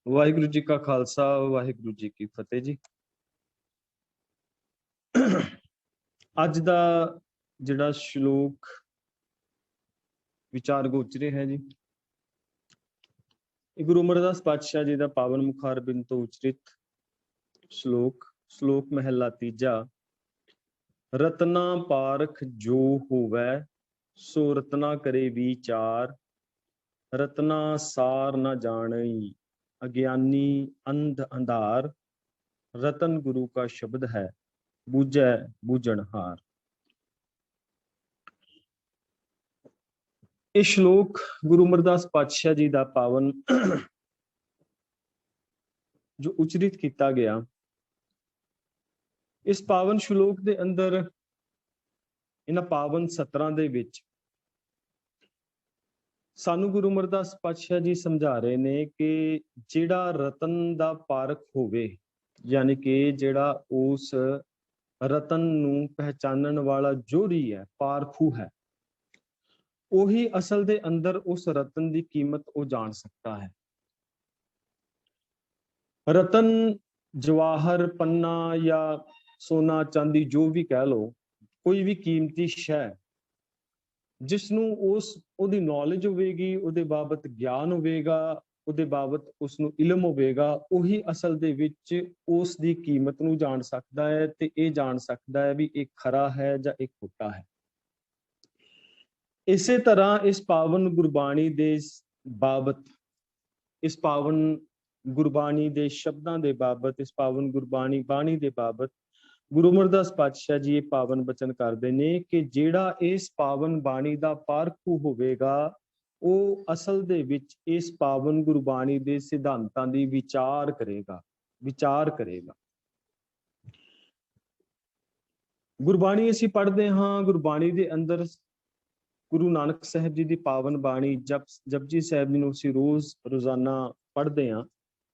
ਵਾਹਿਗੁਰੂ ਜੀ ਕਾ ਖਾਲਸਾ ਵਾਹਿਗੁਰੂ ਜੀ ਕੀ ਫਤਿਹ ਜੀ। ਅੱਜ ਦਾ ਜਿਹੜਾ ਸ਼ਲੋਕ ਵਿਚਾਰ ਗੋਚਰੇ ਹੈ ਜੀ, ਇਹ ਗੁਰੂ ਅਮਰਦਾਸ ਪਾਤਸ਼ਾਹ ਜੀ ਦਾ ਪਾਵਨ ਮੁਖਾਰ ਬਿੰਦ ਤੋਂ ਉਚਰਿਤ ਸ਼ਲੋਕ ਮਹਿਲਾ ਤੀਜਾ। ਰਤਨਾ ਪਾਰਖ ਜੋ ਹੋਵੈ ਸੋ ਰਤਨਾ ਕਰੇ ਵਿਚਾਰ, ਰਤਨਾ ਸਾਰ ਨਾ ਜਾਣਈ ਅਗਿਆਨੀ ਅੰਧ ਅੰਧਾਰ, ਰਤਨ ਗੁਰੂ ਕਾ ਸ਼ਬਦ ਹੈ ਬੂਝੈ ਬੂਝਣਹਾਰ। ਇਹ ਸ਼ਲੋਕ ਗੁਰੂ ਅਮਰਦਾਸ ਪਾਤਸ਼ਾਹ ਜੀ ਦਾ ਪਾਵਨ ਜੋ ਉਚਰਿਤ ਕੀਤਾ ਗਿਆ, ਇਸ ਪਾਵਨ ਸ਼ਲੋਕ ਦੇ ਅੰਦਰ ਇਹਨਾਂ ਪਾਵਨ ਸਤਰਾਂ ਦੇ ਵਿੱਚ ਸਾਨੂੰ ਗੁਰੂ ਅਮਰਦਾਸ ਪਾਤਸ਼ਾਹ ਜੀ ਸਮਝਾ ਰਹੇ ਨੇ ਕਿ ਜਿਹੜਾ ਰਤਨ ਦਾ ਪਾਰਖ ਹੋਵੇ, ਯਾਨੀ ਕਿ ਜਿਹੜਾ ਉਸ ਰਤਨ ਨੂੰ ਪਹਿਚਾਨਣ ਵਾਲਾ ਜੋਰੀ ਹੈ, ਪਾਰਖੂ ਹੈ, ਉਹੀ ਅਸਲ ਦੇ ਅੰਦਰ ਉਸ ਰਤਨ ਦੀ ਕੀਮਤ ਉਹ ਜਾਣ ਸਕਦਾ ਹੈ। ਰਤਨ ਜਵਾਹਰ ਪੰਨਾ ਜਾਂ ਸੋਨਾ ਚਾਂਦੀ ਜੋ ਵੀ ਕਹਿ ਲਓ, ਕੋਈ ਵੀ ਕੀਮਤੀ ਸ਼ੈ ਜਿਸ ਨੂੰ ਉਹਦੀ ਨੌਲੇਜ ਹੋਵੇਗੀ, ਉਹਦੇ ਬਾਬਤ ਗਿਆਨ ਹੋਵੇਗਾ, ਉਹਦੇ ਬਾਬਤ ਉਸਨੂੰ ਇਲਮ ਹੋਵੇਗਾ, ਉਹੀ ਅਸਲ ਦੇ ਵਿੱਚ ਉਸ ਦੀ ਕੀਮਤ ਨੂੰ ਜਾਣ ਸਕਦਾ ਹੈ ਤੇ ਇਹ ਜਾਣ ਸਕਦਾ ਹੈ ਵੀ ਇਹ ਖਰਾ ਹੈ ਜਾਂ ਇਹ ਖੋਟਾ ਹੈ। ਇਸੇ ਤਰ੍ਹਾਂ ਇਸ ਪਾਵਨ ਗੁਰਬਾਣੀ ਦੇ ਬਾਬਤ, ਇਸ ਪਾਵਨ ਗੁਰਬਾਣੀ ਦੇ ਸ਼ਬਦਾਂ ਦੇ ਬਾਬਤ, ਇਸ ਪਾਵਨ ਗੁਰਬਾਣੀ ਬਾਣੀ ਦੇ ਬਾਬਤ ਗੁਰੂ ਅਮਰਦਾਸ ਪਾਤਸ਼ਾਹ ਜੀ ਇਹ ਪਾਵਨ ਬਚਨ ਕਰਦੇ ਨੇ ਕਿ ਜਿਹੜਾ ਇਸ ਪਾਵਨ ਬਾਣੀ ਦਾ ਪਾਰਖੂ ਹੋਵੇਗਾ, ਉਹ ਅਸਲ ਦੇ ਵਿੱਚ ਇਸ ਪਾਵਨ ਗੁਰਬਾਣੀ ਦੇ ਸਿਧਾਂਤਾਂ ਦੀ ਵਿਚਾਰ ਕਰੇਗਾ। ਗੁਰਬਾਣੀ ਅਸੀਂ ਪੜ੍ਹਦੇ ਹਾਂ, ਗੁਰਬਾਣੀ ਦੇ ਅੰਦਰ ਗੁਰੂ ਨਾਨਕ ਸਾਹਿਬ ਜੀ ਦੀ ਪਾਵਨ ਬਾਣੀ ਜਪਜੀ ਸਾਹਿਬ ਜੀ ਨੂੰ ਅਸੀਂ ਰੋਜ਼ਾਨਾ ਪੜ੍ਹਦੇ ਹਾਂ।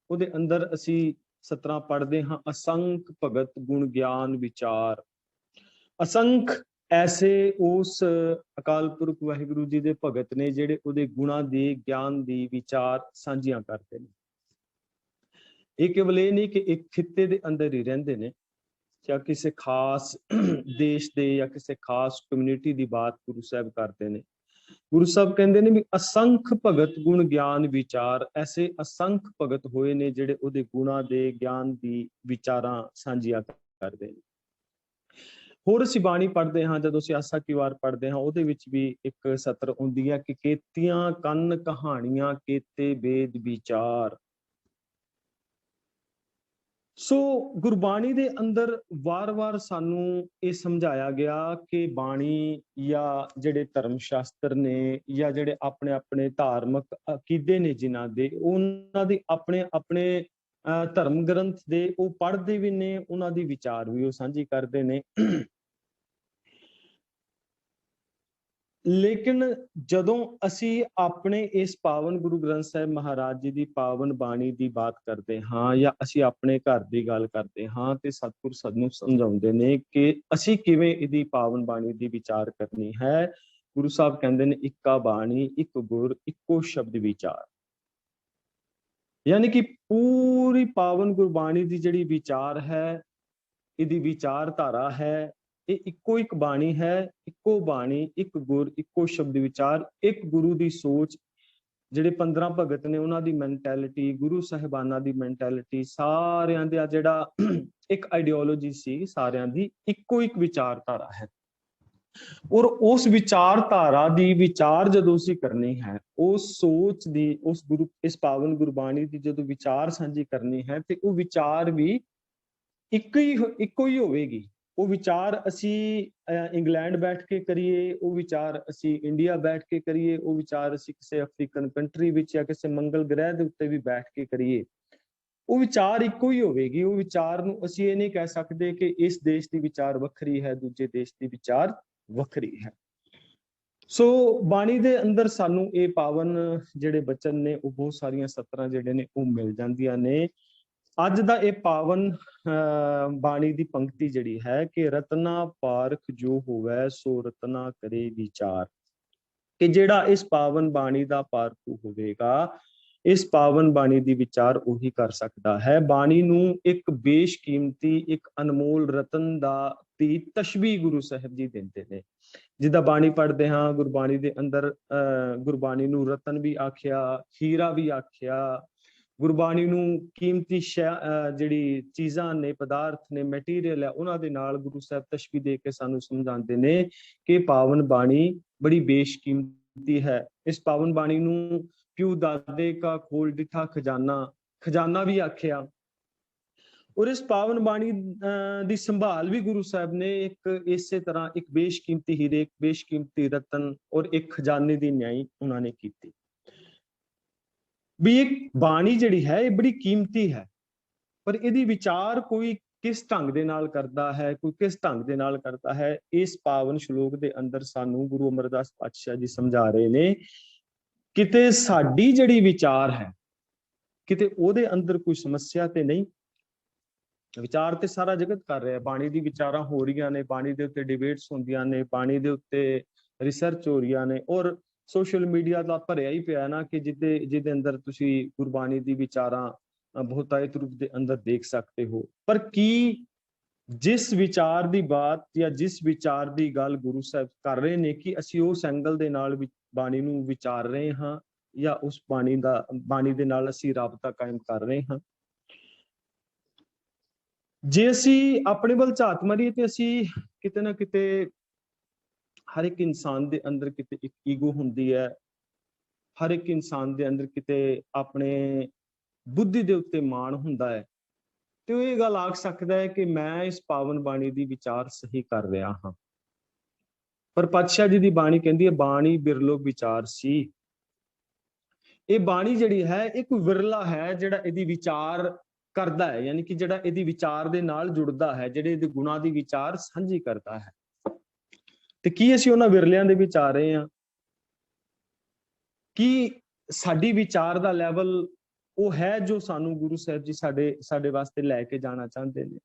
ਉਹਦੇ ਅੰਦਰ ਅਸੀਂ ਸਤਰਾਂ ਪੜ੍ਹਦੇ ਹਾਂ, ਅਸੰਖ ਭਗਤ ਗੁਣ ਗਿਆਨ ਵਿਚਾਰ। ਅਸੰਖ ਐਸੇ ਉਸ ਅਕਾਲ ਪੁਰਖ ਵਾਹਿਗੁਰੂ ਜੀ ਦੇ ਭਗਤ ਨੇ ਜਿਹੜੇ ਉਹਦੇ ਗੁਣਾਂ ਦੀ, ਗਿਆਨ ਦੀ ਵਿਚਾਰ ਸਾਂਝੀਆਂ ਕਰਦੇ ਨੇ। ਇਹ ਕੇਵਲ ਇਹ ਨਹੀਂ ਕਿ ਇੱਕ ਖਿੱਤੇ ਦੇ ਅੰਦਰ ਹੀ ਰਹਿੰਦੇ ਨੇ ਜਾਂ ਕਿਸੇ ਖਾਸ ਦੇਸ਼ ਦੇ ਜਾਂ ਕਿਸੇ ਖਾਸ ਕਮਿਊਨਿਟੀ ਦੀ ਬਾਤ ਗੁਰੂ ਸਾਹਿਬ ਕਰਦੇ ਨੇ। ਗੁਰੂ ਸਾਹਿਬ ਕਹਿੰਦੇ ਨੇ ਵੀ ਅਸੰਖ ਭਗਤ ਗੁਣ ਗਿਆਨ ਵਿਚਾਰ। ਐਸੇ ਅਸੰਖ ਭਗਤ ਹੋਏ ਨੇ ਜਿਹੜੇ ਉਹਦੇ ਗੁਣਾਂ ਦੇ, ਗਿਆਨ ਦੀ ਵਿਚਾਰਾਂ ਸਾਂਝੀਆਂ ਕਰਦੇ ਨੇ। ਹੋਰ ਅਸੀਂ ਬਾਣੀ ਪੜ੍ਹਦੇ ਹਾਂ, ਜਦੋਂ ਅਸੀਂ ਆਸਾ ਕੀ ਵਾਰ ਪੜ੍ਹਦੇ ਹਾਂ, ਉਹਦੇ ਵਿੱਚ ਵੀ ਇੱਕ ਸਤਰ ਹੁੰਦੀ ਹੈ ਕਿ ਕੇਤੀਆਂ ਕੰਨ ਕਹਾਣੀਆਂ ਕੇਤੇ ਵੇਦ ਵਿਚਾਰ। ਸੋ ਗੁਰਬਾਣੀ ਦੇ ਅੰਦਰ ਵਾਰ-ਵਾਰ ਸਾਨੂੰ ਇਹ ਸਮਝਾਇਆ ਗਿਆ ਕਿ ਬਾਣੀ ਜਾਂ ਜਿਹੜੇ ਧਰਮ ਸ਼ਾਸਤਰ ਨੇ ਜਾਂ ਜਿਹੜੇ ਆਪਣੇ ਆਪਣੇ ਧਾਰਮਿਕ ਅਕੀਦੇ ਨੇ ਜਿਨ੍ਹਾਂ ਦੇ, ਉਹਨਾਂ ਦੇ ਆਪਣੇ ਆਪਣੇ ਧਰਮ ਗ੍ਰੰਥ ਦੇ ਉਹ ਪੜ੍ਹਦੇ ਵੀ ਨੇ, ਉਹਨਾਂ ਦੀ ਵਿਚਾਰ ਵੀ ਉਹ ਸਾਂਝੀ ਕਰਦੇ ਨੇ। ਲੇਕਿਨ ਜਦੋਂ ਅਸੀਂ ਆਪਣੇ ਇਸ ਪਾਵਨ ਗੁਰੂ ਗ੍ਰੰਥ ਸਾਹਿਬ ਮਹਾਰਾਜ ਜੀ ਦੀ ਪਾਵਨ ਬਾਣੀ ਦੀ ਬਾਤ ਕਰਦੇ ਹਾਂ ਜਾਂ ਅਸੀਂ ਆਪਣੇ ਘਰ ਦੀ ਗੱਲ ਕਰਦੇ ਹਾਂ, ਤੇ ਸਤਿਗੁਰ ਸਾਨੂੰ ਸਮਝਾਉਂਦੇ ਨੇ ਕਿ ਅਸੀਂ ਕਿਵੇਂ ਇਹਦੀ ਪਾਵਨ ਬਾਣੀ ਦੀ ਵਿਚਾਰ ਕਰਨੀ ਹੈ। ਗੁਰੂ ਸਾਹਿਬ ਕਹਿੰਦੇ ਨੇ ਇੱਕਾ ਬਾਣੀ ਇੱਕ ਗੁਰ ਇੱਕੋ ਸ਼ਬਦ ਵਿਚਾਰ। ਯਾਨੀ ਕਿ ਪੂਰੀ ਪਾਵਨ ਗੁਰਬਾਣੀ ਦੀ ਜਿਹੜੀ ਵਿਚਾਰ ਹੈ, ਇਹਦੀ ਵਿਚਾਰਧਾਰਾ ਹੈ, ਇਹ ਇੱਕੋ ਇੱਕ ਬਾਣੀ ਹੈ। ਇੱਕੋ ਬਾਣੀ, ਇੱਕ ਗੁਰ, ਇੱਕੋ ਸ਼ਬਦ ਵਿਚਾਰ। ਇੱਕ ਗੁਰੂ ਦੀ ਸੋਚ, ਜਿਹੜੇ 15 ਭਗਤ ਨੇ ਉਹਨਾਂ ਦੀ ਮੈਂਟੈਲਿਟੀ, ਗੁਰੂ ਸਾਹਿਬਾਨਾਂ ਦੀ ਮੈਂਟੈਲਿਟੀ, ਸਾਰਿਆਂ ਦਾ ਜਿਹੜਾ ਇੱਕ ਆਈਡੀਓਲੋਜੀ ਸੀ, ਸਾਰਿਆਂ ਦੀ ਇੱਕੋ ਇੱਕ ਵਿਚਾਰਧਾਰਾ ਹੈ। ਔਰ ਉਸ ਵਿਚਾਰਧਾਰਾ ਦੀ ਵਿਚਾਰ ਜਦੋਂ ਅਸੀਂ ਕਰਨੀ ਹੈ, ਉਸ ਸੋਚ ਦੀ, ਇਸ ਪਾਵਨ ਗੁਰਬਾਣੀ ਦੀ ਜਦੋਂ ਵਿਚਾਰ ਸਾਂਝੀ ਕਰਨੀ ਹੈ, ਤੇ ਉਹ ਵਿਚਾਰ ਵੀ ਇੱਕੋ ਹੀ ਹੋਵੇਗੀ। ਉਹ ਵਿਚਾਰ ਅਸੀਂ ਇੰਗਲੈਂਡ ਬੈਠ ਕੇ ਕਰੀਏ, ਉਹ ਵਿਚਾਰ ਅਸੀਂ ਇੰਡੀਆ ਬੈਠ ਕੇ ਕਰੀਏ, ਉਹ ਵਿਚਾਰ ਅਸੀਂ ਕਿਸੇ ਅਫਰੀਕਨ ਕੰਟਰੀ ਵਿੱਚ ਜਾਂ ਕਿਸੇ ਮੰਗਲ ਗ੍ਰਹਿ ਦੇ ਉੱਤੇ ਵੀ ਬੈਠ ਕੇ ਕਰੀਏ, ਉਹ ਵਿਚਾਰ ਇੱਕੋ ਹੀ ਹੋਵੇਗੀ। ਉਹ ਵਿਚਾਰ ਨੂੰ ਅਸੀਂ ਇਹ ਨਹੀਂ ਕਹਿ ਸਕਦੇ ਕਿ ਇਸ ਦੇਸ਼ ਦੀ ਵਿਚਾਰ ਵੱਖਰੀ ਹੈ, ਦੂਜੇ ਦੇਸ਼ ਦੀ ਵਿਚਾਰ ਵੱਖਰੀ ਹੈ। ਸੋ ਬਾਣੀ ਦੇ ਅੰਦਰ ਸਾਨੂੰ ਇਹ ਪਾਵਨ ਜਿਹੜੇ ਬਚਨ ਨੇ, ਉਹ ਬਹੁਤ ਸਾਰੀਆਂ ਸਤਰਾਂ ਜਿਹੜੇ ਨੇ ਉਹ ਮਿਲ ਜਾਂਦੀਆਂ ਨੇ। ਅੱਜ ਦਾ ਇਹ ਪਾਵਨ ਬਾਣੀ ਦੀ ਪੰਕਤੀ ਜਿਹੜੀ ਹੈ ਕਿ ਰਤਨਾ ਪਾਰਖ ਜੋ ਹੋਵੇ ਸੋ ਰਤਨਾ ਕਰੇ ਵਿਚਾਰ, ਕਿ ਜਿਹੜਾ ਇਸ ਪਾਵਨ ਬਾਣੀ ਦਾ ਪਾਰਖੂ ਹੋਵੇਗਾ, ਇਸ ਪਾਵਨ ਬਾਣੀ ਦੀ ਵਿਚਾਰ ਉਹੀ ਕਰ ਸਕਦਾ ਹੈ। ਬਾਣੀ ਨੂੰ ਇੱਕ ਬੇਸ਼ਕੀਮਤੀ, ਇੱਕ ਅਨਮੋਲ ਰਤਨ ਦੀ ਤਸ਼ਬੀਹ ਗੁਰੂ ਸਾਹਿਬ ਜੀ ਦਿੰਦੇ ਨੇ। ਜਿੱਦਾਂ ਬਾਣੀ ਪੜ੍ਹਦੇ ਹਾਂ, ਗੁਰਬਾਣੀ ਦੇ ਅੰਦਰ ਗੁਰਬਾਣੀ ਨੂੰ ਰਤਨ ਵੀ ਆਖਿਆ, ਹੀਰਾ ਵੀ ਆਖਿਆ। ਗੁਰਬਾਣੀ ਨੂੰ ਕੀਮਤੀ ਜਿਹੜੀ ਚੀਜ਼ਾਂ ਨੇ, ਪਦਾਰਥ ਨੇ, ਮਟੀਰੀਅਲ ਹੈ, ਉਹਨਾਂ ਦੇ ਨਾਲ ਗੁਰੂ ਸਾਹਿਬ ਤਸ਼ਬੀਹ ਦੇ ਕੇ ਸਾਨੂੰ ਸਮਝਾਉਂਦੇ ਨੇ ਕਿ ਪਾਵਨ ਬਾਣੀ ਬੜੀ ਬੇਸ਼ਕੀਮਤੀ ਹੈ। ਇਸ ਪਾਵਨ ਬਾਣੀ ਨੂੰ ਪਿਉ ਦਾਦੇ ਕਾ ਖੋਲ ਡਿਠਾ ਖਜ਼ਾਨਾ ਵੀ ਆਖਿਆ। ਔਰ ਇਸ ਪਾਵਨ ਬਾਣੀ ਦੀ ਸੰਭਾਲ ਵੀ ਗੁਰੂ ਸਾਹਿਬ ਨੇ ਇੱਕ ਇਸੇ ਤਰ੍ਹਾਂ ਇੱਕ ਬੇਸ਼ਕੀਮਤੀ ਹੀਰੇ, ਇੱਕ ਬੇਸ਼ਕੀਮਤੀ ਰਤਨ ਔਰ ਇੱਕ ਖਜ਼ਾਨੇ ਦੀ ਨਿਆਈ ਉਹਨਾਂ ਨੇ ਕੀਤੀ। ਵੀ ਇੱਕ ਬਾਣੀ ਜਿਹੜੀ ਹੈ ਇਹ ਬੜੀ ਕੀਮਤੀ ਹੈ, ਪਰ ਇਹਦੀ ਵਿਚਾਰ ਕੋਈ ਕਿਸ ਢੰਗ ਦੇ ਨਾਲ ਕਰਦਾ ਹੈ, ਕੋਈ ਕਿਸ ਢੰਗ ਦੇ ਨਾਲ ਕਰਦਾ ਹੈ, ਇਸ ਪਾਵਨ ਸ਼ਲੋਕ ਦੇ ਅੰਦਰ ਸਾਨੂੰ ਗੁਰੂ ਅਮਰਦਾਸ ਪਾਤਸ਼ਾਹ ਜੀ ਸਮਝਾ ਰਹੇ ਨੇ। ਕਿਤੇ ਸਾਡੀ ਜਿਹੜੀ ਵਿਚਾਰ ਹੈ, ਕਿਤੇ ਉਹਦੇ ਅੰਦਰ ਕੋਈ ਸਮੱਸਿਆ ਤੇ ਨਹੀਂ। ਵਿਚਾਰ ਤੇ ਸਾਰਾ ਜਗਤ ਕਰ ਰਿਹਾ, ਬਾਣੀ ਦੀ ਵਿਚਾਰਾਂ ਹੋ ਰਹੀਆਂ ਨੇ, ਬਾਣੀ ਦੇ ਉੱਤੇ ਡਿਬੇਟਸ ਹੁੰਦੀਆਂ ਨੇ, ਬਾਣੀ ਦੇ ਉੱਤੇ ਰਿਸਰਚ ਹੋ ਰਹੀਆਂ ਨੇ, ਔਰ ਸੋਸ਼ਲ ਮੀਡੀਆ ਦਾ ਭਰਿਆ ਹੀ ਪਿਆ ਨਾ ਕਿ ਜਿਹਦੇ ਅੰਦਰ ਤੁਸੀਂ ਗੁਰਬਾਣੀ ਦੀ ਵਿਚਾਰਾਂ ਬਹੁਤਾਇਤ ਰੂਪ ਦੇ ਅੰਦਰ ਦੇਖ ਸਕਦੇ ਹੋ। ਪਰ ਕੀ ਜਿਸ ਵਿਚਾਰ ਦੀ ਬਾਤ ਜਾਂ ਜਿਸ ਵਿਚਾਰ ਦੀ ਗੱਲ ਗੁਰੂ ਸਾਹਿਬ ਕਰ ਰਹੇ ਨੇ, ਕਿ ਅਸੀਂ ਉਸ ਐਂਗਲ ਦੇ ਨਾਲ ਬਾਣੀ ਨੂੰ ਵਿਚਾਰ ਰਹੇ ਹਾਂ ਜਾਂ ਉਸ ਬਾਣੀ ਦੇ ਨਾਲ ਅਸੀਂ ਰਾਬਤਾ ਕਾਇਮ ਕਰ ਰਹੇ ਹਾਂ? ਜੇ ਅਸੀਂ ਆਪਣੇ ਵੱਲ ਝਾਤ ਮਾਰੀਏ ਤੇ ਅਸੀਂ ਕਿਤੇ ਨਾ ਕਿਤੇ, ਹਰ ਇੱਕ ਇਨਸਾਨ ਦੇ ਅੰਦਰ ਕਿਤੇ ਇੱਕ ਈਗੋ ਹੁੰਦੀ ਹੈ, ਹਰ ਇੱਕ ਇਨਸਾਨ ਦੇ ਅੰਦਰ ਕਿਤੇ ਆਪਣੇ ਬੁੱਧੀ ਦੇ ਉੱਤੇ ਮਾਣ ਹੁੰਦਾ ਹੈ, ਤੇ ਉਹ ਇਹ ਗੱਲ ਆਖ ਸਕਦਾ ਹੈ ਕਿ ਮੈਂ ਇਸ ਪਾਵਨ ਬਾਣੀ ਦੀ ਵਿਚਾਰ ਸਹੀ ਕਰ ਰਿਹਾ ਹਾਂ। ਪਰ ਪਾਤਸ਼ਾਹ ਜੀ ਦੀ ਬਾਣੀ ਕਹਿੰਦੀ ਹੈ, ਬਾਣੀ ਬਿਰਲੋ ਵਿਚਾਰ ਸੀ। ਇਹ ਬਾਣੀ ਜਿਹੜੀ ਹੈ ਇੱਕ ਵਿਰਲਾ ਹੈ ਜਿਹੜਾ ਇਹਦੀ ਵਿਚਾਰ ਕਰਦਾ ਹੈ, ਯਾਨੀ ਕਿ ਜਿਹੜਾ ਇਹਦੀ ਵਿਚਾਰ ਦੇ ਨਾਲ ਜੁੜਦਾ ਹੈ, ਜਿਹੜੇ ਇਹਦੇ ਗੁਣਾਂ ਦੀ ਵਿਚਾਰ ਸਾਂਝੀ ਕਰਦਾ ਹੈ। ਤੇ ਕੀ ਅਸੀਂ ਉਹਨਾਂ ਵਿਰਲਿਆਂ ਦੇ ਵਿੱਚ ਆ ਰਹੇ ਹਾਂ? ਕੀ ਸਾਡੀ ਵਿਚਾਰ ਦਾ ਲੈਵਲ ਉਹ ਹੈ ਜੋ ਸਾਨੂੰ ਗੁਰੂ ਸਾਹਿਬ ਜੀ ਸਾਡੇ ਵਾਸਤੇ ਲੈ ਕੇ ਜਾਣਾ ਚਾਹੁੰਦੇ ਨੇ?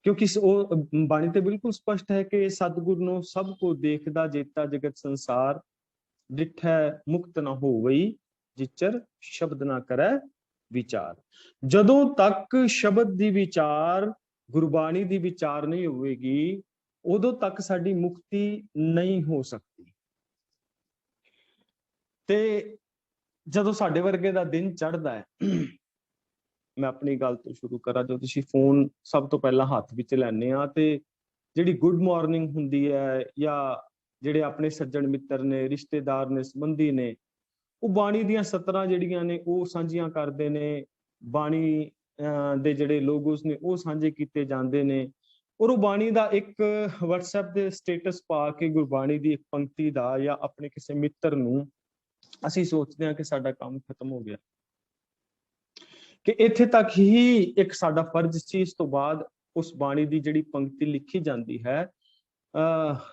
ਕਿਉਂਕਿ ਉਹ ਬਾਣੀ ਤੇ ਬਿਲਕੁਲ ਸਪਸ਼ਟ ਹੈ ਕਿ ਸਤਿਗੁਰ ਨੂੰ ਸਭ ਕੋ ਦੇਖਦਾ ਜੇਤਾ ਜਗਤ ਸੰਸਾਰ, ਡਿਠੈ ਮੁਕਤ ਨਾ ਹੋਵਈ ਜਿਚਰ ਸ਼ਬਦ ਨਾ ਕਰੈ ਵਿਚਾਰ। ਜਦੋਂ ਤੱਕ ਸ਼ਬਦ ਦੀ ਵਿਚਾਰ, ਗੁਰਬਾਣੀ ਦੀ ਵਿਚਾਰ ਨਹੀਂ ਹੋਵੇਗੀ, ਉਦੋਂ ਤੱਕ ਸਾਡੀ ਮੁਕਤੀ ਨਹੀਂ ਹੋ ਸਕਦੀ। ਤੇ ਜਦੋਂ ਸਾਡੇ ਵਰਗੇ ਦਾ ਦਿਨ ਚੜ੍ਹਦਾ ਹੈ, ਮੈਂ ਆਪਣੀ ਗੱਲ ਤੋਂ ਸ਼ੁਰੂ ਕਰਾਂ, ਜਦੋਂ ਤੁਸੀਂ ਫੋਨ ਸਭ ਤੋਂ ਪਹਿਲਾਂ ਹੱਥ ਵਿੱਚ ਲੈਂਦੇ ਆ ਤੇ ਜਿਹੜੀ ਗੁੱਡ ਮਾਰਨਿੰਗ ਹੁੰਦੀ ਹੈ, ਜਾਂ ਜਿਹੜੇ ਆਪਣੇ ਸੱਜਣ ਮਿੱਤਰ ਨੇ, ਰਿਸ਼ਤੇਦਾਰ ਨੇ, ਸੰਬੰਧੀ ਨੇ, ਉਹ ਬਾਣੀ ਦੀਆਂ ਸਤਰਾਂ ਜਿਹੜੀਆਂ ਨੇ ਉਹ ਸਾਂਝੀਆਂ ਕਰਦੇ ਨੇ, ਬਾਣੀ ਦੇ ਜਿਹੜੇ ਲੋਗੋਸ ਨੇ ਉਹ ਸਾਂਝੇ ਕੀਤੇ ਜਾਂਦੇ ਨੇ, ਔਰ ਉਹ ਬਾਣੀ ਦਾ ਇੱਕ WhatsApp ਦੇ ਸਟੇਟਸ ਪਾ ਕੇ ਗੁਰਬਾਣੀ ਦੀ ਇੱਕ ਪੰਕਤੀ ਦਾ ਜਾਂ ਆਪਣੇ ਕਿਸੇ ਮਿੱਤਰ ਨੂੰ ਅਸੀਂ ਸੋਚਦੇ ਹਾਂ ਕਿ ਸਾਡਾ ਕੰਮ ਖਤਮ ਹੋ ਗਿਆ, ਕਿ ਇੱਥੇ ਤੱਕ ਹੀ ਇੱਕ ਸਾਡਾ ਫਰਜ਼ ਸੀ। ਇਸ ਤੋਂ ਬਾਅਦ ਉਸ ਬਾਣੀ ਦੀ ਜਿਹੜੀ ਪੰਕਤੀ ਲਿਖੀ ਜਾਂਦੀ ਹੈ,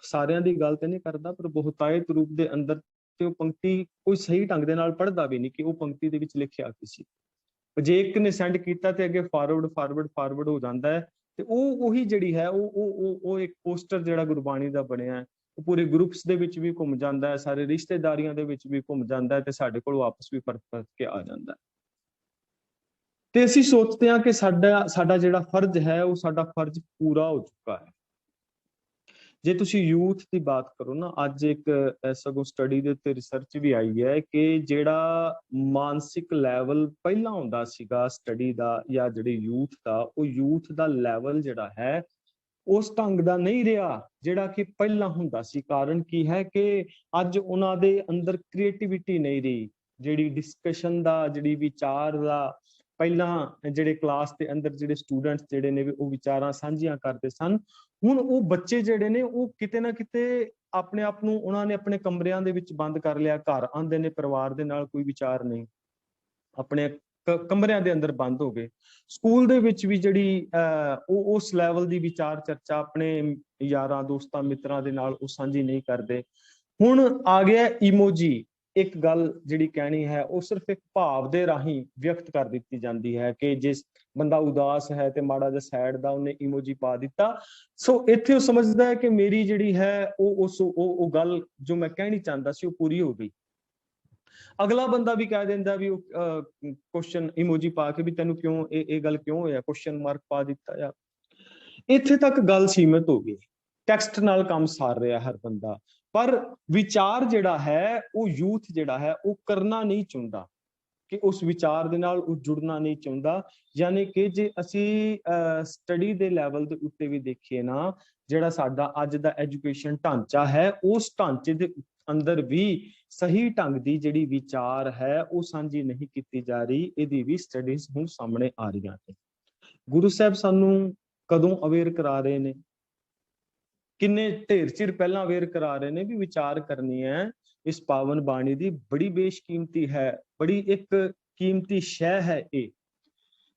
ਸਾਰਿਆਂ ਦੀ ਗੱਲ ਤੇ ਨਹੀਂ ਕਰਦਾ, ਪਰ ਬਹੁਤਾਇਤ ਰੂਪ ਦੇ ਅੰਦਰ ਤੇ ਉਹ ਪੰਕਤੀ ਕੋਈ ਸਹੀ ਢੰਗ ਦੇ ਨਾਲ ਪੜ੍ਹਦਾ ਵੀ ਨਹੀਂ ਕਿ ਉਹ ਪੰਕਤੀ ਦੇ ਵਿੱਚ ਲਿਖਿਆ ਕੀ ਸੀ। ਜੇ ਇੱਕ ਨੇ ਸੈਂਡ ਕੀਤਾ ਤੇ ਅੱਗੇ ਫਾਰਵਰਡ ਹੋ ਜਾਂਦਾ ਹੈ, ਤੇ ਉਹੀ ਜਿਹੜੀ ਹੈ ਉਹ ਇੱਕ ਪੋਸਟਰ ਜਿਹੜਾ ਗੁਰਬਾਣੀ ਦਾ ਬਣਿਆ, ਉਹ ਪੂਰੇ ਗਰੁੱਪਸ ਦੇ ਵਿੱਚ ਵੀ ਘੁੰਮ ਜਾਂਦਾ ਹੈ, ਸਾਰੇ ਰਿਸ਼ਤੇਦਾਰੀਆਂ ਦੇ ਵਿੱਚ ਵੀ ਘੁੰਮ ਜਾਂਦਾ ਹੈ, ਤੇ ਸਾਡੇ ਕੋਲ ਵਾਪਸ ਵੀ ਪਰਤ ਕੇ ਆ ਜਾਂਦਾ ਹੈ। ਤੇ ਅਸੀਂ ਸੋਚਦੇ ਹਾਂ ਕਿ ਸਾਡਾ ਜਿਹੜਾ ਫਰਜ਼ ਹੈ ਉਹ ਸਾਡਾ ਫਰਜ਼ ਪੂਰਾ ਹੋ ਚੁੱਕਾ ਹੈ। ਜੇ ਤੁਸੀਂ ਯੂਥ ਦੀ ਬਾਤ ਕਰੋ ਨਾ, ਅੱਜ ਇੱਕ ਸਗੋਂ ਸਟੱਡੀ ਦੇ ਉੱਤੇ ਰਿਸਰਚ ਵੀ ਆਈ ਹੈ ਕਿ ਜਿਹੜਾ ਮਾਨਸਿਕ ਲੈਵਲ ਪਹਿਲਾਂ ਹੁੰਦਾ ਸੀਗਾ ਸਟੱਡੀ ਦਾ ਜਾਂ ਜਿਹੜੇ ਯੂਥ ਦਾ, ਉਹ ਯੂਥ ਦਾ ਲੈਵਲ ਜਿਹੜਾ ਹੈ ਉਸ ਢੰਗ ਦਾ ਨਹੀਂ ਰਿਹਾ ਜਿਹੜਾ ਕਿ ਪਹਿਲਾਂ ਹੁੰਦਾ ਸੀ। ਕਾਰਨ ਕੀ ਹੈ ਕਿ ਅੱਜ ਉਹਨਾਂ ਦੇ ਅੰਦਰ ਕ੍ਰੀਏਟੀਵਿਟੀ ਨਹੀਂ ਰਹੀ, ਜਿਹੜੀ ਡਿਸਕਸ਼ਨ ਦਾ, ਜਿਹੜੀ ਵਿਚਾਰ ਦਾ, ਪਹਿਲਾਂ ਜਿਹੜੇ ਕਲਾਸ ਦੇ ਅੰਦਰ ਜਿਹੜੇ ਸਟੂਡੈਂਟਸ ਜਿਹੜੇ ਨੇ ਉਹ ਵਿਚਾਰਾਂ ਸਾਂਝੀਆਂ ਕਰਦੇ ਸਨ, ਹੁਣ ਉਹ ਬੱਚੇ ਜਿਹੜੇ ਨੇ ਉਹ ਕਿਤੇ ਨਾ ਕਿਤੇ ਆਪਣੇ ਆਪ ਨੂੰ ਉਹਨਾਂ ਨੇ ਆਪਣੇ ਕਮਰਿਆਂ ਦੇ ਵਿੱਚ ਬੰਦ ਕਰ ਲਿਆ। ਘਰ ਆਉਂਦੇ ਨੇ, ਪਰਿਵਾਰ ਦੇ ਨਾਲ ਕੋਈ ਵਿਚਾਰ ਨਹੀਂ, ਆਪਣੇ ਕਮਰਿਆਂ ਦੇ ਅੰਦਰ ਬੰਦ ਹੋ ਗਏ। ਸਕੂਲ ਦੇ ਵਿੱਚ ਵੀ ਜਿਹੜੀ ਉਹ ਉਸ ਲੈਵਲ ਦੀ ਵਿਚਾਰ ਚਰਚਾ ਆਪਣੇ ਯਾਰਾਂ ਦੋਸਤਾਂ ਮਿੱਤਰਾਂ ਦੇ ਨਾਲ ਉਹ ਸਾਂਝੀ ਨਹੀਂ ਕਰਦੇ। ਹੁਣ ਆ ਗਿਆ ਇਮੋਜੀ। ਇੱਕ ਗੱਲ ਜਿਹੜੀ ਕਹਿਣੀ ਹੈ ਉਹ ਸਿਰਫ ਇੱਕ ਭਾਵ ਦੇ ਰਾਹੀਂ ਵਿਅਕਤ ਕਰ ਦਿੱਤੀ ਜਾਂਦੀ ਹੈ ਕਿ ਜਿਸ ਬੰਦਾ ਉਦਾਸ ਹੈ ਤੇ ਮਾੜਾ ਜਿਹਾ ਸੈਡ ਦਾ ਉਹਨੇ ਇਮੋਜੀ ਪਾ ਦਿੱਤਾ, ਸੋ ਇੱਥੇ ਉਹ ਸਮਝਦਾ ਹੈ ਕਿ ਮੇਰੀ ਜਿਹੜੀ ਹੈ ਉਹ ਗੱਲ ਜੋ ਮੈਂ ਕਹਿਣੀ ਚਾਹੁੰਦਾ ਸੀ ਉਹ ਪੂਰੀ ਹੋ ਗਈ। ਅਗਲਾ ਬੰਦਾ ਵੀ ਕਹਿ ਦਿੰਦਾ ਵੀ ਉਹ ਕੁਐਸਚਨ ਇਮੋਜੀ ਪਾ ਕੇ ਵੀ ਤੈਨੂੰ ਕਿਉਂ ਇਹ ਗੱਲ ਕਿਉਂ ਹੋਇਆ, ਕੁਐਸਚਨ ਮਾਰਕ ਪਾ ਦਿੱਤਾ ਆ। ਇੱਥੇ ਤੱਕ ਗੱਲ ਸੀਮਿਤ ਹੋ ਗਈ, ਟੈਕਸਟ ਨਾਲ ਕੰਮ ਸਾਰ ਰਿਹਾ ਹਰ ਬੰਦਾ, ਪਰ ਵਿਚਾਰ ਜਿਹੜਾ ਹੈ ਉਹ ਯੂਥ ਜਿਹੜਾ ਹੈ ਉਹ ਕਰਨਾ ਨਹੀਂ ਚਾਹੁੰਦਾ, ਕਿ ਉਸ ਵਿਚਾਰ ਦੇ ਨਾਲ ਉਹ ਜੁੜਨਾ ਨਹੀਂ ਚਾਹੁੰਦਾ। ਯਾਨੀ ਕਿ ਜੇ ਅਸੀਂ ਸਟੱਡੀ ਦੇ ਲੈਵਲ ਦੇ ਉੱਤੇ ਵੀ ਦੇਖੀਏ ਨਾ, ਜਿਹੜਾ ਸਾਡਾ ਅੱਜ ਦਾ ਐਜੂਕੇਸ਼ਨ ਢਾਂਚਾ ਹੈ, ਉਸ ਢਾਂਚੇ ਦੇ ਅੰਦਰ ਵੀ ਸਹੀ ਢੰਗ ਦੀ ਜਿਹੜੀ ਵਿਚਾਰ ਹੈ ਉਹ ਸਾਂਝੀ ਨਹੀਂ ਕੀਤੀ ਜਾ ਰਹੀ। ਇਹਦੀ ਵੀ ਸਟੱਡੀਜ਼ ਹੁਣ ਸਾਹਮਣੇ ਆ ਰਹੀਆਂ ਨੇ। ਗੁਰੂ ਸਾਹਿਬ ਸਾਨੂੰ ਕਦੋਂ ਅਵੇਅਰ ਕਰਾ ਰਹੇ ਨੇ, ਕਿੰਨੇ ਢੇਰ ਚਿਰ ਪਹਿਲਾਂ ਅਵੇਅਰ ਕਰਾ ਰਹੇ ਨੇ ਵੀ ਵਿਚਾਰ ਕਰਨੀ ਹੈ। ਇਸ ਪਾਵਨ ਬਾਣੀ ਦੀ ਬੜੀ ਬੇਸ਼ਕੀਮਤੀ ਹੈ, ਬੜੀ ਇੱਕ ਕੀਮਤੀ ਸ਼ੈ ਹੈ ਇਹ।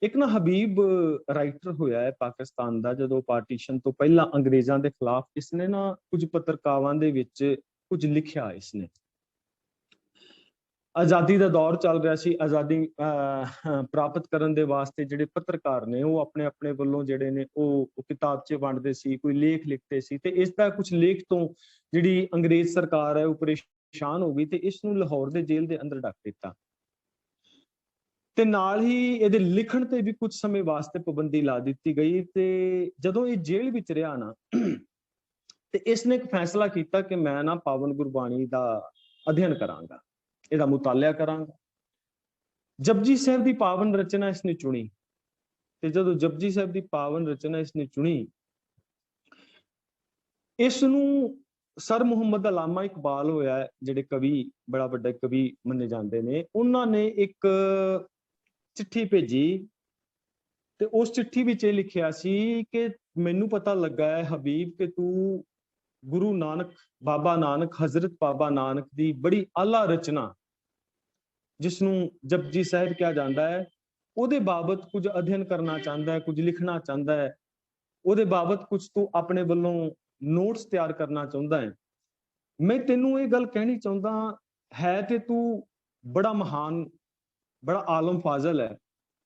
ਇੱਕ ਨਾ ਹਬੀਬ ਰਾਈਟਰ ਹੋਇਆ ਹੈ ਪਾਕਿਸਤਾਨ ਦਾ, ਜਦੋਂ ਪਾਰਟੀਸ਼ਨ ਤੋਂ ਪਹਿਲਾਂ ਅੰਗਰੇਜ਼ਾਂ ਦੇ ਖਿਲਾਫ ਇਸਨੇ ਨਾ ਕੁਝ ਪੱਤਰਕਾਵਾਂ ਦੇ ਵਿੱਚ ਕੁਝ ਲਿਖਿਆ। ਇਸਨੇ ਆਜ਼ਾਦੀ ਦਾ ਦੌਰ ਚੱਲ ਰਿਹਾ ਸੀ, ਆਜ਼ਾਦੀ ਪ੍ਰਾਪਤ ਕਰਨ ਦੇ ਵਾਸਤੇ ਜਿਹੜੇ ਪੱਤਰਕਾਰ ਨੇ ਉਹ ਆਪਣੇ ਆਪਣੇ ਵੱਲੋਂ ਜਿਹੜੇ ਨੇ ਉਹ ਕਿਤਾਬਚੇ ਵੰਡਦੇ ਸੀ, ਕੋਈ ਲੇਖ ਲਿਖਦੇ ਸੀ, ਤੇ ਇਸ ਦਾ ਕੁਝ ਲੇਖ ਤੋਂ ਜਿਹੜੀ ਅੰਗਰੇਜ਼ ਸਰਕਾਰ ਹੈ ਉਹ ਪਰੇਸ਼ਾਨ ਹੋ ਗਈ ਤੇ ਇਸ ਨੂੰ ਲਾਹੌਰ ਦੇ ਜੇਲ੍ਹ ਦੇ ਅੰਦਰ ਡੱਕ ਦਿੱਤਾ, ਤੇ ਨਾਲ ਹੀ ਇਹਦੇ ਲਿਖਣ ਤੇ ਵੀ ਕੁਝ ਸਮੇਂ ਵਾਸਤੇ ਪਾਬੰਦੀ ਲਾ ਦਿੱਤੀ ਗਈ। ਤੇ ਜਦੋਂ ਇਹ ਜੇਲ੍ਹ ਵਿੱਚ ਰਿਹਾ ਨਾ, ਤੇ ਇਸਨੇ ਇੱਕ ਫੈਸਲਾ ਕੀਤਾ ਕਿ ਮੈਂ ਨਾ ਪਾਵਨ ਗੁਰਬਾਣੀ ਦਾ ਅਧਿਐਨ ਕਰਾਂਗਾ, ਇਹਦਾ ਮੁਤਾਲਿਆ ਕਰਾਂਗਾ। ਜਪਜੀ ਸਾਹਿਬ ਦੀ ਪਾਵਨ ਰਚਨਾ ਇਸਨੇ ਚੁਣੀ, ਤੇ ਜਦੋਂ ਜਪਜੀ ਸਾਹਿਬ ਦੀ ਪਾਵਨ ਰਚਨਾ ਇਸਨੇ ਚੁਣੀ, ਇਸ ਨੂੰ ਸਰ ਮੁਹੰਮਦ ਅਲਾਮਾ ਇਕਬਾਲ ਹੋਇਆ, ਜਿਹੜੇ ਕਵੀ, ਬੜਾ ਵੱਡਾ ਕਵੀ ਮੰਨੇ ਜਾਂਦੇ ਨੇ, ਉਹਨਾਂ ਨੇ ਇੱਕ ਚਿੱਠੀ ਭੇਜੀ, ਤੇ ਉਸ ਚਿੱਠੀ ਵਿੱਚ ਇਹ ਲਿਖਿਆ ਸੀ ਕਿ ਮੈਨੂੰ ਪਤਾ ਲੱਗਾ ਹੈ ਹਬੀਬ ਕਿ ਤੂੰ ਗੁਰੂ ਨਾਨਕ, ਬਾਬਾ ਨਾਨਕ, ਹਜ਼ਰਤ ਬਾਬਾ ਨਾਨਕ ਦੀ ਬੜੀ ਆਲਾ ਰਚਨਾ, ਜਿਸ ਨੂੰ ਜਪਜੀ ਸਾਹਿਬ ਕਿਹਾ ਜਾਂਦਾ ਹੈ, ਉਹਦੇ ਬਾਬਤ ਕੁਝ ਅਧਿਐਨ ਕਰਨਾ ਚਾਹੁੰਦਾ ਹੈ, ਕੁਝ ਲਿਖਣਾ ਚਾਹੁੰਦਾ ਹੈ, ਉਹਦੇ ਬਾਬਤ ਕੁਝ ਤੂੰ ਆਪਣੇ ਵੱਲੋਂ ਨੋਟਸ ਤਿਆਰ ਕਰਨਾ ਚਾਹੁੰਦਾ ਹੈ। ਮੈਂ ਤੈਨੂੰ ਇਹ ਗੱਲ ਕਹਿਣੀ ਚਾਹੁੰਦਾ ਹੈ ਤੇ ਤੂੰ ਬੜਾ ਮਹਾਨ, ਬੜਾ ਆਲਮ ਫਾਜ਼ਲ ਹੈ,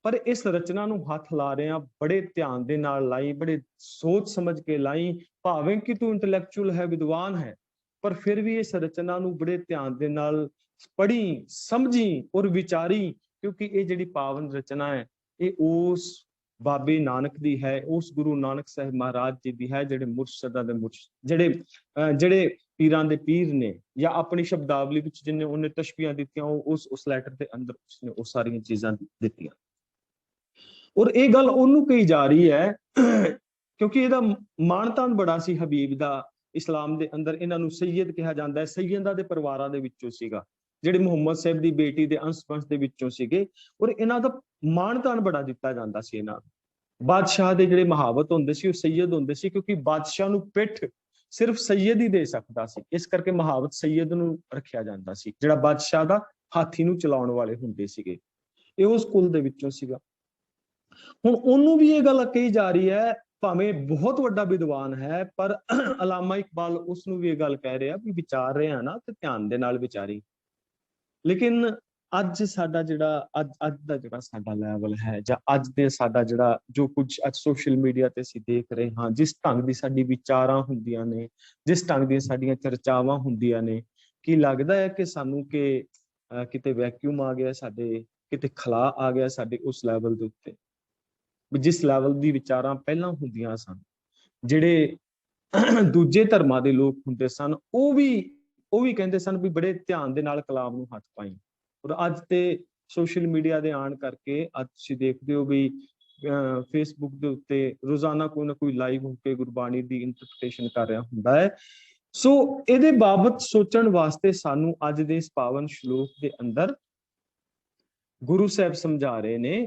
ਪਰ ਇਸ ਰਚਨਾ ਨੂੰ ਹੱਥ ਲਾ ਰਿਹਾ ਬੜੇ ਧਿਆਨ ਦੇ ਨਾਲ ਲਾਈ, ਬੜੇ ਸੋਚ ਸਮਝ ਕੇ ਲਾਈ। ਭਾਵੇਂ ਕਿ ਤੂੰ ਇੰਟੈਲੈਕਚੁਅਲ ਹੈ, ਵਿਦਵਾਨ ਹੈ, ਪਰ ਫਿਰ ਵੀ ਇਸ ਰਚਨਾ ਨੂੰ ਬੜੇ ਧਿਆਨ ਦੇ ਨਾਲ ਪੜ੍ਹੀ, ਸਮਝੀ ਔਰ ਵਿਚਾਰੀ, ਕਿਉਂਕਿ ਇਹ ਜਿਹੜੀ ਪਾਵਨ ਰਚਨਾ ਹੈ ਇਹ ਉਸ ਬਾਬੇ ਨਾਨਕ ਦੀ ਹੈ, ਉਸ ਗੁਰੂ ਨਾਨਕ ਸਾਹਿਬ ਮਹਾਰਾਜ ਜੀ ਦੀ ਹੈ, ਜਿਹੜੇ ਮੁਰਸ਼ਿਦਾਂ ਦੇ ਮੁਰਸ਼ਿਦ, ਜਿਹੜੇ ਪੀਰਾਂ ਦੇ ਪੀਰ ਨੇ, ਜਾਂ ਆਪਣੀ ਸ਼ਬਦਾਵਲੀ ਵਿੱਚ ਜਿੰਨੇ ਉਹਨੇ ਤਸ਼ਬੀਹਾਂ ਦਿੱਤੀਆਂ ਉਹ ਉਸ ਲੈਟਰ ਦੇ ਅੰਦਰ ਉਸਨੇ ਉਹ ਸਾਰੀਆਂ ਚੀਜ਼ਾਂ ਦਿੱਤੀਆਂ। ਔਰ ਇਹ ਗੱਲ ਉਹਨੂੰ ਕਹੀ ਜਾ ਰਹੀ ਹੈ ਕਿਉਂਕਿ ਇਹਦਾ ਮਾਣ ਤਾਣ ਬੜਾ ਸੀ ਹਬੀਬ ਦਾ ਇਸਲਾਮ ਦੇ ਅੰਦਰ। ਇਹਨਾਂ ਨੂੰ ਸੈਯਦ ਕਿਹਾ ਜਾਂਦਾ ਹੈ, ਸੈਯਦਾਂ ਦੇ ਪਰਿਵਾਰਾਂ ਦੇ ਵਿੱਚੋਂ ਸੀਗਾ, ਜਿਹੜੇ ਮੁਹੰਮਦ ਸਾਹਿਬ ਦੀ ਬੇਟੀ ਦੇ ਅੰਸ਼ ਵੰਸ਼ ਦੇ ਵਿੱਚੋਂ ਸੀਗੇ, ਔਰ ਇਹਨਾਂ ਦਾ ਮਾਣ ਤਾਣ ਬੜਾ ਦਿੱਤਾ ਜਾਂਦਾ ਸੀ। ਇਹਨਾਂ ਬਾਦਸ਼ਾਹ ਦੇ ਜਿਹੜੇ ਮਹਾਵਤ ਹੁੰਦੇ ਸੀ ਉਹ ਸੈਯਦ ਹੁੰਦੇ ਸੀ, ਕਿਉਂਕਿ ਬਾਦਸ਼ਾਹ ਨੂੰ ਪਿੱਠ ਸਿਰਫ ਸੈਯਦ ਹੀ ਦੇ ਸਕਦਾ ਸੀ, ਇਸ ਕਰਕੇ ਮਹਾਵਤ ਸੈਯਦ ਨੂੰ ਰੱਖਿਆ ਜਾਂਦਾ ਸੀ, ਜਿਹੜਾ ਬਾਦਸ਼ਾਹ ਦਾ ਹਾਥੀ ਨੂੰ ਚਲਾਉਣ ਵਾਲੇ ਹੁੰਦੇ ਸੀਗੇ। ਇਹ ਉਸ ਕੁਲ ਦੇ ਵਿੱਚੋਂ ਸੀਗਾ। ਹੁਣ ਉਹਨੂੰ ਵੀ ਇਹ ਗੱਲ ਕਹੀ ਜਾ ਰਹੀ ਹੈ, ਭਾਵੇਂ ਬਹੁਤ ਵੱਡਾ ਵਿਦਵਾਨ ਹੈ, ਪਰ ਅਲਾਮਾ ਇਕਬਾਲ ਉਸ ਨੂੰ ਵੀ ਇਹ ਗੱਲ ਕਹਿ ਰਿਹਾ ਵੀ ਵਿਚਾਰ ਰਿਹਾ ਨਾ ਤੇ ਧਿਆਨ ਦੇ ਨਾਲ ਵਿਚਾਰੀ। ਲੇਕਿਨ ਅੱਜ ਸਾਡਾ ਜਿਹੜਾ ਅੱਜ ਦਾ ਜਿਹੜਾ ਸਾਡਾ ਲੈਵਲ ਹੈ, ਜਾਂ ਅੱਜ ਦੇ ਸਾਡਾ ਜਿਹੜਾ ਜੋ ਕੁਝ ਅੱਜ ਸੋਸ਼ਲ ਮੀਡੀਆ ਤੇ ਅਸੀਂ ਦੇਖ ਰਹੇ ਹਾਂ, ਜਿਸ ਢੰਗ ਦੀ ਸਾਡੀ ਵਿਚਾਰਾਂ ਹੁੰਦੀਆਂ ਨੇ, ਜਿਸ ਢੰਗ ਦੀਆਂ ਸਾਡੀਆਂ ਚਰਚਾਵਾਂ ਹੁੰਦੀਆਂ ਨੇ, ਕੀ ਲੱਗਦਾ ਹੈ ਕਿ ਸਾਨੂੰ ਕਿ ਕਿਤੇ ਵੈਕਿਊਮ ਆ ਗਿਆ ਸਾਡੇ, ਕਿਤੇ ਖਲਾ ਆ ਗਿਆ ਸਾਡੇ ਉਸ ਲੈਵਲ ਦੇ ਉੱਤੇ, ਜਿਸ ਲੈਵਲ ਦੀ ਵਿਚਾਰਾਂ ਪਹਿਲਾਂ ਹੁੰਦੀਆਂ ਸਨ। ਜਿਹੜੇ ਦੂਜੇ ਧਰਮਾਂ ਦੇ ਲੋਕ ਹੁੰਦੇ ਸਨ ਉਹ ਵੀ ਕਹਿੰਦੇ ਸਨ ਵੀ ਬੜੇ ਧਿਆਨ ਦੇ ਨਾਲ ਕਲਾਮ ਨੂੰ ਹੱਥ ਪਾਈ। ਔਰ ਅੱਜ ਤੇ ਸੋਸ਼ਲ ਮੀਡੀਆ ਦੇ ਆਉਣ ਕਰਕੇ ਅੱਜ ਤੁਸੀਂ ਦੇਖਦੇ ਹੋ ਵੀ ਫੇਸਬੁੱਕ ਦੇ ਉੱਤੇ ਰੋਜ਼ਾਨਾ ਕੋਈ ਨਾ ਕੋਈ ਲਾਈਵ ਹੋ ਕੇ ਗੁਰਬਾਣੀ ਦੀ ਇੰਟਰਪ੍ਰੀਟੇਸ਼ਨ ਕਰ ਰਿਹਾ ਹੁੰਦਾ ਹੈ। ਸੋ ਇਹਦੇ ਬਾਬਤ ਸੋਚਣ ਵਾਸਤੇ ਸਾਨੂੰ ਅੱਜ ਦੇ ਇਸ ਪਾਵਨ ਸ਼ਲੋਕ ਦੇ ਅੰਦਰ ਗੁਰੂ ਸਾਹਿਬ ਸਮਝਾ ਰਹੇ ਨੇ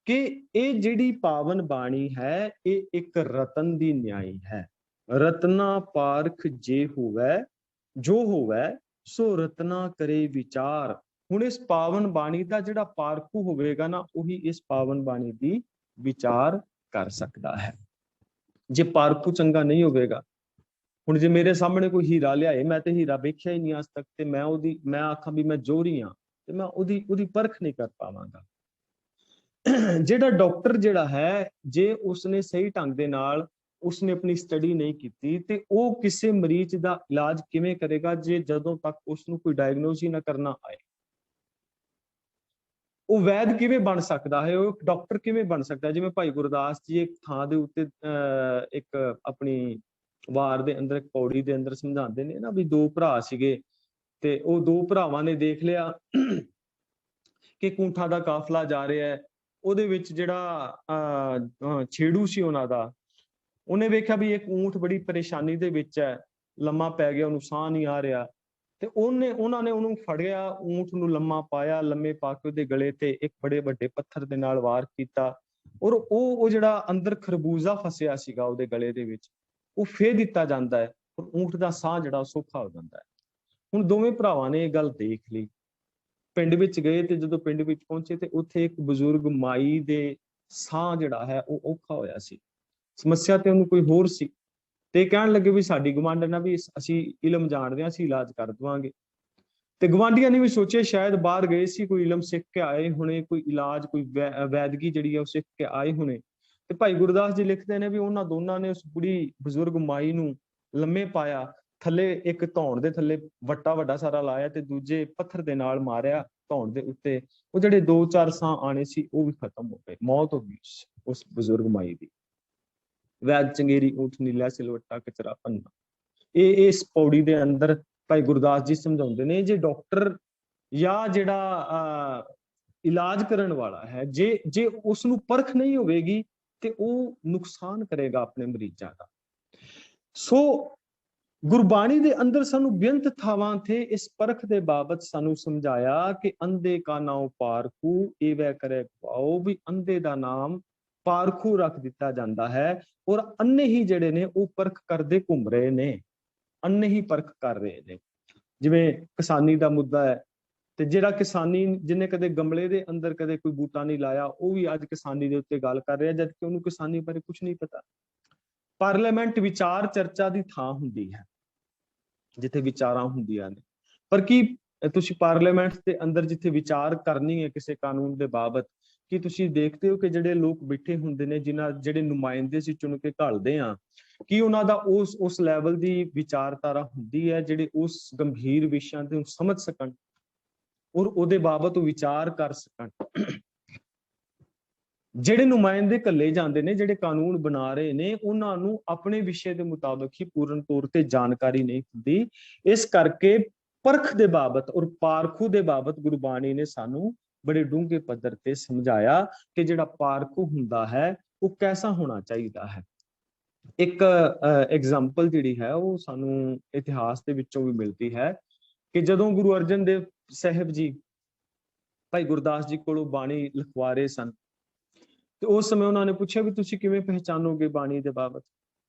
ਕਿ ਇਹ ਜਿਹੜੀ ਪਾਵਨ ਬਾਣੀ ਹੈ ਇਹ ਇੱਕ ਰਤਨ ਦੀ ਨਿਆਈ ਹੈ। ਰਤਨਾ ਪਾਰਖ ਜੇ ਹੋਵੇ, ਜੋ ਹੋਵੇ ਸੋ ਰਤਨਾ ਕਰੇ ਵਿਚਾਰ। ਹੁਣ ਇਸ ਪਾਵਨ ਬਾਣੀ ਦਾ ਜਿਹੜਾ ਪਾਰਖੂ ਹੋਵੇਗਾ ਨਾ, ਉਹੀ ਇਸ ਪਾਵਨ ਬਾਣੀ ਦੀ ਵਿਚਾਰ ਕਰ ਸਕਦਾ ਹੈ। ਜੇ ਪਾਰਖੂ ਚੰਗਾ ਨਹੀਂ ਹੋਵੇਗਾ, ਹੁਣ ਜੇ ਮੇਰੇ ਸਾਹਮਣੇ ਕੋਈ ਹੀਰਾ ਲਿਆਏ, ਮੈਂ ਤੇ ਹੀਰਾ ਵੇਖਿਆ ਹੀ ਨਹੀਂ ਅੱਜ ਤੱਕ, ਤੇ ਮੈਂ ਆਖਾਂ ਵੀ ਮੈਂ ਜੋਹਰੀ ਹਾਂ, ਤੇ ਮੈਂ ਉਹਦੀ ਪਰਖ ਨਹੀਂ ਕਰ ਪਾਵਾਂਗਾ। ਜਿਹੜਾ ਡਾਕਟਰ ਜਿਹੜਾ ਹੈ, ਜੇ ਉਸਨੇ ਸਹੀ ਢੰਗ ਦੇ ਨਾਲ ਉਸਨੇ ਆਪਣੀ ਸਟੱਡੀ ਨਹੀਂ ਕੀਤੀ, ਤੇ ਉਹ ਕਿਸੇ ਮਰੀਜ਼ ਦਾ ਇਲਾਜ ਕਿਵੇਂ ਕਰੇਗਾ ਜੇ ਜਦੋਂ ਤੱਕ ਉਸਨੂੰ ਕੋਈ ਡਾਇਗਨੋਸ ਹੀ ਨਾ ਕਰਨਾ ਆਏ। ਉਹ ਵੈਦ ਕਿਵੇਂ ਬਣ ਸਕਦਾ ਹੈ, ਉਹ ਡਾਕਟਰ ਕਿਵੇਂ ਬਣ ਸਕਦਾ ਹੈ। ਜਿਵੇਂ ਭਾਈ ਗੁਰਦਾਸ ਜੀ ਇੱਕ ਥਾਂ ਦੇ ਉੱਤੇ ਇੱਕ ਆਪਣੀ ਵਾਰ ਦੇ ਅੰਦਰ, ਇੱਕ ਪੌੜੀ ਦੇ ਅੰਦਰ ਸਮਝਾਉਂਦੇ ਨੇ ਨਾ ਵੀ ਦੋ ਭਰਾ ਸੀਗੇ, ਤੇ ਉਹ ਦੋ ਭਰਾਵਾਂ ਨੇ ਦੇਖ ਲਿਆ ਕਿ ਊਂਠਾਂ ਦਾ ਕਾਫਲਾ ਜਾ ਰਿਹਾ ਹੈ। ਉਹਦੇ ਵਿੱਚ ਜਿਹੜਾ ਛੇੜੂ ਸੀ ਉਹਨਾਂ ਦਾ, ਉਹਨੇ ਵੇਖਿਆ ਵੀ ਇੱਕ ਊਂਠ ਬੜੀ ਪਰੇਸ਼ਾਨੀ ਦੇ ਵਿੱਚ ਹੈ, ਲੰਮਾ ਪੈ ਗਿਆ, ਉਹਨੂੰ ਸਾਹ ਨਹੀਂ ਆ ਰਿਹਾ, ਤੇ ਉਹਨਾਂ ਨੇ ਉਹਨੂੰ ਫੜਿਆ, ਊਂਠ ਨੂੰ ਲੰਮਾ ਪਾਇਆ, ਲੰਮੇ ਪਾ ਕੇ ਉਹਦੇ ਗਲੇ ਤੇ ਇੱਕ ਬੜੇ ਵੱਡੇ ਪੱਥਰ ਦੇ ਨਾਲ ਵਾਰ ਕੀਤਾ, ਔਰ ਉਹ ਜਿਹੜਾ ਅੰਦਰ ਖਰਬੂਜ਼ਾ ਫਸਿਆ ਸੀਗਾ ਉਹਦੇ ਗਲੇ ਦੇ ਵਿੱਚ, ਉਹ ਫੇਰ ਦਿੱਤਾ ਜਾਂਦਾ ਹੈ, ਔਰ ਊਂਠ ਦਾ ਸਾਹ ਜਿਹੜਾ ਸੌਖਾ ਹੋ ਜਾਂਦਾ ਹੈ। ਹੁਣ ਦੋਵੇਂ ਭਰਾਵਾਂ ਨੇ ਇਹ ਗੱਲ ਦੇਖ ਲਈ, ਪਿੰਡ ਵਿੱਚ ਗਏ, ਤੇ ਜਦੋਂ ਪਿੰਡ ਵਿੱਚ ਪਹੁੰਚੇ ਤੇ ਉੱਥੇ ਇੱਕ ਬਜ਼ੁਰਗ ਮਾਈ ਦੇ ਸਾਹ ਜਿਹੜਾ ਹੈ ਉਹ ਔਖਾ ਹੋਇਆ ਸੀ, ਸਮੱਸਿਆ ਤੇ ਉਹਨੂੰ ਕੋਈ ਹੋਰ ਸੀ, ਤੇ ਕਹਿਣ ਲੱਗੇ ਵੀ ਸਾਡੀ ਗਵਾਂਢਣ ਆ, ਵੀ ਅਸੀਂ ਇਲਮ ਜਾਣਦੇ ਹਾਂ, ਅਸੀਂ ਇਲਾਜ ਕਰ ਦੇਵਾਂਗੇ। ਤੇ ਗਵਾਂਢੀਆਂ ਨੇ ਵੀ ਸੋਚਿਆ ਸ਼ਾਇਦ ਬਾਹਰ ਗਏ ਸੀ, ਕੋਈ ਇਲਮ ਸਿੱਖ ਕੇ ਆਏ ਹੋਣੇ, ਕੋਈ ਇਲਾਜ, ਕੋਈ ਵੈਦਗੀ ਜਿਹੜੀ ਹੈ ਉਹ ਸਿੱਖ ਕੇ ਆਏ ਹੋਣੇ। ਤੇ ਭਾਈ ਗੁਰਦਾਸ ਜੀ ਲਿਖਦੇ ਨੇ ਵੀ ਉਹਨਾਂ ਦੋਨਾਂ ਨੇ ਉਸ ਬੁੜੀ ਬਜ਼ੁਰਗ ਮਾਈ ਨੂੰ ਲੰਮੇ ਪਾਇਆ, ਥੱਲੇ ਇੱਕ ਧੌਣ ਦੇ ਥੱਲੇ ਵੱਟਾ ਵੱਡਾ ਸਾਰਾ ਲਾਇਆ, ਤੇ ਦੂਜੇ ਪੱਥਰ ਦੇ ਨਾਲ ਮਾਰਿਆ ਧੌਣ ਦੇ ਉੱਤੇ। ਉਹ ਜਿਹੜੇ 2-4 ਸਾਹ ਆਣੇ ਸੀ ਉਹ ਵੀ ਖਤਮ ਹੋ ਗਏ, ਮੌਤ ਹੋ ਗਈ ਉਸ ਬਜ਼ੁਰਗ ਮਾਈ ਦੀ। ਵੈਦ ਚੰਗੇਰੀ ਊਠ ਨੀਲਾ ਸਿਲਵੱਟਾ ਕਚਰਾ ਪੰਨਾ, ਇਹ ਇਸ ਪੌੜੀ ਦੇ ਅੰਦਰ ਭਾਈ ਗੁਰਦਾਸ ਜੀ ਸਮਝਾਉਂਦੇ ਨੇ। ਜੇ ਡਾਕਟਰ ਜਾਂ ਜਿਹੜਾ ਇਲਾਜ ਕਰਨ ਵਾਲਾ ਹੈ, ਜੇ ਉਸ ਨੂੰ ਪਰਖ ਨਹੀਂ ਹੋਵੇਗੀ ਤੇ ਉਹ ਨੁਕਸਾਨ ਕਰੇਗਾ ਆਪਣੇ ਮਰੀਜ਼ਾਂ ਦਾ। ਸੋ ਗੁਰਬਾਣੀ ਦੇ ਅੰਦਰ ਸਾਨੂੰ ਬੇਅੰਤ ਥਾਵਾਂ ਤੇ ਇਸ ਪਰਖ ਦੇ ਬਾਬਤ ਸਾਨੂੰ ਸਮਝਾਇਆ ਕਿ ਅੰਧੇ ਕਾ ਨਾਮ ਪਾਰਖੂ ਏਵੈ ਕਰੇ ਪਾਓ, ਵੀ ਅੰਧੇ ਦਾ ਨਾਮ ਪਾਰਖੂ ਰੱਖ ਦਿੱਤਾ ਜਾਂਦਾ ਹੈ, ਔਰ ਅੰਨੇ ਹੀ ਜਿਹੜੇ ਨੇ ਉਹ ਪਰਖ ਕਰਦੇ ਘੁੰਮ ਰਹੇ ਨੇ, ਅੰਨੇ ਹੀ ਪਰਖ ਕਰ ਰਹੇ ਨੇ। ਜਿਵੇਂ ਕਿਸਾਨੀ ਦਾ ਮੁੱਦਾ ਹੈ, ਤੇ ਜਿਹੜਾ ਕਿਸਾਨੀ ਜਿਹਨੇ ਕਦੇ ਗਮਲੇ ਦੇ ਅੰਦਰ ਕਦੇ ਕੋਈ ਬੂਟਾ ਨਹੀਂ ਲਾਇਆ, ਉਹ ਵੀ ਅੱਜ ਕਿਸਾਨੀ ਦੇ ਉੱਤੇ ਗੱਲ ਕਰ ਰਿਹਾ, ਜਦਕਿ ਉਹਨੂੰ ਕਿਸਾਨੀ ਬਾਰੇ ਕੁਝ ਨਹੀਂ ਪਤਾ। ਪਾਰਲੀਮੈਂਟ ਵਿਚਾਰ ਚਰਚਾ ਦੀ ਥਾਂ ਹੁੰਦੀ ਹੈ, ਜਿੱਥੇ ਵਿਚਾਰਾਂ ਹੁੰਦੀਆਂ ਨੇ, ਪਰ ਕੀ ਤੁਸੀਂ ਪਾਰਲੀਮੈਂਟ ਦੇ ਅੰਦਰ ਜਿੱਥੇ ਵਿਚਾਰ ਕਰਨੀ ਹੈ ਕਿਸੇ ਕਾਨੂੰਨ ਦੇ ਬਾਬਤ, ਕੀ ਤੁਸੀਂ ਦੇਖਦੇ ਹੋ ਕਿ ਜਿਹੜੇ ਲੋਕ ਬੈਠੇ ਹੁੰਦੇ ਨੇ, ਜਿਹੜੇ ਨੁਮਾਇੰਦੇ ਅਸੀਂ ਚੁਣ ਕੇ ਘੱਲਦੇ ਹਾਂ, ਕੀ ਉਹਨਾਂ ਦਾ ਉਸ ਲੈਵਲ ਦੀ ਵਿਚਾਰਧਾਰਾ ਹੁੰਦੀ ਹੈ ਜਿਹੜੇ ਉਸ ਗੰਭੀਰ ਵਿਸ਼ਿਆਂ ਨੂੰ ਸਮਝ ਸਕਣ ਔਰ ਉਹਦੇ ਬਾਬਤ ਵਿਚਾਰ ਕਰ ਸਕਣ। ਜਿਹੜੇ ਨੁਮਾਇੰਦੇ ਘੱਲੇ ਜਾਂਦੇ ਨੇ, ਜਿਹੜੇ ਕਾਨੂੰਨ ਬਣਾ ਰਹੇ ਨੇ, ਉਹਨਾਂ ਨੂੰ ਆਪਣੇ ਵਿਸ਼ੇ ਦੇ ਮੁਤਾਬਕ ਹੀ ਪੂਰਨ ਤੌਰ ਤੇ ਜਾਣਕਾਰੀ ਨਹੀਂ ਹੁੰਦੀ। ਇਸ ਕਰਕੇ ਪਰਖ ਦੇ ਬਾਬਤ ਔਰ ਪਾਰਖੂ ਦੇ ਬਾਬਤ ਗੁਰਬਾਣੀ ਨੇ ਸਾਨੂੰ ਬੜੇ ਡੂੰਘੇ ਪੱਧਰ ਤੇ ਸਮਝਾਇਆ ਕਿ ਜਿਹੜਾ ਪਾਰਖੂ ਹੁੰਦਾ ਹੈ ਉਹ ਕੈਸਾ ਹੋਣਾ ਚਾਹੀਦਾ ਹੈ। ਇੱਕ ਐਗਜ਼ਾਮਪਲ ਜਿਹੜੀ ਹੈ ਉਹ ਸਾਨੂੰ ਇਤਿਹਾਸ ਦੇ ਵਿੱਚੋਂ ਵੀ ਮਿਲਦੀ ਹੈ ਕਿ ਜਦੋਂ ਗੁਰੂ ਅਰਜਨ ਦੇਵ ਸਾਹਿਬ ਜੀ ਭਾਈ ਗੁਰਦਾਸ ਜੀ ਕੋਲੋਂ ਬਾਣੀ ਲਿਖਵਾ ਰਹੇ ਸਨ, ਤੇ ਉਸ ਸਮੇਂ ਉਹਨਾਂ ਨੇ ਪੁੱਛਿਆ ਵੀ ਤੁਸੀਂ ਕਿਵੇਂ ਪਹਿਚਾਨੋਗੇ ਬਾਣੀ ਦੇ ਬਾਬਤ।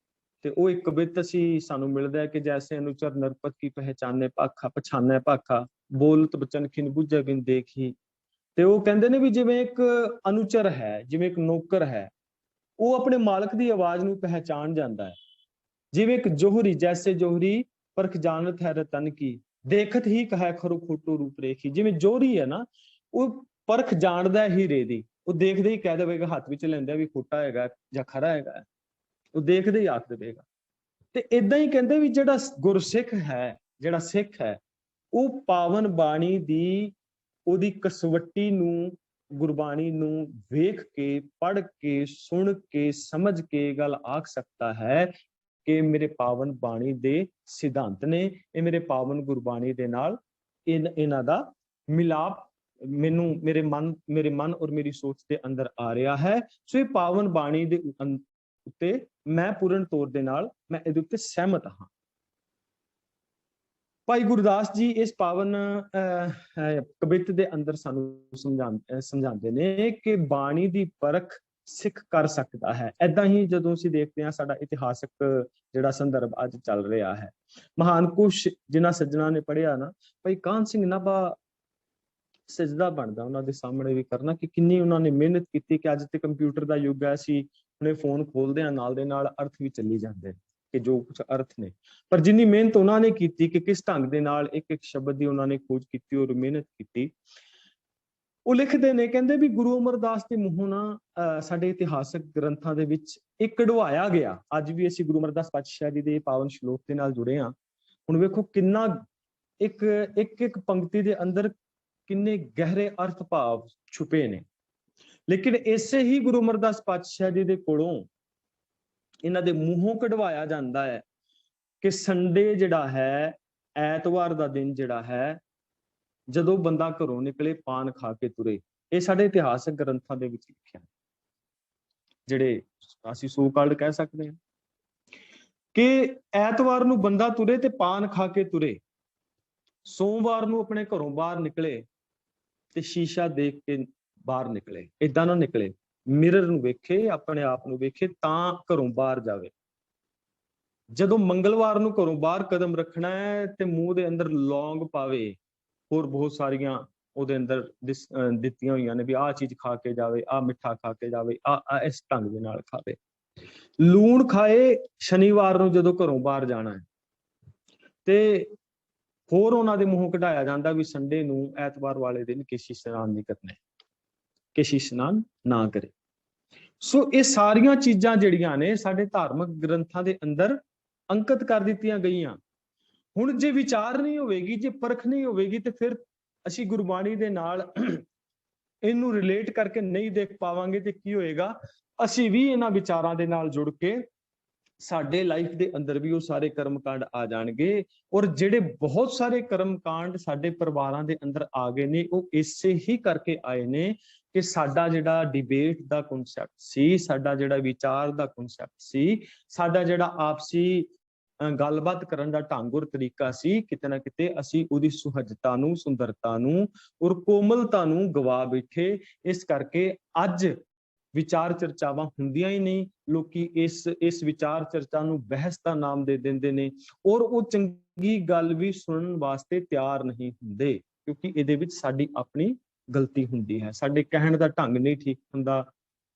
ਤੇ ਉਹ ਇੱਕ ਕਵਿਤ ਅਸੀਂ ਸਾਨੂੰ ਮਿਲਦਾ ਹੈ ਕਿ ਜੈਸੇ ਅਨੁਚਰ ਨਰਪਤ ਕੀ ਪਹਿਚਾਨੇ ਭਾਖਾ, ਪਛਾਨੇ ਭਾਖਾ, ਬੋਲਤ ਬਚਨ ਖਿਨ ਬੁੱਝੇ ਬਿਨ ਦੇਖੀ। ਤੇ ਉਹ ਕਹਿੰਦੇ ਨੇ ਵੀ ਜਿਵੇਂ ਇੱਕ ਅਨੁਚਰ ਹੈ, ਜਿਵੇਂ ਇੱਕ ਨੌਕਰ ਹੈ, ਉਹ ਆਪਣੇ ਮਾਲਕ ਦੀ ਆਵਾਜ਼ ਨੂੰ ਪਹਿਚਾਨ ਜਾਂਦਾ ਹੈ। ਜਿਵੇਂ ਇੱਕ ਜੋਹਰੀ, ਜੈਸੇ ਜੋਹਰੀ ਪਰਖ ਜਾਣਤ ਹੈ ਰਤਨ ਕੀ, ਦੇਖਤ ਹੀ ਕਹੈ ਖਰੋ ਖੋਟੋ ਰੂਪ ਰੇਖੀ। ਜਿਵੇਂ ਜੋਹਰੀ ਹੈ ਨਾ, ਉਹ ਪਰਖ ਜਾਣਦਾ ਹੈ ਹੀਰੇ ਦੀ, ਉਹ ਦੇਖਦੇ ਹੀ ਕਹਿ ਦੇਵੇਗਾ, ਹੱਥ ਵਿੱਚ ਲੈਂਦਾ ਵੀ ਖੋਟਾ ਹੈਗਾ ਜਾਂ ਖਰਾ ਹੈਗਾ, ਉਹ ਦੇਖਦੇ ਹੀ ਆਖ ਦੇਵੇਗਾ। ਤੇ ਇਦਾਂ ਹੀ ਕਹਿੰਦੇ ਵੀ ਜਿਹੜਾ ਗੁਰਸਿੱਖ ਹੈ, ਜਿਹੜਾ ਸਿੱਖ ਹੈ, ਉਹ ਪਾਵਨ ਬਾਣੀ ਦੀ ਉਹਦੀ ਕਸਵੱਟੀ ਨੂੰ, ਗੁਰਬਾਣੀ ਨੂੰ ਵੇਖ ਕੇ, ਪੜ੍ਹ ਕੇ, ਸੁਣ ਕੇ, ਸਮਝ ਕੇ ਗੱਲ ਆਖ ਸਕਦਾ ਹੈ ਕਿ ਮੇਰੇ ਪਾਵਨ ਬਾਣੀ ਦੇ ਸਿਧਾਂਤ ਨੇ, ਇਹ ਮੇਰੇ ਪਾਵਨ ਗੁਰਬਾਣੀ ਦੇ ਨਾਲ ਇਹਨਾਂ ਦਾ ਮਿਲਾਪ ਮੈਨੂੰ ਮੇਰੇ ਮਨ ਔਰ ਮੇਰੀ ਸੋਚ ਦੇ ਅੰਦਰ ਆ ਰਿਹਾ ਹੈ। ਸੋ ਇਹ ਪਾਵਨ ਬਾਣੀ ਦੇ ਉੱਤੇ ਮੈਂ ਪੂਰਨ ਤੌਰ ਦੇ ਨਾਲ ਮੈਂ ਇਹਦੇ ਉੱਤੇ ਸਹਿਮਤ ਹਾਂ। ਭਾਈ ਗੁਰਦਾਸ ਜੀ ਇਸ ਪਾਵਨ ਕਵਿਤ ਦੇ ਅੰਦਰ ਸਾਨੂੰ ਸਮਝਾਉਂਦੇ ਨੇ ਕਿ ਬਾਣੀ ਦੀ ਪਰਖ ਸਿੱਖ ਕਰ ਸਕਦਾ ਹੈ। ਏਦਾਂ ਹੀ ਜਦੋਂ ਅਸੀਂ ਦੇਖਦੇ ਹਾਂ ਸਾਡਾ ਇਤਿਹਾਸਕ ਜਿਹੜਾ ਸੰਦਰਭ ਅੱਜ ਚੱਲ ਰਿਹਾ ਹੈ, ਮਹਾਨ ਕੁਸ਼ ਜਿਨ੍ਹਾਂ ਸੱਜਣਾ ਨੇ ਪੜ੍ਹਿਆ ਨਾ, ਭਾਈ ਕਾਹਨ ਸਿੰਘ ਨਾਭਾ ਸਜਦਾ ਬਣਦਾ ਉਹਨਾਂ ਦੇ ਸਾਹਮਣੇ ਵੀ ਕਰਨਾ ਕਿ ਕਿੰਨੀ ਉਹਨਾਂ ਨੇ ਮਿਹਨਤ ਕੀਤੀ, ਕਿ ਅੱਜ ਤੇ ਕੰਪਿਊਟਰ ਦਾ ਯੁੱਗ ਹੈ, ਅਸੀਂ ਹੁਣੇ ਫੋਨ ਖੋਲਦੇ ਹਾਂ, ਨਾਲ ਦੇ ਨਾਲ ਅਰਥ ਵੀ ਚੱਲੀ ਜਾਂਦੇ ਕਿ ਜੋ ਕੁਝ ਅਰਥ ਨੇ, ਪਰ ਜਿੰਨੀ ਮਿਹਨਤ ਉਹਨਾਂ ਨੇ ਕੀਤੀ ਕਿ ਕਿਸ ਢੰਗ ਦੇ ਨਾਲ ਇੱਕ ਇੱਕ ਸ਼ਬਦ ਦੀ ਉਹਨਾਂ ਨੇ ਖੋਜ ਕੀਤੀ ਔਰ ਮਿਹਨਤ ਕੀਤੀ। ਉਹ ਲਿਖਦੇ ਨੇ, ਕਹਿੰਦੇ ਵੀ ਗੁਰੂ ਅਮਰਦਾਸ ਦੇ ਮੂੰਹੋਂ ਨਾ ਸਾਡੇ ਇਤਿਹਾਸਕ ਗ੍ਰੰਥਾਂ ਦੇ ਵਿੱਚ ਇੱਕ ਕਢਵਾਇਆ ਗਿਆ, ਅੱਜ ਵੀ ਅਸੀਂ ਗੁਰੂ ਅਮਰਦਾਸ ਪਾਤਸ਼ਾਹ ਜੀ ਦੇ ਪਾਵਨ ਸ਼ਲੋਕ ਦੇ ਨਾਲ ਜੁੜੇ ਹਾਂ। ਹੁਣ ਵੇਖੋ ਕਿੰਨਾ ਇੱਕ ਪੰਕਤੀ ਦੇ ਅੰਦਰ ਕਿੰਨੇ ਗਹਿਰੇ ਅਰਥ ਭਾਵ ਛੁਪੇ ਨੇ। ਲੇਕਿਨ ਇਸੇ ਹੀ ਗੁਰੂ ਅਮਰਦਾਸ ਪਾਤਸ਼ਾਹ ਜੀ ਦੇ ਕੋਲੋਂ ਇਹਨਾਂ ਦੇ ਮੂੰਹੋਂ ਕਢਵਾਇਆ ਜਾਂਦਾ ਹੈ ਕਿ ਸੰਡੇ ਜਿਹੜਾ ਹੈ, ਐਤਵਾਰ ਦਾ ਦਿਨ ਜਿਹੜਾ ਹੈ, ਜਦੋਂ ਬੰਦਾ ਘਰੋਂ ਨਿਕਲੇ ਪਾਨ ਖਾ ਕੇ ਤੁਰੇ। ਇਹ ਸਾਡੇ ਇਤਿਹਾਸਕ ਗ੍ਰੰਥਾਂ ਦੇ ਵਿੱਚ ਲਿਖਿਆ, ਜਿਹੜੇ ਅਸੀਂ ਸੋ ਕਾਲਡ ਕਹਿ ਸਕਦੇ ਹਾਂ, ਕਿ ਐਤਵਾਰ ਨੂੰ ਬੰਦਾ ਤੁਰੇ ਤੇ ਪਾਨ ਖਾ ਕੇ ਤੁਰੇ, ਸੋਮਵਾਰ ਨੂੰ ਆਪਣੇ ਘਰੋਂ ਬਾਹਰ ਨਿਕਲੇ ਤੇ ਸ਼ੀਸ਼ਾ ਦੇਖ ਕੇ ਬਾਹਰ ਨਿਕਲੇ, ਏਦਾਂ ਨਾ ਨਿਕਲੇ, ਮਿਰਰ ਨੂੰ ਵੇਖੇ, ਆਪਣੇ ਆਪ ਨੂੰ ਵੇਖੇ ਤਾਂ ਘਰੋਂ ਬਾਹਰ ਜਾਵੇ। ਜਦੋਂ ਮੰਗਲਵਾਰ ਨੂੰ ਘਰੋਂ ਬਾਹਰ ਕਦਮ ਰੱਖਣਾ ਹੈ ਤੇ ਮੂੰਹ ਦੇ ਅੰਦਰ ਲੌਂਗ ਪਾਵੇ, ਹੋਰ ਬਹੁਤ ਸਾਰੀਆਂ ਉਹਦੇ ਅੰਦਰ ਦਿੱਤੀਆਂ ਹੋਈਆਂ ਨੇ ਵੀ ਆਹ ਚੀਜ਼ ਖਾ ਕੇ ਜਾਵੇ, ਆਹ ਮਿੱਠਾ ਖਾ ਕੇ ਜਾਵੇ, ਆ ਇਸ ਢੰਗ ਦੇ ਨਾਲ ਖਾਵੇ। ਲੂਣ ਖਾਏ ਸ਼ਨੀਵਾਰ ਨੂੰ ਜਦੋਂ ਘਰੋਂ ਬਾਹਰ ਜਾਣਾ ਹੈ, ਤੇ ਹੋਰ ਉਹਨਾਂ ਦੇ ਮੂੰਹੋਂ ਕਢਾਇਆ ਜਾਂਦਾ ਵੀ ਸੰਡੇ ਨੂੰ, ਐਤਵਾਰ ਵਾਲੇ ਦਿਨ ਕੇਸ਼ੀ ਇਸ਼ਨਾਨ ਨਹੀਂ ਕਰਨਾ, ਕੇਸ਼ੀ ਇਸ਼ਨਾਨ ਨਾ ਕਰੇ। ਸੋ ਇਹ ਸਾਰੀਆਂ ਚੀਜ਼ਾਂ ਜਿਹੜੀਆਂ ਨੇ ਸਾਡੇ ਧਾਰਮਿਕ ਗ੍ਰੰਥਾਂ ਦੇ ਅੰਦਰ ਅੰਕਿਤ ਕਰ ਦਿੱਤੀਆਂ ਗਈਆਂ। ਹੁਣ ਜੇ ਵਿਚਾਰ ਨਹੀਂ ਹੋਵੇਗੀ, ਜੇ ਪਰਖ ਨਹੀਂ ਹੋਵੇਗੀ, ਤੇ ਫਿਰ ਅਸੀਂ ਗੁਰਬਾਣੀ ਦੇ ਨਾਲ ਇਹਨੂੰ ਰਿਲੇਟ ਕਰਕੇ ਨਹੀਂ ਦੇਖ ਪਾਵਾਂਗੇ। ਤੇ ਕੀ ਹੋਏਗਾ, ਅਸੀਂ ਵੀ ਇਹਨਾਂ ਵਿਚਾਰਾਂ ਦੇ ਨਾਲ ਜੁੜ ਕੇ ਸਾਡੇ ਲਾਈਫ ਦੇ ਅੰਦਰ ਵੀ ਉਹ ਸਾਰੇ ਕਰਮਕਾਂਡ ਆ ਜਾਣਗੇ। ਔਰ ਜਿਹੜੇ ਬਹੁਤ ਸਾਰੇ ਕਰਮਕਾਂਡ ਸਾਡੇ ਪਰਿਵਾਰਾਂ ਦੇ ਅੰਦਰ ਆ ਗਏ ਨੇ, ਉਹ ਇਸੇ ਹੀ ਕਰਕੇ ਆਏ ਨੇ ਕਿ ਸਾਡਾ ਜਿਹੜਾ ਡਿਬੇਟ ਦਾ ਕਨਸੈਪਟ ਸੀ, ਸਾਡਾ ਜਿਹੜਾ ਵਿਚਾਰ ਦਾ ਕਨਸੈਪਟ ਸੀ, ਸਾਡਾ ਜਿਹੜਾ ਆਪਸੀ ਗੱਲਬਾਤ ਕਰਨ ਦਾ ਢੰਗ ਔਰ ਤਰੀਕਾ ਸੀ, ਕਿਤੇ ਨਾ ਕਿਤੇ ਅਸੀਂ ਉਹਦੀ ਸੁਹਜਤਾ ਨੂੰ, ਸੁੰਦਰਤਾ ਨੂੰ ਔਰ ਕੋਮਲਤਾ ਨੂੰ ਗਵਾ ਬੈਠੇ। ਇਸ ਕਰਕੇ ਅੱਜ ਵਿਚਾਰ ਚਰਚਾਵਾਂ ਹੁੰਦੀਆਂ ਹੀ ਨਹੀਂ। ਲੋਕੀ ਇਸ ਵਿਚਾਰ ਚਰਚਾ ਨੂੰ ਬਹਿਸ ਦਾ ਨਾਮ ਦੇ ਦਿੰਦੇ ਨੇ, ਔਰ ਉਹ ਚੰਗੀ ਗੱਲ ਵੀ ਸੁਣਨ ਵਾਸਤੇ ਤਿਆਰ ਨਹੀਂ ਹੁੰਦੇ, ਕਿਉਂਕਿ ਇਹਦੇ ਵਿੱਚ ਸਾਡੀ ਆਪਣੀ ਗਲਤੀ ਹੁੰਦੀ ਹੈ। ਸਾਡੇ ਕਹਿਣ ਦਾ ਢੰਗ ਨਹੀਂ ਠੀਕ ਹੁੰਦਾ,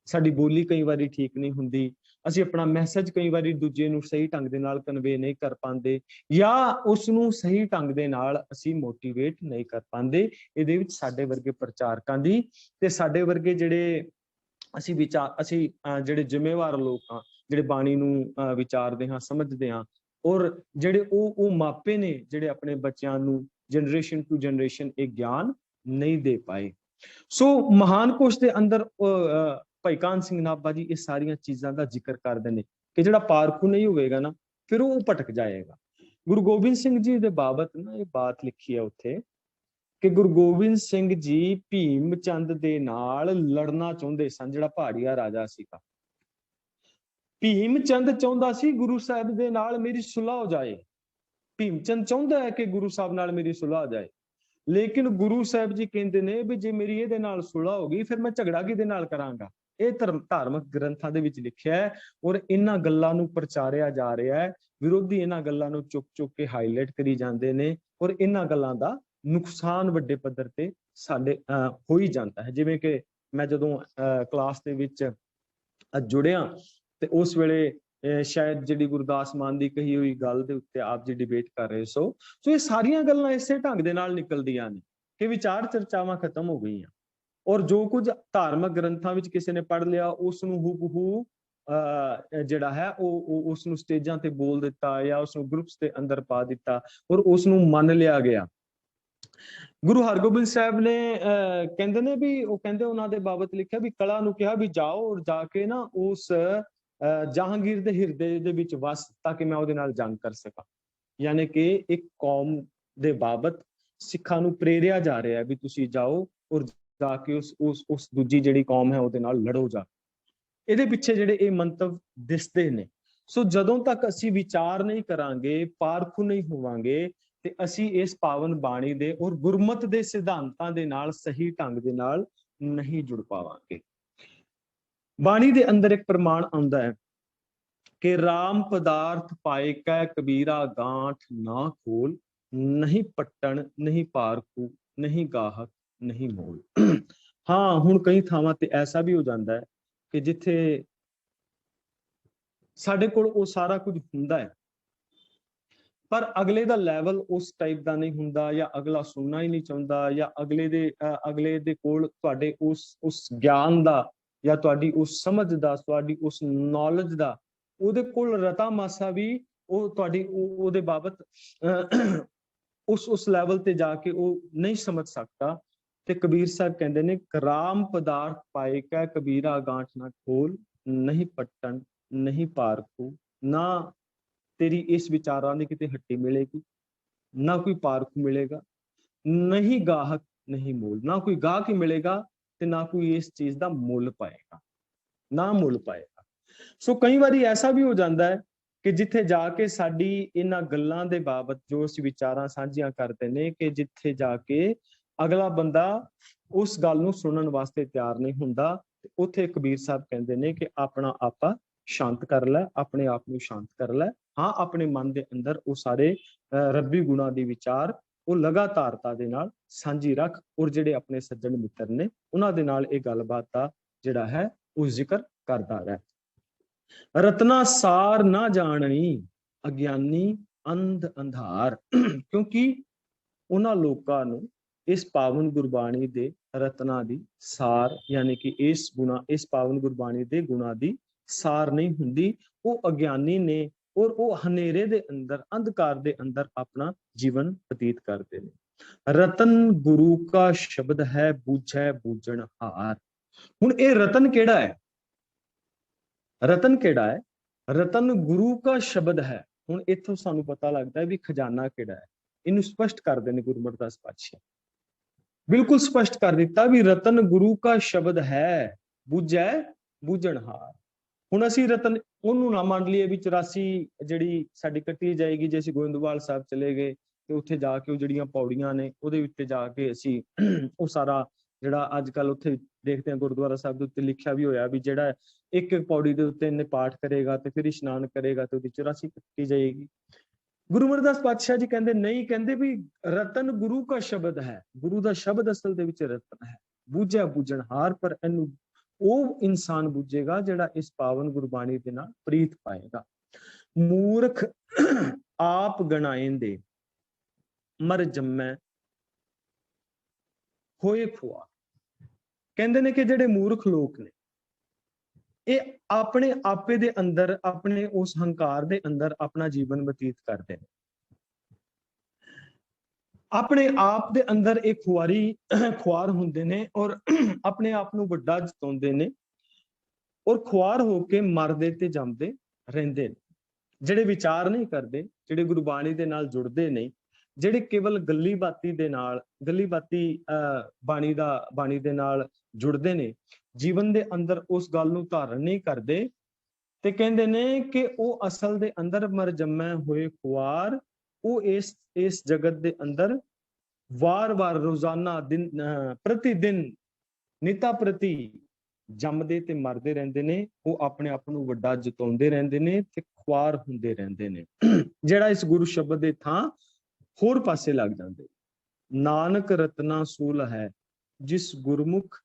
ਸਾਡੀ ਬੋਲੀ ਕਈ ਵਾਰੀ ਠੀਕ ਨਹੀਂ ਹੁੰਦੀ, ਅਸੀਂ ਆਪਣਾ ਮੈਸੇਜ ਕਈ ਵਾਰੀ ਦੂਜੇ ਨੂੰ ਸਹੀ ਢੰਗ ਦੇ ਨਾਲ ਕਨਵੇ ਨਹੀਂ ਕਰ ਪਾਉਂਦੇ, ਜਾਂ ਉਸ ਨੂੰ ਸਹੀ ਢੰਗ ਦੇ ਨਾਲ ਅਸੀਂ ਮੋਟੀਵੇਟ ਨਹੀਂ ਕਰ ਪਾਉਂਦੇ। ਇਹਦੇ ਵਿੱਚ ਸਾਡੇ ਵਰਗੇ ਪ੍ਰਚਾਰਕਾਂ ਦੀ ਤੇ ਸਾਡੇ ਵਰਗੇ ਜਿਹੜੇ ਅਸੀਂ ਜਿਹੜੇ ਜ਼ਿੰਮੇਵਾਰ ਲੋਕ ਹਾਂ, ਜਿਹੜੇ ਬਾਣੀ ਨੂੰ ਵਿਚਾਰਦੇ ਹਾਂ, ਸਮਝਦੇ ਹਾਂ, ਔਰ ਜਿਹੜੇ ਉਹ ਮਾਪੇ ਨੇ ਜਿਹੜੇ ਆਪਣੇ ਬੱਚਿਆਂ ਨੂੰ ਜਨਰੇਸ਼ਨ ਟੂ ਜਨਰੇਸ਼ਨ ਇਹ ਗਿਆਨ ਨਹੀਂ ਦੇ ਪਾਏ। ਸੋ ਮਹਾਨ ਕੋਸ਼ ਦੇ ਅੰਦਰ ਭਾਈ ਕਾਹਨ ਸਿੰਘ ਨਾਭਾ ਜੀ ਇਹ ਸਾਰੀਆਂ ਚੀਜ਼ਾਂ ਦਾ ਜ਼ਿਕਰ ਕਰਦੇ ਨੇ ਕਿ ਜਿਹੜਾ ਪਾਰਖੂ ਨਹੀਂ ਹੋਵੇਗਾ ਨਾ, ਫਿਰ ਉਹ ਭਟਕ ਜਾਏਗਾ। ਗੁਰੂ ਗੋਬਿੰਦ ਸਿੰਘ ਜੀ ਦੇ ਬਾਬਤ ਨਾ ਇਹ ਬਾਤ ਲਿਖੀ ਹੈ ਉੱਥੇ ਕਿ ਗੁਰੂ ਗੋਬਿੰਦ ਸਿੰਘ ਜੀ ਭੀਮ ਚੰਦ ਦੇ ਨਾਲ ਲੜਨਾ ਚਾਹੁੰਦੇ ਸਨ, ਜਿਹੜਾ ਪਹਾੜੀਆ ਰਾਜਾ ਸੀਗਾ। ਭੀਮ ਚੰਦ ਚਾਹੁੰਦਾ ਸੀ ਗੁਰੂ ਸਾਹਿਬ ਦੇ ਨਾਲ ਮੇਰੀ ਸੁਲ੍ਹਾ ਹੋ ਜਾਏ, ਭੀਮ ਚੰਦ ਚਾਹੁੰਦਾ ਹੈ ਕਿ ਗੁਰੂ ਸਾਹਿਬ ਨਾਲ ਮੇਰੀ ਸੁਲ੍ਹਾ ਹੋ ਜਾਏ, ਲੇਕਿਨ ਗੁਰੂ ਸਾਹਿਬ ਜੀ ਕਹਿੰਦੇ ਨੇ ਵੀ ਜੇ ਮੇਰੀ ਇਹਦੇ ਨਾਲ ਸੁਲ੍ਹਾ ਹੋ ਗਈ, ਫਿਰ ਮੈਂ ਝਗੜਾ ਕਿਹਦੇ ਨਾਲ ਕਰਾਂਗਾ। ਇਹ ਧਾਰਮਿਕ ਗ੍ਰੰਥਾਂ ਦੇ ਵਿੱਚ ਲਿਖਿਆ ਹੈ, ਔਰ ਇਹਨਾਂ ਗੱਲਾਂ ਨੂੰ ਪ੍ਰਚਾਰਿਆ ਜਾ ਰਿਹਾ ਹੈ। ਵਿਰੋਧੀ ਇਹਨਾਂ ਗੱਲਾਂ ਨੂੰ ਚੁੱਕ ਕੇ ਹਾਈਲਾਈਟ ਕਰੀ ਜਾਂਦੇ ਨੇ, ਔਰ ਇਹਨਾਂ ਗੱਲਾਂ ਦਾ ਨੁਕਸਾਨ ਵੱਡੇ ਪੱਧਰ ਤੇ ਸਾਡੇ ਹੋ ਹੀ ਜਾਂਦਾ ਹੈ। ਜਿਵੇਂ ਕਿ ਮੈਂ ਜਦੋਂ ਕਲਾਸ ਦੇ ਵਿੱਚ ਜੁੜਿਆ ਤੇ ਉਸ ਵੇਲੇ ਸ਼ਾਇਦ ਜਿਹੜੀ ਗੁਰਦਾਸ ਮਾਨ ਦੀ ਕਹੀ ਹੋਈ ਗੱਲ ਦੇ ਉੱਤੇ ਆਪ ਜੀ ਡਿਬੇਟ ਕਰ ਰਹੇ ਸੋ ਇਹ ਸਾਰੀਆਂ ਗੱਲਾਂ ਇਸੇ ਢੰਗ ਦੇ ਨਾਲ ਨਿਕਲਦੀਆਂ ਨੇ ਕਿ ਵਿਚਾਰ ਚਰਚਾਵਾਂ ਖਤਮ ਹੋ ਗਈਆਂ, ਔਰ ਜੋ ਕੁਝ ਧਾਰਮਿਕ ਗ੍ਰੰਥਾਂ ਵਿੱਚ ਕਿਸੇ ਨੇ ਪੜ੍ਹ ਲਿਆ ਉਸ ਨੂੰ ਹੂਬਹੂ ਜਿਹੜਾ ਹੈ ਉਹ ਉਸ ਨੂੰ ਸਟੇਜਾਂ ਤੇ ਬੋਲ ਦਿੱਤਾ, ਜਾਂ ਉਸ ਨੂੰ ਗਰੁੱਪਸ ਦੇ ਅੰਦਰ ਪਾ ਦਿੱਤਾ, ਔਰ ਉਸ ਨੂੰ ਮੰਨ ਲਿਆ ਗਿਆ। ਗੁਰੂ ਹਰਗੋਬਿੰਦ ਸਾਹਿਬ ਨੇ ਕਹਿੰਦੇ ਨੇ ਵੀ ਉਹ ਕਹਿੰਦੇ ਉਹਨਾਂ ਦੇ ਬਾਬਤ ਲਿਖਿਆ ਵੀ ਕਲਾ ਨੂੰ ਕਿਹਾ ਵੀ ਜਾਓ ਔਰ ਜਾ ਕੇ ਨਾ ਉਸ ਜਹਾਂਗੀਰ ਦੇ ਹਿਰਦੇ ਦੇ ਵਿੱਚ ਵਸ, ਤਾਂ ਕਿ ਮੈਂ ਉਹਦੇ ਨਾਲ ਜੰਗ ਕਰ ਸਕਾਂ। ਯਾਨੀ ਕਿ ਇੱਕ ਕੌਮ ਦੇ ਬਾਬਤ ਸਿੱਖਾਂ ਨੂੰ ਪ੍ਰੇਰਿਆ ਜਾ ਰਿਹਾ ਵੀ ਤੁਸੀਂ ਜਾਓ ਔਰ ਜਾ ਕੇ ਉਸ ਦੂਜੀ ਜਿਹੜੀ ਕੌਮ ਹੈ ਉਹਦੇ ਨਾਲ ਲੜੋ ਜਾ। ਇਹਦੇ ਪਿੱਛੇ ਜਿਹੜੇ ਇਹ ਮੰਤਵ ਦਿਸਦੇ ਨੇ। ਸੋ ਜਦੋਂ ਤੱਕ ਅਸੀਂ ਵਿਚਾਰ ਨਹੀਂ ਕਰਾਂਗੇ, ਪਾਰਖੂ ਨਹੀਂ ਹੋਵਾਂਗੇ, ਤੇ ਅਸੀਂ ਇਸ ਪਾਵਨ ਬਾਣੀ ਦੇ ਔਰ ਗੁਰਮਤ ਦੇ ਸਿਧਾਂਤਾਂ ਦੇ ਨਾਲ ਸਹੀ ਢੰਗ ਦੇ ਨਾਲ ਨਹੀਂ ਜੁੜ ਪਾਵਾਂਗੇ। ਬਾਣੀ ਦੇ ਅੰਦਰ ਇੱਕ ਪ੍ਰਮਾਣ ਆਉਂਦਾ ਹੈ ਕਿ ਰਾਮ ਪਦਾਰਥ ਪਾਏ ਕੈ ਕਬੀਰਾ ਗਾਂਠ ਨਾ ਖੋਲ, ਨਹੀਂ ਪੱਟਣ ਨਹੀਂ ਪਾਰਖੂ ਨਹੀਂ ਗਾਹਕ ਨਹੀਂ ਮੋਲ। ਹਾਂ, ਹੁਣ ਕਈ ਥਾਵਾਂ ਤੇ ਐਸਾ ਵੀ ਹੋ ਜਾਂਦਾ ਹੈ ਕਿ ਜਿੱਥੇ ਸਾਡੇ ਕੋਲ ਉਹ ਸਾਰਾ ਕੁਝ ਹੁੰਦਾ ਹੈ, ਪਰ ਅਗਲੇ ਦਾ ਲੈਵਲ ਉਸ ਟਾਈਪ ਦਾ ਨਹੀਂ ਹੁੰਦਾ, ਜਾਂ ਅਗਲਾ ਸੁਣਨਾ ਹੀ ਨਹੀਂ ਚਾਹੁੰਦਾ, ਜਾਂ ਅਗਲੇ ਦੇ ਕੋਲ ਤੁਹਾਡੇ ਉਸ ਗਿਆਨ ਦਾ ਜਾਂ ਤੁਹਾਡੀ ਉਸ ਸਮਝ ਦਾ, ਤੁਹਾਡੀ ਉਸ ਨੌਲੇਜ ਦਾ ਉਹਦੇ ਕੋਲ ਰਤਾ ਮਾਸਾ ਵੀ ਉਹ ਤੁਹਾਡੀ ਉਹਦੇ ਬਾਬਤ ਉਸ ਲੈਵਲ ਤੇ ਜਾ ਕੇ ਉਹ ਨਹੀਂ ਸਮਝ ਸਕਦਾ। ਤੇ ਕਬੀਰ ਸਾਹਿਬ ਕਹਿੰਦੇ ਨੇ, ਕਰਾਮ ਪਦਾਰਥ ਪਾਏ ਕੈ ਕਬੀਰਾ ਗਾਂਠ ਨਾ ਖੋਲ, ਨਹੀਂ ਪੱਟਣ ਨਹੀਂ ਪਾਰਖੂ, ਨਾ ਤੇਰੀ ਇਸ ਵਿਚਾਰਾਂ ਦੀ ਕਿਤੇ ਹੱਟੀ ਮਿਲੇਗੀ, ਨਾ ਕੋਈ ਪਾਰਖ ਮਿਲੇਗਾ, ਨਹੀਂ ਗਾਹਕ ਨਹੀਂ ਮੋਲ, ਨਾ ਕੋਈ ਗਾਹਕ ਹੀ ਮਿਲੇਗਾ ਤੇ ਨਾ ਕੋਈ ਇਸ ਚੀਜ਼ ਦਾ ਮੁੱਲ ਪਾਏਗਾ, ਨਾ ਮੁੱਲ ਪਾਏਗਾ। ਸੋ ਕਈ ਵਾਰੀ ਐਸਾ ਵੀ ਹੋ ਜਾਂਦਾ ਹੈ ਕਿ ਜਿੱਥੇ ਜਾ ਕੇ ਸਾਡੀ ਇਹਨਾਂ ਗੱਲਾਂ ਦੇ ਬਾਬਤ ਜੋ ਅਸੀਂ ਵਿਚਾਰਾਂ ਸਾਂਝੀਆਂ ਕਰਦੇ ਨੇ, ਕਿ ਜਿੱਥੇ ਜਾ ਕੇ ਅਗਲਾ ਬੰਦਾ ਉਸ ਗੱਲ ਨੂੰ ਸੁਣਨ ਵਾਸਤੇ ਤਿਆਰ ਨਹੀਂ ਹੁੰਦਾ, ਉੱਥੇ ਕਬੀਰ ਸਾਹਿਬ ਕਹਿੰਦੇ ਨੇ ਕਿ ਆਪਣਾ ਆਪਾ ਸ਼ਾਂਤ ਕਰ ਲੈ, ਆਪਣੇ ਆਪ ਨੂੰ ਸ਼ਾਂਤ ਕਰ ਲੈ। ਹਾਂ, ਆਪਣੇ ਮਨ ਦੇ ਅੰਦਰ ਉਹ ਸਾਰੇ ਰੱਬੀ ਗੁਣਾਂ ਦੀ ਵਿਚਾਰ ਉਹ ਲਗਾਤਾਰਤਾ ਦੇ ਨਾਲ ਸਾਂਝੀ ਰੱਖ, ਔਰ ਜਿਹੜੇ ਆਪਣੇ ਸੱਜਣ ਮਿੱਤਰ ਨੇ ਉਹਨਾਂ ਦੇ ਨਾਲ ਇਹ ਗੱਲਬਾਤ ਦਾ ਜਿਹੜਾ ਹੈ ਉਹ ਜ਼ਿਕਰ ਕਰਦਾ ਰਹਿ। ਰਤਨਾ ਸਾਰ ਨਾ ਜਾਣਨੀ, ਅਗਿਆਨੀ ਅੰਧ ਅੰਧਾਰ। ਕਿਉਂਕਿ ਉਹਨਾਂ ਲੋਕਾਂ ਨੂੰ ਇਸ ਪਾਵਨ ਗੁਰਬਾਣੀ ਦੇ ਰਤਨਾ ਦੀ ਸਾਰ, ਯਾਨੀ ਕਿ ਇਸ ਪਾਵਨ ਗੁਰਬਾਣੀ ਦੇ ਗੁਣਾਂ ਦੀ ਸਾਰ ਨਹੀਂ ਹੁੰਦੀ। ਉਹ ਅਗਿਆਨੀ ਨੇ ਔਰ ਉਹ ਹਨੇਰੇ ਦੇ ਅੰਦਰ, ਅੰਧਕਾਰ ਦੇ ਅੰਦਰ ਆਪਣਾ ਜੀਵਨ ਬਤੀਤ ਕਰਦੇ ਨੇ। ਰਤਨ ਗੁਰੂ ਕਾ ਸ਼ਬਦ ਹੈ, ਬੂਝੈ ਬੂਝਣ ਹਾਰ। ਹੁਣ ਇਹ ਰਤਨ ਕਿਹੜਾ ਹੈ? ਰਤਨ ਕਿਹੜਾ ਹੈ? ਰਤਨ ਗੁਰੂ ਕਾ ਸ਼ਬਦ ਹੈ। ਹੁਣ ਇੱਥੋਂ ਸਾਨੂੰ ਪਤਾ ਲੱਗਦਾ ਹੈ ਵੀ ਖਜ਼ਾਨਾ ਕਿਹੜਾ ਹੈ। ਇਹਨੂੰ ਸਪਸ਼ਟ ਕਰਦੇ ਨੇ ਗੁਰੂ ਅਮਰਦਾਸ ਪਾਤਸ਼ਾਹ, ਬਿਲਕੁਲ ਸਪਸ਼ਟ ਕਰ ਦਿੱਤਾ ਵੀ ਰਤਨ ਗੁਰੂ ਕਾ ਸ਼ਬਦ ਹੈ, ਬੂਝੈ ਬੂਝਣ ਹਾਰ। ਹੁਣ ਅਸੀਂ ਰਤਨ ਉਹਨੂੰ ਨਾ ਮੰਨ ਲਈਏ ਵੀ 84 ਜਿਹੜੀ ਸਾਡੀ ਕੱਟੀ ਜਾਏਗੀ ਜੇ ਅਸੀਂ ਗੋਇੰਦਵਾਲ ਸਾਹਿਬ ਚਲੇ ਗਏ ਤੇ ਉੱਥੇ ਜਾ ਕੇ ਉਹ ਜਿਹੜੀਆਂ ਪੌੜੀਆਂ ਨੇ ਉਹਦੇ ਉੱਤੇ ਜਾ ਕੇ ਅਸੀਂ ਉਹ ਸਾਰਾ ਜਿਹੜਾ ਅੱਜ ਕੱਲ ਉੱਥੇ ਦੇਖਦੇ ਹਾਂ ਗੁਰਦੁਆਰਾ ਸਾਹਿਬ ਦੇ ਉੱਤੇ ਲਿਖਿਆ ਵੀ ਹੋਇਆ ਵੀ ਜਿਹੜਾ ਇੱਕ ਇੱਕ ਪੌੜੀ ਦੇ ਉੱਤੇ ਇਹਨੇ ਪਾਠ ਕਰੇਗਾ ਤੇ ਫਿਰ ਇਸ਼ਨਾਨ ਕਰੇਗਾ ਤੇ ਉਹਦੀ 84 ਕੱਟੀ ਜਾਏਗੀ। ਗੁਰੂ ਅਮਰਦਾਸ ਪਾਤਸ਼ਾਹ ਜੀ ਕਹਿੰਦੇ ਨਹੀਂ, ਕਹਿੰਦੇ ਵੀ ਰਤਨ ਗੁਰੂ ਕਾ ਸ਼ਬਦ ਹੈ, ਗੁਰੂ ਦਾ ਸ਼ਬਦ ਅਸਲ ਦੇ ਵਿੱਚ ਰਤਨ ਹੈ। ਬੂਝਿਆ ਬੂਝਣ ਹਾਰ, ਪਰ ਇਹਨੂੰ ਉਹ ਇਨਸਾਨ ਬੁੱਝੇਗਾ ਜਿਹੜਾ ਇਸ ਪਾਵਨ ਗੁਰਬਾਣੀ ਦੇ ਨਾਲ ਪ੍ਰੀਤ ਪਾਏਗਾ। ਮੂਰਖ ਆਪ ਗਣਾਏਂਦੇ, ਮਰ ਜੰਮੈ ਹੋਏ ਖੁਆ। ਕਹਿੰਦੇ ਨੇ ਕਿ ਜਿਹੜੇ ਮੂਰਖ ਲੋਕ ਨੇ ਇਹ ਆਪਣੇ ਆਪੇ ਦੇ ਅੰਦਰ, ਆਪਣੇ ਉਸ ਹੰਕਾਰ ਦੇ ਅੰਦਰ ਆਪਣਾ ਜੀਵਨ ਬਤੀਤ ਕਰਦੇ ਨੇ। ਆਪਣੇ ਆਪ ਦੇ ਅੰਦਰ ਇਹ ਖੁਆਰ ਹੁੰਦੇ ਨੇ ਔਰ ਆਪਣੇ ਆਪ ਨੂੰ ਵੱਡਾ ਜਤਾਉਂਦੇ ਨੇ ਔਰ ਖੁਆਰ ਹੋ ਕੇ ਮਰਦੇ ਤੇ ਜੰਮਦੇ ਰਹਿੰਦੇ ਨੇ। ਜਿਹੜੇ ਵਿਚਾਰ ਨਹੀਂ ਕਰਦੇ, ਜਿਹੜੇ ਗੁਰਬਾਣੀ ਦੇ ਨਾਲ ਜੁੜਦੇ ਨਹੀਂ, ਜਿਹੜੇ ਕੇਵਲ ਗੱਲੀ ਬਾਤੀ ਦੇ ਨਾਲ, ਗੱਲੀ ਬਾਤੀ ਬਾਣੀ ਦੇ ਨਾਲ ਜੁੜਦੇ ਨੇ, ਜੀਵਨ ਦੇ ਅੰਦਰ ਉਸ ਗੱਲ ਨੂੰ ਧਾਰਨ ਨਹੀਂ ਕਰਦੇ, ਤੇ ਕਹਿੰਦੇ ਨੇ ਕਿ ਉਹ ਅਸਲ ਦੇ ਅੰਦਰ ਮਰ ਜੰਮੇ ਹੋਏ ਖੁਆਰ, ਉਹ ਇਸ ਜਗਤ ਦੇ ਅੰਦਰ ਵਾਰ-ਵਾਰ ਰੋਜ਼ਾਨਾ ਪ੍ਰਤੀ ਦਿਨ ਨਿਤਾ ਪ੍ਰਤੀ ਜੰਮਦੇ ਤੇ ਮਰਦੇ ਰਹਿੰਦੇ ਨੇ। ਉਹ ਆਪਣੇ ਆਪ ਨੂੰ ਵੱਡਾ ਜਤਾਉਂਦੇ ਰਹਿੰਦੇ ਨੇ ਤੇ ਖੁਆਰ ਹੁੰਦੇ ਰਹਿੰਦੇ ਨੇ, ਜਿਹੜਾ ਇਸ ਗੁਰੂ ਸ਼ਬਦ ਦੇ ਥਾਂ ਹੋਰ ਪਾਸੇ ਲੱਗ ਜਾਂਦੇ। ਨਾਨਕ ਰਤਨਾ ਸੂਲ ਹੈ, ਜਿਸ ਗੁਰਮੁਖ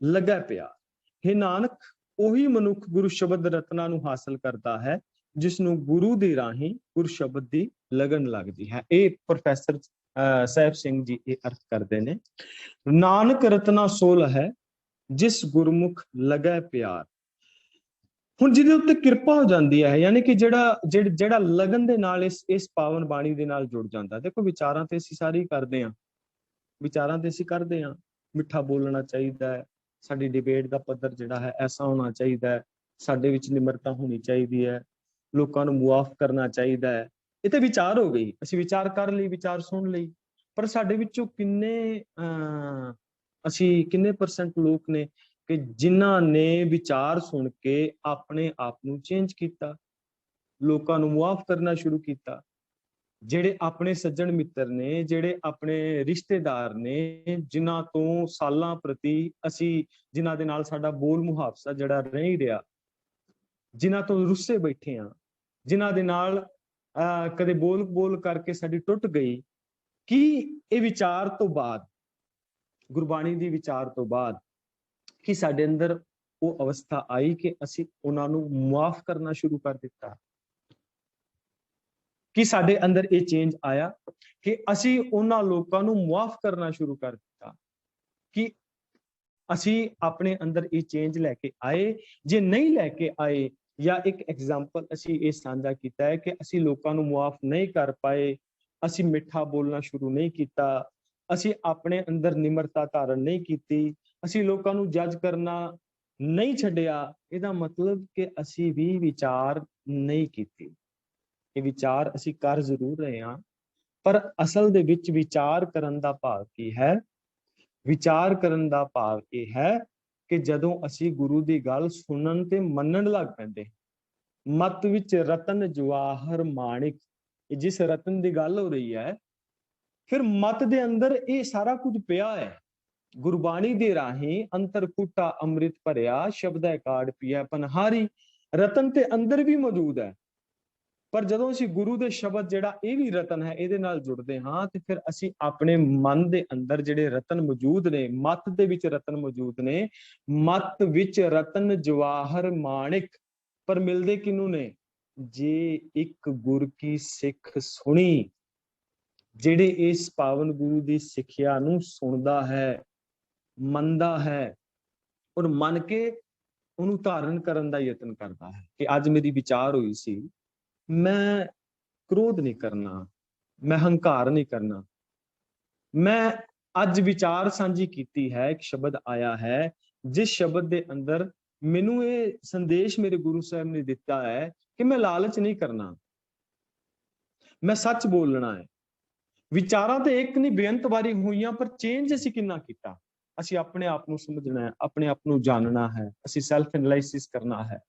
ਲਗਾ ਪਿਆ। हे ਨਾਨਕ, ਉਹੀ ਮਨੁੱਖ ਗੁਰੂ ਸ਼ਬਦ ਰਤਨਾ ਨੂੰ ਹਾਸਲ ਕਰਦਾ ਹੈ ਜਿਸ ਨੂੰ ਗੁਰੂ ਦੀ ਰਾਹੀਂ ਗੁਰੂ ਸ਼ਬਦ ਦੀ ਲਗਨ ਲੱਗਦੀ ਹੈ। ਇਹ ਪ੍ਰੋਫੈਸਰ ਸਾਹਿਬ ਸਿੰਘ ਜੀ ਇਹ ਅਰਥ ਕਰਦੇ ਨੇ। ਨਾਨਕ ਰਤਨਾ ਸੋਲ ਹੈ, ਜਿਸ ਗੁਰਮੁਖ ਲਗੈ ਪਿਆਰ। ਹੁਣ ਜਿਹਦੇ ਉੱਤੇ ਕਿਰਪਾ ਹੋ ਜਾਂਦੀ ਹੈ, ਯਾਨੀ ਕਿ ਜਿਹੜਾ ਲਗਨ ਦੇ ਨਾਲ ਇਸ ਪਾਵਨ ਬਾਣੀ ਦੇ ਨਾਲ ਜੁੜ ਜਾਂਦਾ। ਦੇਖੋ, ਵਿਚਾਰਾਂ ਤੇ ਅਸੀਂ ਸਾਰੇ ਕਰਦੇ ਹਾਂ, ਵਿਚਾਰਾਂ ਤੇ ਅਸੀਂ ਕਰਦੇ ਹਾਂ, ਮਿੱਠਾ ਬੋਲਣਾ ਚਾਹੀਦਾ ਹੈ, ਸਾਡੀ ਡਿਬੇਟ ਦਾ ਪੱਧਰ ਜਿਹੜਾ ਹੈ ਐਸਾ ਹੋਣਾ ਚਾਹੀਦਾ ਹੈ, ਸਾਡੇ ਵਿੱਚ ਨਿਮਰਤਾ ਹੋਣੀ ਚਾਹੀਦੀ ਹੈ, ਲੋਕਾਂ ਨੂੰ ਮੁਆਫ ਕਰਨਾ ਚਾਹੀਦਾ ਹੈ। ਇਹ ਤੇ ਵਿਚਾਰ ਹੋ ਗਈ, ਅਸੀਂ ਵਿਚਾਰ ਕਰ ਲਈ, ਵਿਚਾਰ ਸੁਣ ਲਈ, ਪਰ ਸਾਡੇ ਵਿੱਚੋਂ ਕਿੰਨੇ ਪਰਸੈਂਟ ਲੋਕ ਨੇ ਕਿ ਜਿਨ੍ਹਾਂ ਨੇ ਵਿਚਾਰ ਸੁਣ ਕੇ ਆਪਣੇ ਆਪ ਨੂੰ ਚੇਂਜ ਕੀਤਾ, ਲੋਕਾਂ ਨੂੰ ਮੁਆਫ ਕਰਨਾ ਸ਼ੁਰੂ ਕੀਤਾ। ਜਿਹੜੇ ਆਪਣੇ ਸੱਜਣ ਮਿੱਤਰ ਨੇ, ਜਿਹੜੇ ਆਪਣੇ ਰਿਸ਼ਤੇਦਾਰ ਨੇ, ਜਿਨ੍ਹਾਂ ਤੋਂ ਸਾਲਾਂ ਪ੍ਰਤੀ ਜਿਨ੍ਹਾਂ ਦੇ ਨਾਲ ਸਾਡਾ ਬੋਲ ਮੁਹਾਵਸਾ ਜਿਹੜਾ ਨਹੀਂ ਰਿਹਾ, ਜਿਨ੍ਹਾਂ ਤੋਂ ਰੁੱਸੇ ਬੈਠੇ ਆ, ਜਿਨ੍ਹਾਂ ਦੇ ਨਾਲ ਕਦੇ ਬੋਲ ਕਰਕੇ ਸਾਡੀ ਟੁੱਟ ਗਈ, ਕੀ ਇਹ ਵਿਚਾਰ ਤੋਂ ਬਾਅਦ, ਗੁਰਬਾਣੀ ਦੀ ਵਿਚਾਰ ਤੋਂ ਬਾਅਦ, ਕਿ ਸਾਡੇ ਅੰਦਰ ਉਹ ਅਵਸਥਾ ਆਈ ਕਿ ਅਸੀਂ ਉਹਨਾਂ ਨੂੰ ਮੁਆਫ ਕਰਨਾ ਸ਼ੁਰੂ ਕਰ ਦਿੱਤਾ? ਕਿ ਸਾਡੇ ਅੰਦਰ ਇਹ ਚੇਂਜ ਆਇਆ ਕਿ ਅਸੀਂ ਉਹਨਾਂ ਲੋਕਾਂ ਨੂੰ ਮੁਆਫ ਕਰਨਾ ਸ਼ੁਰੂ ਕਰ ਦਿੱਤਾ? ਕਿ ਅਸੀਂ ਆਪਣੇ ਅੰਦਰ ਇਹ ਚੇਂਜ ਲੈ ਕੇ ਆਏ? ਜੇ ਨਹੀਂ ਲੈ ਕੇ ਆਏ, ਜਾਂ ਇੱਕ ਐਗਜ਼ਾਮਪਲ ਅਸੀਂ ਇਹ ਸਾਂਝਾ ਕੀਤਾ ਹੈ ਕਿ ਅਸੀਂ ਲੋਕਾਂ ਨੂੰ ਮੁਆਫ ਨਹੀਂ ਕਰ ਪਾਏ, ਅਸੀਂ ਮਿੱਠਾ ਬੋਲਣਾ ਸ਼ੁਰੂ ਨਹੀਂ ਕੀਤਾ, ਅਸੀਂ ਆਪਣੇ ਅੰਦਰ ਨਿਮਰਤਾ ਧਾਰਨ ਨਹੀਂ ਕੀਤੀ, ਅਸੀਂ ਲੋਕਾਂ ਨੂੰ ਜੱਜ ਕਰਨਾ ਨਹੀਂ ਛੱਡਿਆ, ਇਹਦਾ ਮਤਲਬ ਕਿ ਅਸੀਂ ਵੀ ਵਿਚਾਰ ਨਹੀਂ ਕੀਤੀ। ਇਹ ਵਿਚਾਰ ਅਸੀਂ ਕਰ ਜ਼ਰੂਰ ਰਹੇ ਹਾਂ, ਪਰ ਅਸਲ ਦੇ ਵਿੱਚ ਵਿਚਾਰ ਕਰਨ ਦਾ ਭਾਵ ਕੀ ਹੈ? ਵਿਚਾਰ ਕਰਨ ਦਾ ਭਾਵ ਇਹ ਹੈ ਕਿ ਜਦੋਂ ਅਸੀਂ ਗੁਰੂ ਦੀ ਗੱਲ ਸੁਣਨ ਤੇ ਮੰਨਣ ਲੱਗ ਪੈਂਦੇ, ਮਤ ਵਿੱਚ ਰਤਨ ਜਵਾਹਰ ਮਾਣਿਕ, ਜਿਸ ਰਤਨ ਦੀ ਗੱਲ ਹੋ ਰਹੀ ਹੈ, ਫਿਰ ਮਤ ਦੇ ਅੰਦਰ ਇਹ ਸਾਰਾ ਕੁਝ ਪਿਆ ਹੈ। ਗੁਰਬਾਣੀ ਦੇ ਰਾਹੀਂ ਅੰਤਰ ਕੁਟਾ ਅੰਮ੍ਰਿਤ ਭਰਿਆ, ਸ਼ਬਦ ਕਾੜ ਪੀਆ ਪਨਹਾਰੀ, ਰਤਨ ਤੇ ਅੰਦਰ ਵੀ ਮੌਜੂਦ ਹੈ। ਪਰ ਜਦੋਂ ਅਸੀਂ ਗੁਰੂ ਦੇ ਸ਼ਬਦ, ਜਿਹੜਾ ਇਹ ਵੀ ਰਤਨ ਹੈ, ਇਹਦੇ ਨਾਲ ਜੁੜਦੇ ਹਾਂ, ਤੇ ਫਿਰ ਅਸੀਂ ਆਪਣੇ ਮਨ ਦੇ ਅੰਦਰ ਜਿਹੜੇ ਰਤਨ ਮੌਜੂਦ ਨੇ, ਮਤ ਦੇ ਵਿੱਚ ਰਤਨ ਮੌਜੂਦ ਨੇ, ਮਤ ਵਿੱਚ ਰਤਨ ਜਵਾਹਰ ਮਾਣਿਕ, ਪਰ ਮਿਲਦੇ ਕਿਹਨੂੰ ਨੇ? ਜੇ ਇੱਕ ਗੁਰ ਕੀ ਸਿੱਖ ਸੁਣੀ, ਜਿਹੜੇ ਇਸ ਪਾਵਨ ਗੁਰੂ ਦੀ ਸਿੱਖਿਆ ਨੂੰ ਸੁਣਦਾ ਹੈ, ਮੰਨਦਾ ਹੈ, ਔਰ ਮੰਨ ਕੇ ਉਹਨੂੰ ਧਾਰਨ ਕਰਨ ਦਾ ਯਤਨ ਕਰਦਾ ਹੈ ਕਿ ਅੱਜ ਮੇਰੀ ਵਿਚਾਰ ਹੋਈ ਸੀ, ਮੈਂ ਕ੍ਰੋਧ ਨਹੀਂ ਕਰਨਾ, ਮੈਂ ਹੰਕਾਰ ਨਹੀਂ ਕਰਨਾ, ਮੈਂ ਅੱਜ ਵਿਚਾਰ ਸਾਂਝੀ ਕੀਤੀ ਹੈ, ਇੱਕ ਸ਼ਬਦ ਆਇਆ ਹੈ ਜਿਸ ਸ਼ਬਦ ਦੇ ਅੰਦਰ ਮੈਨੂੰ ਇਹ ਸੰਦੇਸ਼ ਮੇਰੇ ਗੁਰੂ ਸਾਹਿਬ ਨੇ ਦਿੱਤਾ ਹੈ ਕਿ ਮੈਂ ਲਾਲਚ ਨਹੀਂ ਕਰਨਾ, ਮੈਂ ਸੱਚ ਬੋਲਣਾ ਹੈ। ਵਿਚਾਰਾਂ ਤੇ ਇੱਕ ਨਹੀਂ ਬੇਅੰਤ ਵਾਰੀ ਹੋਈਆਂ, ਪਰ ਚੇਂਜ ਅਸੀਂ ਕਿੰਨਾ ਕੀਤਾ? ਅਸੀਂ ਆਪਣੇ ਆਪ ਨੂੰ ਸਮਝਣਾ ਹੈ, ਆਪਣੇ ਆਪ ਨੂੰ ਜਾਣਨਾ ਹੈ, ਅਸੀਂ ਸੈਲਫ ਐਨਾਲਾਈਸਿਸ ਕਰਨਾ ਹੈ,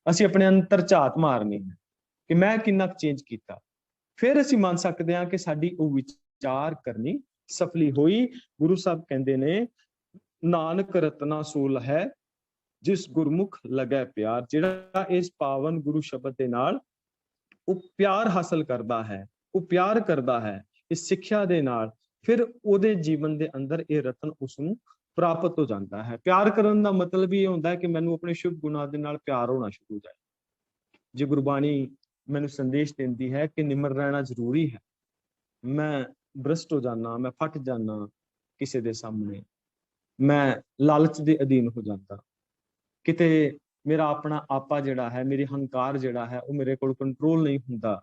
ਅਸੀਂ ਆਪਣੇ ਅੰਤਰ ਝਾਤ ਮਾਰਨੀ ਹੈ ਕਿ ਮੈਂ ਕਿੰਨਾ ਚੇਂਜ ਕੀਤਾ। ਫਿਰ ਅਸੀਂ ਮੰਨ ਸਕਦੇ ਹਾਂ ਕਿ ਸਾਡੀ ਉਹ ਵਿਚਾਰ ਕਰਨੀ ਸਫਲੀ ਹੋਈ। ਗੁਰੂ ਸਾਹਿਬ ਕਹਿੰਦੇ ਨੇ, ਨਾਨਕ ਰਤਨਾ ਸੋਲ ਹੈ ਜਿਸ ਗੁਰਮੁਖ ਲਗੈ ਪਿਆਰ। ਜਿਹੜਾ ਇਸ ਪਾਵਨ ਗੁਰੂ ਸ਼ਬਦ ਦੇ ਨਾਲ ਉਹ ਪਿਆਰ ਹਾਸਲ ਕਰਦਾ ਹੈ, ਉਹ ਪਿਆਰ ਕਰਦਾ ਹੈ ਇਸ ਸਿੱਖਿਆ ਦੇ ਨਾਲ, ਫਿਰ ਉਹਦੇ ਜੀਵਨ ਦੇ ਅੰਦਰ ਇਹ ਰਤਨ ਉਸਨੂੰ ਪ੍ਰਾਪਤ ਹੋ ਜਾਂਦਾ ਹੈ। ਪਿਆਰ ਕਰਨ ਦਾ ਮਤਲਬ ਇਹ ਹੁੰਦਾ ਹੈ ਕਿ ਮੈਨੂੰ ਆਪਣੇ ਸ਼ੁਭ ਗੁਣਾਂ ਦੇ ਨਾਲ ਪਿਆਰ ਹੋਣਾ ਸ਼ੁਰੂ ਹੋ ਜਾਏ। ਜੇ ਗੁਰਬਾਣੀ ਮੈਨੂੰ ਸੰਦੇਸ਼ ਦਿੰਦੀ ਹੈ ਕਿ ਨਿਮਰ ਰਹਿਣਾ ਜ਼ਰੂਰੀ ਹੈ, ਮੈਂ ਭ੍ਰਸ਼ਟ ਹੋ ਜਾਣਾ, ਮੈਂ ਫਟ ਜਾਣਾ ਕਿਸੇ ਦੇ ਸਾਹਮਣੇ, ਮੈਂ ਲਾਲਚ ਦੇ ਅਧੀਨ ਹੋ ਜਾਂਦਾ, ਕਿਤੇ ਮੇਰਾ ਆਪਣਾ ਆਪਾ ਜਿਹੜਾ ਹੈ, ਮੇਰੀ ਹੰਕਾਰ ਜਿਹੜਾ ਹੈ, ਉਹ ਮੇਰੇ ਕੋਲ ਕੰਟਰੋਲ ਨਹੀਂ ਹੁੰਦਾ।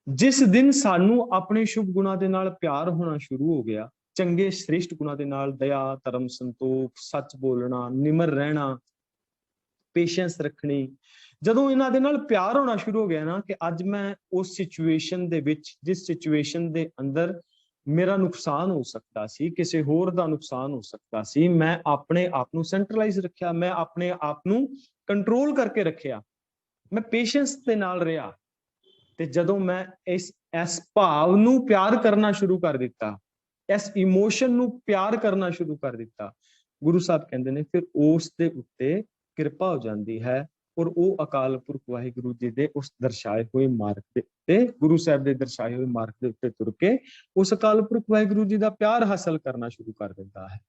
ਜਿਸ ਦਿਨ ਸਾਨੂੰ ਆਪਣੇ ਸ਼ੁਭ ਗੁਣਾਂ ਦੇ ਨਾਲ ਪਿਆਰ ਹੋਣਾ ਸ਼ੁਰੂ ਹੋ ਗਿਆ, ਚੰਗੇ ਸ੍ਰੇਸ਼ਟ ਗੁਣਾਂ ਦੇ ਨਾਲ, ਦਇਆ, ਧਰਮ, ਸੰਤੋਖ, ਸੱਚ ਬੋਲਣਾ, ਨਿਮਰ ਰਹਿਣਾ, ਪੇਸ਼ੈਂਸ ਰੱਖਣੀ, ਜਦੋਂ ਇਹਨਾਂ ਦੇ ਨਾਲ ਪਿਆਰ ਹੋਣਾ ਸ਼ੁਰੂ ਹੋ ਗਿਆ ਨਾ, ਕਿ ਅੱਜ ਮੈਂ ਉਸ ਸਿਚੁਏਸ਼ਨ ਦੇ ਵਿੱਚ, ਜਿਸ ਸਿਚੁਏਸ਼ਨ ਦੇ ਅੰਦਰ ਮੇਰਾ ਨੁਕਸਾਨ ਹੋ ਸਕਦਾ ਸੀ, ਕਿਸੇ ਹੋਰ ਦਾ ਨੁਕਸਾਨ ਹੋ ਸਕਦਾ ਸੀ, ਮੈਂ ਆਪਣੇ ਆਪ ਨੂੰ ਸੈਂਟਰਲਾਈਜ਼ ਰੱਖਿਆ, ਮੈਂ ਆਪਣੇ ਆਪ ਨੂੰ ਕੰਟਰੋਲ ਕਰਕੇ ਰੱਖਿਆ, ਮੈਂ ਪੇਸ਼ੈਂਸ ਦੇ ਨਾਲ ਰਿਹਾ। ਤੇ ਜਦੋਂ ਮੈਂ ਇਸ ਭਾਵ ਨੂੰ ਪਿਆਰ ਕਰਨਾ ਸ਼ੁਰੂ ਕਰ ਦਿੱਤਾ, ਇਸ ਇਮੋਸ਼ਨ ਨੂੰ ਪਿਆਰ ਕਰਨਾ ਸ਼ੁਰੂ ਕਰ ਦਿੱਤਾ, ਗੁਰੂ ਸਾਹਿਬ ਕਹਿੰਦੇ ਨੇ ਫਿਰ ਉਸ ਦੇ ਉੱਤੇ ਕਿਰਪਾ ਹੋ ਜਾਂਦੀ ਹੈ, ਔਰ ਉਹ ਅਕਾਲ ਪੁਰਖ ਵਾਹਿਗੁਰੂ ਜੀ ਦੇ ਉਸ ਦਰਸਾਏ ਹੋਏ ਮਾਰਗ ਦੇ ਉੱਤੇ, ਗੁਰੂ ਸਾਹਿਬ ਦੇ ਦਰਸਾਏ ਹੋਏ ਮਾਰਗ ਦੇ ਉੱਤੇ ਤੁਰ ਕੇ ਉਸ ਅਕਾਲ ਪੁਰਖ ਵਾਹਿਗੁਰੂ ਜੀ ਦਾ ਪਿਆਰ ਹਾਸਲ ਕਰਨਾ ਸ਼ੁਰੂ ਕਰ ਦਿੰਦਾ ਹੈ।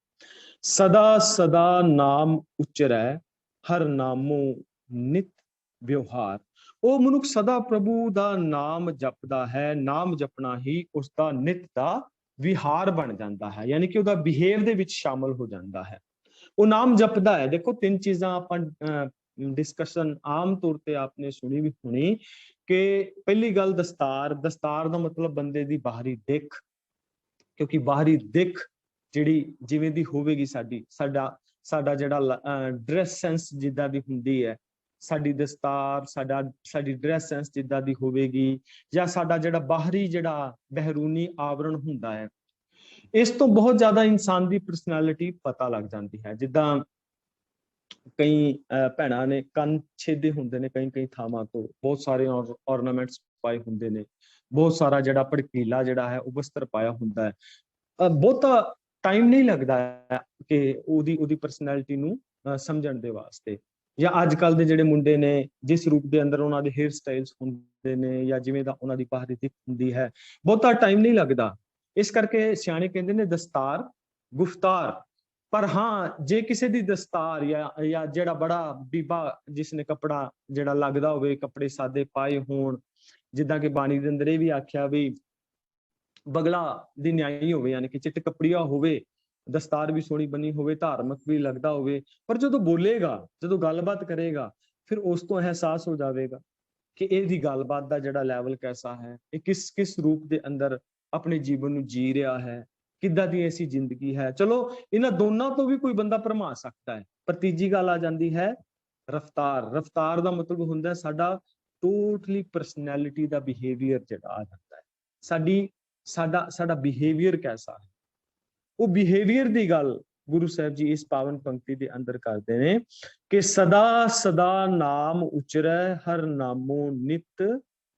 ਸਦਾ ਸਦਾ ਨਾਮ ਉਚਰੈ, ਹਰ ਨਾਮੋ ਨਿਤ ਵਿਵਹਾਰ। ਉਹ ਮਨੁੱਖ ਸਦਾ ਪ੍ਰਭੂ ਦਾ ਨਾਮ ਜਪਦਾ ਹੈ, ਨਾਮ ਜਪਣਾ ਹੀ ਉਸ ਦਾ ਨਿਤ ਦਾ ਵਿਹਾਰ ਬਣ ਜਾਂਦਾ ਹੈ, ਯਾਨੀ ਕਿ ਉਹਦਾ ਬਿਹੇਵ ਦੇ ਵਿੱਚ ਸ਼ਾਮਲ ਹੋ ਜਾਂਦਾ ਹੈ। ਉਹ ਨਾਮ ਜਪਦਾ ਹੈ। ਦੇਖੋ, ਤਿੰਨ ਚੀਜ਼ਾਂ ਆਪਾਂ ਡਿਸਕਸ਼ਨ ਆਮ ਤੌਰ ਤੇ ਆਪਨੇ ਸੁਣੀ ਵੀ ਹੋਣੀ, ਕਿ ਪਹਿਲੀ ਗੱਲ ਦਸਤਾਰ। ਦਸਤਾਰ ਦਾ ਮਤਲਬ ਬੰਦੇ ਦੀ ਬਾਹਰੀ ਦਿੱਖ, ਕਿਉਂਕਿ ਬਾਹਰੀ ਦਿੱਖ ਜਿਹੜੀ ਜਿਵੇਂ ਦੀ ਹੋਵੇਗੀ, ਸਾਡਾ ਜਿਹੜਾ ਡਰੈਸ ਸੈਂਸ ਜਿੱਦਾਂ ਦੀ ਹੁੰਦੀ ਹੈ, ਸਾਡੀ ਦਸਤਾਰ, ਸਾਡੀ ਡਰੈਸ ਸੈਂਸ ਜਿੱਦਾਂ ਦੀ ਹੋਵੇਗੀ, ਜਾਂ ਸਾਡਾ ਜਿਹੜਾ ਬਾਹਰੀ ਜਿਹੜਾ ਬਹਿਰੂਨੀ ਆਵਰਣ ਹੁੰਦਾ ਹੈ, ਇਸ ਤੋਂ ਬਹੁਤ ਜ਼ਿਆਦਾ ਇਨਸਾਨ ਦੀ ਪਰਸਨੈਲਿਟੀ ਪਤਾ ਲੱਗ ਜਾਂਦੀ ਹੈ। ਜਿੱਦਾਂ ਕਈ ਭੈਣਾਂ ਨੇ ਕੰਨ ਛੇਦੇ ਹੁੰਦੇ ਨੇ, ਕਈ ਥਾਵਾਂ ਤੋਂ ਬਹੁਤ ਸਾਰੇ ਔਰਨਾਮੈਂਟਸ ਪਾਏ ਹੁੰਦੇ ਨੇ, ਬਹੁਤ ਸਾਰਾ ਜਿਹੜਾ ਭੜਕੀਲਾ ਜਿਹੜਾ ਹੈ ਉਹ ਵਸਤਰ ਪਾਇਆ ਹੁੰਦਾ ਹੈ। ਬਹੁਤਾ ਟਾਈਮ ਨਹੀਂ ਲੱਗਦਾ ਕਿ ਉਹਦੀ ਪਰਸਨੈਲਿਟੀ ਨੂੰ ਸਮਝਣ ਦੇ ਵਾਸਤੇ। ਜਾਂ ਅੱਜ ਕੱਲ ਦੇ ਜਿਹੜੇ ਮੁੰਡੇ ਨੇ, ਜਿਸ ਰੂਪ ਦੇ ਅੰਦਰ ਉਹਨਾਂ ਦੇ ਹੇਅਰ ਸਟਾਈਲਸ ਹੁੰਦੇ ਨੇ, ਜਾਂ ਜਿਵੇਂ ਦਾ ਉਹਨਾਂ ਦੀ ਬਾਹਰੀ ਦਿੱਖ ਹੁੰਦੀ ਹੈ, ਬਹੁਤਾ ਟਾਈਮ ਨਹੀਂ ਲੱਗਦਾ। ਇਸ ਕਰਕੇ ਸਿਆਣੇ ਕਹਿੰਦੇ ਨੇ ਦਸਤਾਰ ਗੁਫਤਾਰ। ਪਰ ਹਾਂ, ਜੇ ਕਿਸੇ ਦੀ ਦਸਤਾਰ ਜਾਂ ਜਿਹੜਾ ਬੜਾ ਬੀਬਾ ਜਿਸਨੇ ਕੱਪੜਾ ਜਿਹੜਾ ਲੱਗਦਾ ਹੋਵੇ, ਕੱਪੜੇ ਸਾਦੇ ਪਾਏ ਹੋਣ, ਜਿੱਦਾਂ ਕਿ ਬਾਣੀ ਦੇ ਅੰਦਰ ਇਹ ਵੀ ਆਖਿਆ ਵੀ ਬਗਲਾ ਦੀ ਨਿਆਈ ਹੋਵੇ, ਯਾਨੀ ਕਿ ਚਿੱਟ ਕੱਪੜੀਆ ਹੋਵੇ, ਦਸਤਾਰ ਵੀ ਸੋਹਣੀ ਬਣੀ ਹੋਵੇ, ਧਾਰਮਿਕ ਵੀ ਲੱਗਦਾ ਹੋਵੇ, ਪਰ ਜਦੋਂ ਬੋਲੇਗਾ, ਜਦੋਂ ਗੱਲਬਾਤ ਕਰੇਗਾ, ਫਿਰ ਉਸ ਤੋਂ ਅਹਿਸਾਸ ਹੋ ਜਾਵੇਗਾ ਕਿ ਇਹਦੀ ਗੱਲਬਾਤ ਦਾ ਜਿਹੜਾ ਲੈਵਲ ਕੈਸਾ ਹੈ, ਇਹ ਕਿਸ ਰੂਪ ਦੇ ਅੰਦਰ ਆਪਣੇ ਜੀਵਨ ਨੂੰ ਜੀ ਰਿਹਾ ਹੈ, ਕਿੱਦਾਂ ਦੀ ਐਸੀ ਜ਼ਿੰਦਗੀ ਹੈ। ਚਲੋ ਇਹਨਾਂ ਦੋਨਾਂ ਤੋਂ ਵੀ ਕੋਈ ਬੰਦਾ ਭਰਮਾ ਸਕਦਾ ਹੈ, ਪਰ ਤੀਜੀ ਗੱਲ ਆ ਜਾਂਦੀ ਹੈ ਰਫਤਾਰ। ਰਫਤਾਰ ਦਾ ਮਤਲਬ ਹੁੰਦਾ ਸਾਡਾ ਟੋਟਲੀ ਪਰਸਨੈਲਿਟੀ ਦਾ ਬਿਹੇਵੀਅਰ ਜਿਹੜਾ ਆ ਜਾਂਦਾ ਹੈ, ਸਾਡਾ ਬਿਹੇਵੀਅਰ ਕੈਸਾ ਹੈ। ਉਹ ਬਿਹੇਵੀਅਰ ਦੀ ਗੱਲ ਗੁਰੂ ਸਾਹਿਬ ਜੀ ਇਸ ਪਾਵਨ ਪੰਕਤੀ ਦੇ ਅੰਦਰ ਕਰਦੇ ਨੇ ਕਿ ਸਦਾ ਸਦਾ ਨਾਮ ਉਚਰੈ ਹਰ ਨਾਮੋ ਨਿਤ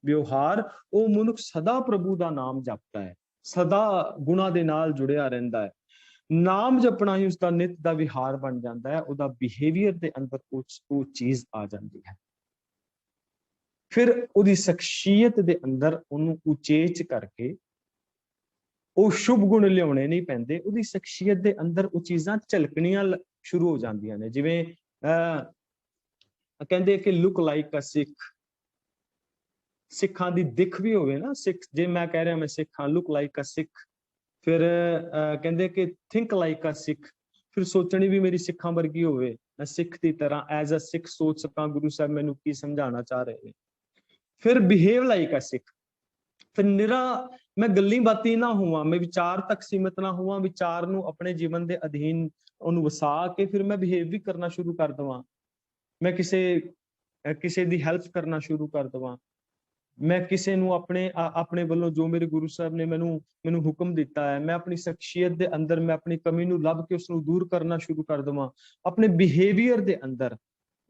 ਵਿਵਹਾਰ। ਉਹ ਮਨੁੱਖ ਸਦਾ ਪ੍ਰਭੂ ਦਾ ਨਾਮ ਜਪਦਾ ਹੈ, ਸਦਾ ਗੁਣਾ ਦੇ ਨਾਲ ਜੁੜਿਆ ਰਹਿੰਦਾ ਹੈ। ਨਾਮ ਜਪਣਾ ਹੀ ਉਸਦਾ ਨਿਤ ਦਾ ਵਿਹਾਰ ਬਣ ਜਾਂਦਾ ਹੈ, ਉਹਦਾ ਬਿਹੇਵੀਅਰ ਦੇ ਅੰਦਰ ਉਹ ਚੀਜ਼ ਆ ਜਾਂਦੀ ਹੈ। ਫਿਰ ਉਹਦੀ ਸ਼ਖਸੀਅਤ ਦੇ ਅੰਦਰ ਉਹਨੂੰ ਉਚੇਚ ਕਰਕੇ ਉਹ ਸ਼ੁਭ ਗੁਣ ਲਿਆਉਣੇ ਨਹੀਂ ਪੈਂਦੇ, ਉਹਦੀ ਸ਼ਖਸੀਅਤ ਦੇ ਅੰਦਰ ਉਹ ਚੀਜ਼ਾਂ ਝਲਕਣੀਆਂ ਸ਼ੁਰੂ ਹੋ ਜਾਂਦੀਆਂ ਨੇ। ਜਿਵੇਂ ਕਹਿੰਦੇ ਕਿ ਲੁੱਕ ਲਾਈਕ ਅ ਸਿੱਖ, ਸਿੱਖਾਂ ਦੀ ਦਿੱਖ ਵੀ ਹੋਵੇ ਨਾ, ਸਿੱਖ ਜੇ ਮੈਂ ਕਹਿ ਰਿਹਾ ਮੈਂ ਸਿੱਖ ਹਾਂ, ਲੁੱਕ ਲਾਈਕ ਅ ਸਿੱਖ। ਫਿਰ ਕਹਿੰਦੇ ਕਿ ਥਿੰਕ ਲਾਈਕ ਅ ਸਿੱਖ, ਫਿਰ ਸੋਚਣੀ ਵੀ ਮੇਰੀ ਸਿੱਖਾਂ ਵਰਗੀ ਹੋਵੇ, ਮੈਂ ਸਿੱਖ ਦੀ ਤਰ੍ਹਾਂ ਐਜ਼ ਅ ਸਿੱਖ ਸੋਚ ਸਕਾਂ ਗੁਰੂ ਸਾਹਿਬ ਮੈਨੂੰ ਕੀ ਸਮਝਾਉਣਾ ਚਾਹ ਰਹੇ ਨੇ। ਫਿਰ ਬਿਹੇਵ ਲਾਈਕ ਅ ਸਿੱਖ, ਫਿਰ ਨਿਰਾ ਮੈਂ ਗੱਲੀ ਬਾਤੀ ਨਾ ਹੋਵਾਂ, ਮੈਂ ਵਿਚਾਰ ਤੱਕ ਸੀਮਿਤ ਨਾ ਹੋਵਾਂ, ਵਿਚਾਰ ਨੂੰ ਆਪਣੇ ਜੀਵਨ ਦੇ ਅਧੀਨ ਉਹਨੂੰ ਵਸਾ ਕੇ ਫਿਰ ਮੈਂ ਬਿਹੇਵ ਵੀ ਕਰਨਾ ਸ਼ੁਰੂ ਕਰ ਦੇਵਾਂ, ਮੈਂ ਕਿਸੇ ਦੀ ਹੈਲਪ ਕਰਨਾ ਸ਼ੁਰੂ ਕਰ ਦੇਵਾਂ, ਮੈਂ ਕਿਸੇ ਨੂੰ ਆਪਣੇ ਵੱਲੋਂ ਜੋ ਮੇਰੇ ਗੁਰੂ ਸਾਹਿਬ ਨੇ ਮੈਨੂੰ ਹੁਕਮ ਦਿੱਤਾ ਹੈ, ਮੈਂ ਆਪਣੀ ਸ਼ਖਸੀਅਤ ਦੇ ਅੰਦਰ ਮੈਂ ਆਪਣੀ ਕਮੀ ਨੂੰ ਲੱਭ ਕੇ ਉਸ ਨੂੰ ਦੂਰ ਕਰਨਾ ਸ਼ੁਰੂ ਕਰ ਦੇਵਾਂ। ਆਪਣੇ ਬਿਹੇਵੀਅਰ ਦੇ ਅੰਦਰ,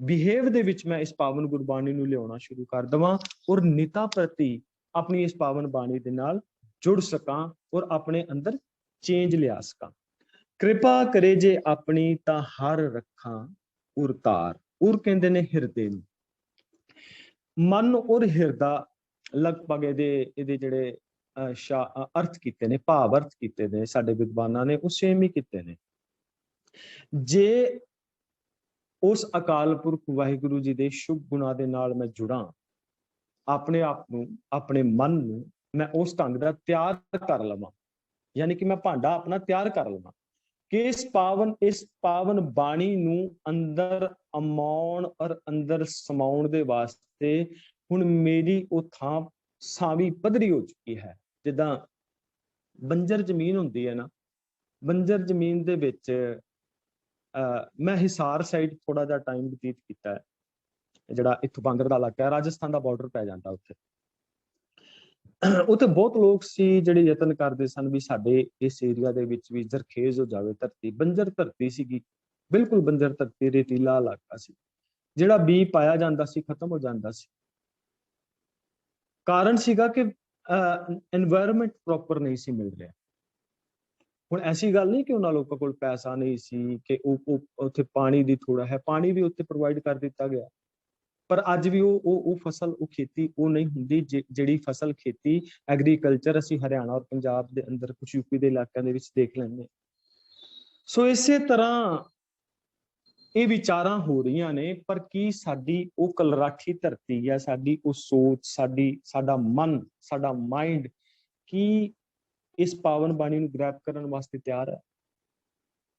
ਬਿਹੇਵ ਦੇ ਵਿੱਚ ਮੈਂ ਇਸ ਪਾਵਨ ਗੁਰਬਾਣੀ ਨੂੰ ਲਿਆਉਣਾ ਸ਼ੁਰੂ ਕਰ ਦੇਵਾਂ ਔਰ ਨਿਤਾ ਪ੍ਰਤੀ ਆਪਣੀ ਇਸ ਪਾਵਨ ਬਾਣੀ ਦੇ ਨਾਲ ਜੁੜ ਸਕਾਂ ਔਰ ਆਪਣੇ ਅੰਦਰ ਚੇਂਜ ਲਿਆ ਸਕਾਂ। ਕਿਰਪਾ ਕਰੇ ਜੇ ਆਪਣੀ ਤਾਂ ਹਰ ਰੱਖਾਂ ਉਰਤਾਰ। ਉਰ ਕਹਿੰਦੇ ਨੇ ਹਿਰਦੇ ਨੂੰ, ਮਨ ਔਰ ਹਿਰਦਾ ਲਗਭਗ ਇਹਦੇ ਜਿਹੜੇ ਅਰਥ ਕੀਤੇ ਨੇ, ਭਾਵ ਅਰਥ ਕੀਤੇ ਨੇ ਸਾਡੇ ਵਿਦਵਾਨਾਂ ਨੇ, ਉਹ ਸੇਮ ਹੀ ਕੀਤੇ ਨੇ। ਜੇ ਉਸ ਅਕਾਲ ਪੁਰਖ ਵਾਹਿਗੁਰੂ ਜੀ ਦੇ ਸ਼ੁਭ ਗੁਣਾਂ ਦੇ ਨਾਲ ਮੈਂ ਜੁੜਾਂ, ਆਪਣੇ ਆਪ ਨੂੰ, ਆਪਣੇ ਮਨ ਨੂੰ ਮੈਂ ਉਸ ਢੰਗ ਦਾ ਤਿਆਰ ਕਰ ਲਵਾਂ, ਯਾਨੀ ਕਿ ਮੈਂ ਭਾਂਡਾ ਆਪਣਾ ਤਿਆਰ ਕਰ ਲਵਾਂ ਕਿ ਇਸ ਪਾਵਨ ਬਾਣੀ ਨੂੰ ਅੰਦਰ ਅਮਾਉਣ ਔਰ ਅੰਦਰ ਸਮਾਉਣ ਦੇ ਵਾਸਤੇ ਹੁਣ ਮੇਰੀ ਉਹ ਥਾਂ ਸਾਵੀ ਪੱਧਰੀ ਹੋ ਚੁੱਕੀ ਹੈ। ਜਿੱਦਾਂ ਬੰਜਰ ਜ਼ਮੀਨ ਹੁੰਦੀ ਹੈ ਨਾ, ਬੰਜਰ ਜ਼ਮੀਨ ਦੇ ਵਿੱਚ ਮੈਂ ਹਿਸਾਰ ਸਾਈਡ ਥੋੜਾ ਜਿਹਾ ਟਾਈਮ ਬਤੀਤ ਕੀਤਾ ਹੈ, ਜਿਹੜਾ ਇੱਥੋਂ ਬਾਂਦਰ ਦਾ ਇਲਾਕਾ ਹੈ, ਰਾਜਸਥਾਨ ਦਾ ਬਾਰਡਰ ਪੈ ਜਾਂਦਾ ਉੱਥੇ। ਉੱਥੇ ਬਹੁਤ ਲੋਕ ਸੀ ਜਿਹੜੇ ਯਤਨ ਕਰਦੇ ਸਨ ਵੀ ਸਾਡੇ ਇਸ ਏਰੀਆ ਦੇ ਵਿੱਚ ਵੀ ਜ਼ਰਖੇਜ਼ ਹੋ ਜਾਵੇ ਧਰਤੀ। ਬੰਜਰ ਧਰਤੀ ਸੀਗੀ, ਬਿਲਕੁਲ ਬੰਜਰ ਧਰਤੀ, ਰੇਤੀਲਾ ਇਲਾਕਾ ਸੀ, ਜਿਹੜਾ ਬੀਜ ਪਾਇਆ ਜਾਂਦਾ ਸੀ ਖਤਮ ਹੋ ਜਾਂਦਾ ਸੀ। ਕਾਰਨ ਸੀਗਾ ਕਿ এনवायरमेंट ਪ੍ਰੋਪਰ ਨਹੀਂ ਸੀ ਮਿਲ ਰਿਹਾ। ਹੁਣ ਐਸੀ ਗੱਲ ਨਹੀਂ ਕਿ ਉਹਨਾਂ ਲੋਕਾਂ ਕੋਲ ਪੈਸਾ ਨਹੀਂ ਸੀ, ਕਿ ਉਹ ਉੱਥੇ ਪਾਣੀ ਦੀ ਥੋੜਾ ਹੈ, ਪਾਣੀ ਵੀ ਉੱਥੇ ਪ੍ਰੋਵਾਈਡ ਕਰ ਦਿੱਤਾ ਗਿਆ, ਪਰ ਅੱਜ ਵੀ ਉਹ ਫਸਲ, ਉਹ ਖੇਤੀ ਉਹ ਨਹੀਂ ਹੁੰਦੀ ਜਿਹੜੀ ਫਸਲ ਖੇਤੀ ਐਗਰੀਕਲਚਰ ਅਸੀਂ ਹਰਿਆਣਾ ਔਰ ਪੰਜਾਬ ਦੇ ਅੰਦਰ, ਕੁਝ ਯੂਪੀ ਦੇ ਇਲਾਕਿਆਂ ਦੇ ਵਿੱਚ ਦੇਖ ਲੈਂਦੇ। ਸੋ ਇਸੇ ਤਰ੍ਹਾਂ ਇਹ ਵਿਚਾਰਾਂ ਹੋ ਰਹੀਆਂ ਨੇ, ਪਰ ਕੀ ਸਾਡੀ ਉਹ ਕਲਰਾਠੀ ਧਰਤੀ ਹੈ, ਸਾਡੀ ਉਹ ਸੋਚ, ਸਾਡਾ ਮਨ, ਸਾਡਾ ਮਾਈਂਡ ਕੀ ਇਸ ਪਾਵਨ ਬਾਣੀ ਨੂੰ ਗ੍ਰੈਬ ਕਰਨ ਵਾਸਤੇ ਤਿਆਰ ਹੈ?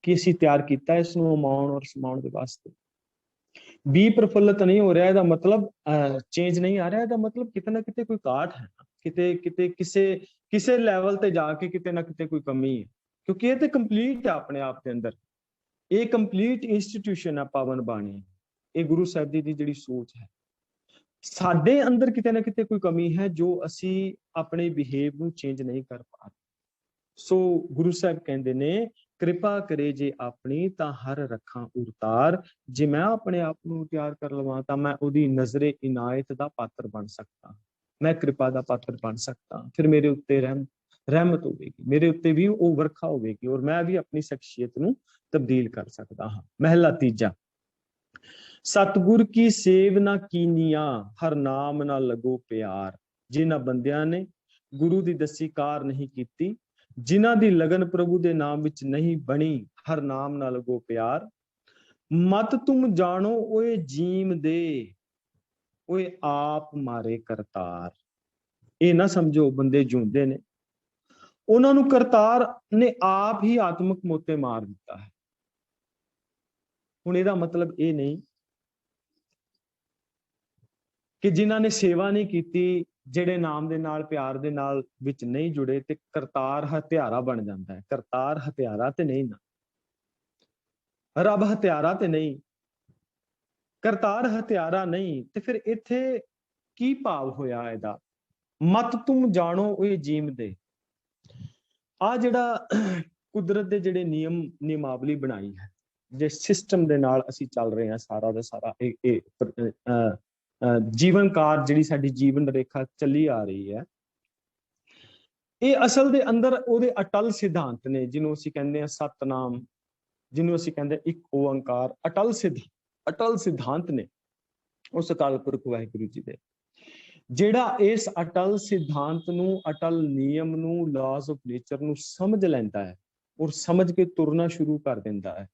ਕਿ ਅਸੀਂ ਤਿਆਰ ਕੀਤਾ ਇਸ ਨੂੰ ਅਮਾਉਣ ਔਰ ਸਮਾਉਣ ਦੇ ਵਾਸਤੇ? ਵੀ ਪ੍ਰਫੁੱਲਤ ਨਹੀਂ ਹੋ ਰਿਹਾ, ਇਹਦਾ ਮਤਲਬ ਚੇਂਜ ਨਹੀਂ ਆ ਰਿਹਾ, ਇਹਦਾ ਮਤਲਬ ਕਿਤੇ ਨਾ ਕਿਤੇ ਕੋਈ ਘਾਟ ਹੈ, ਕਿਤੇ ਕਿਸੇ ਲੈਵਲ ਤੇ ਜਾ ਕੇ ਕਿਤੇ ਨਾ ਕਿਤੇ ਕੋਈ ਕਮੀ ਹੈ, ਕਿਉਂਕਿ ਇਹ ਤੇ ਕੰਪਲੀਟ ਹੈ ਆਪਣੇ ਆਪ ਦੇ ਅੰਦਰ। ਇਹ ਕੰਪਲੀਟ ਇੰਸਟੀਟਿਊਸ਼ਨ ਹੈ ਪਾਵਨ ਬਾਣੀ, ਇਹ ਗੁਰੂ ਸਾਹਿਬ ਦੀ ਜਿਹੜੀ ਸੋਚ ਹੈ। ਸਾਡੇ ਅੰਦਰ ਕਿਤੇ ਨਾ ਕਿਤੇ ਕੋਈ ਕਮੀ ਹੈ ਜੋ ਅਸੀਂ ਆਪਣੇ ਬਿਹੇਵ ਨੂੰ ਚੇਂਜ ਨਹੀਂ ਕਰ ਪਾ ਰਹੇ। ਸੋ ਗੁਰੂ ਸਾਹਿਬ ਕਹਿੰਦੇ ਨੇ ਕਿਰਪਾ ਕਰੇ ਜੇ ਆਪਣੀ ਤਾਂ ਹਰ ਰੱਖਾਂ ਉਰਤਾਰ। ਜੇ ਮੈਂ ਆਪਣੇ ਆਪ ਨੂੰ ਤਿਆਰ ਕਰ ਲਵਾਂ ਤਾਂ ਮੈਂ ਉਹਦੀ ਨਜ਼ਰੇ ਇਨਾਇਤ ਦਾ ਪਾਤਰ ਬਣ ਸਕਦਾ, ਮੈਂ ਕਿਰਪਾ ਦਾ ਪਾਤਰ ਬਣ ਸਕਦਾ। ਫਿਰ ਮੇਰੇ ਉੱਤੇ ਰਹਿਮਤ ਹੋਵੇਗੀ, ਮੇਰੇ ਉੱਤੇ ਵੀ ਉਹ ਵਰਖਾ ਹੋਵੇਗੀ ਔਰ ਮੈਂ ਵੀ ਆਪਣੀ ਸ਼ਖਸੀਅਤ ਨੂੰ ਤਬਦੀਲ ਕਰ ਸਕਦਾ ਹਾਂ। ਮਹਿਲਾ ਤੀਜਾ, ਸਤਿਗੁਰ ਕੀ ਸੇਵ ਨਾ ਕੀਨੀਆਂ ਹਰ ਨਾਮ ਨਾ ਲੱਗੋ ਪਿਆਰ। ਜਿਨ੍ਹਾਂ ਬੰਦਿਆਂ ਨੇ ਗੁਰੂ ਦੀ ਦੱਸੀ ਕਾਰ ਨਹੀਂ ਕੀਤੀ, ਜਿਨ੍ਹਾਂ ਦੀ ਲਗਨ ਪ੍ਰਭੂ ਦੇ ਨਾਮ ਵਿੱਚ ਨਹੀਂ ਬਣੀ, ਹਰ ਨਾਮ ਨਾ ਲੱਗੋ ਪਿਆਰ। ਮਤ ਤੁਮ ਜਾਣੋ ਓਏ ਜੀਮ ਦੇ, ਓਏ ਆਪ ਮਾਰੇ ਕਰਤਾਰ। ਇਹ ਨਾ ਸਮਝੋ ਬੰਦੇ ਜਿਉਂਦੇ ਨੇ, ਉਹਨਾਂ ਨੂੰ ਕਰਤਾਰ ਨੇ ਆਪ ਹੀ ਆਤਮਿਕ ਮੋਤੇ ਮਾਰ ਦਿੱਤਾ ਹੈ। ਹੁਣ ਇਹਦਾ ਮਤਲਬ ਇਹ ਨਹੀਂ ਕਿ ਜਿਨ੍ਹਾਂ ਨੇ ਸੇਵਾ ਨਹੀਂ ਕੀਤੀ ਜਿਹੜੇ ਨਾਮ ਦੇ ਨਾਲ ਪਿਆਰ ਦੇ ਨਾਲ ਵਿੱਚ ਨਹੀਂ ਜੁੜੇ ਤੇ ਕਰਤਾਰ ਹਥਿਆਰਾ ਬਣ ਜਾਂਦਾ ਹੈ। ਕਰਤਾਰ ਹਥਿਆਰਾ ਤੇ ਨਹੀਂ ਨਾ, ਰੱਬ ਹਥਿਆਰਾ ਤੇ ਨਹੀਂ, ਕਰਤਾਰ ਹਥਿਆਰਾ ਨਹੀਂ, ਤੇ ਫਿਰ ਇੱਥੇ ਕੀ ਭਾਵ ਹੋਇਆ ਇਹਦਾ? ਮਤ ਤੁਮ ਜਾਣੋ ਉਹ ਜੀਮ ਦੇ। ਆ ਜਿਹੜਾ ਕੁਦਰਤ ਦੇ ਜਿਹੜੇ ਨਿਯਮਾਵਲੀ ਬਣਾਈ ਹੈ, ਜਿਸ ਸਿਸਟਮ ਦੇ ਨਾਲ ਅਸੀਂ ਚੱਲ ਰਹੇ ਹਾਂ, ਸਾਰਾ ਦਾ ਸਾਰਾ ਜੀਵਨ ਕਾਰ ਜਿਹੜੀ ਸਾਡੀ ਜੀਵਨ ਰੇਖਾ ਚੱਲੀ ਆ ਰਹੀ ਹੈ, ਇਹ ਅਸਲ ਦੇ ਅੰਦਰ ਉਹਦੇ ਅਟਲ ਸਿਧਾਂਤ ਨੇ, ਜਿਹਨੂੰ ਅਸੀਂ ਕਹਿੰਦੇ ਹਾਂ ਸਤਨਾਮ, ਜਿਹਨੂੰ ਅਸੀਂ ਕਹਿੰਦੇ ਇੱਕ ਓੰਕਾਰ। ਅਟਲ ਸਿਧਾਂਤ ਨੇ ਉਸ ਅਕਾਲ ਪੁਰਖ ਵਾਹਿਗੁਰੂ ਜੀ ਦੇ, ਜਿਹੜਾ ਇਸ ਅਟਲ ਸਿਧਾਂਤ ਨੂੰ, ਅਟਲ ਨਿਯਮ ਨੂੰ, ਲਾਜ਼ ਆਫ ਨੇਚਰ ਨੂੰ ਸਮਝ ਲੈਂਦਾ ਹੈ ਔਰ ਸਮਝ ਕੇ ਤੁਰਨਾ ਸ਼ੁਰੂ ਕਰ ਦਿੰਦਾ ਹੈ,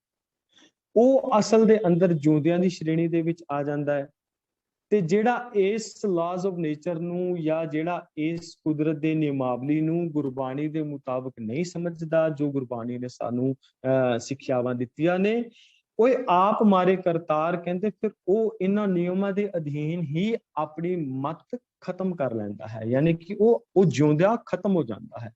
ਉਹ ਅਸਲ ਦੇ ਅੰਦਰ ਜਿਉਂਦਿਆਂ ਦੀ ਸ਼੍ਰੇਣੀ ਦੇ ਵਿੱਚ ਆ ਜਾਂਦਾ ਹੈ। ਤੇ ਜਿਹੜਾ ਇਸ ਲਾਜ਼ ਆਫ ਨੇਚਰ ਨੂੰ ਜਾਂ ਜਿਹੜਾ ਇਸ ਕੁਦਰਤ ਦੇ ਨਿਯਮਾਵਲੀ ਨੂੰ ਗੁਰਬਾਣੀ ਦੇ ਮੁਤਾਬਕ ਨਹੀਂ ਸਮਝਦਾ, ਜੋ ਗੁਰਬਾਣੀ ਨੇ ਸਾਨੂੰ ਸਿੱਖਿਆਵਾਂ ਦਿੱਤੀਆਂ ਨੇ, ਉਹ ਆਪ ਮਾਰੇ ਕਰਤਾਰ ਕਹਿੰਦੇ, ਫਿਰ ਉਹ ਇਹਨਾਂ ਨਿਯਮਾਂ ਦੇ ਅਧੀਨ ਹੀ ਆਪਣੀ ਮਤ ਖਤਮ ਕਰ ਲੈਂਦਾ ਹੈ, ਯਾਨੀ ਕਿ ਉਹ ਜਿਉਂਦਿਆਂ ਖਤਮ ਹੋ ਜਾਂਦਾ ਹੈ,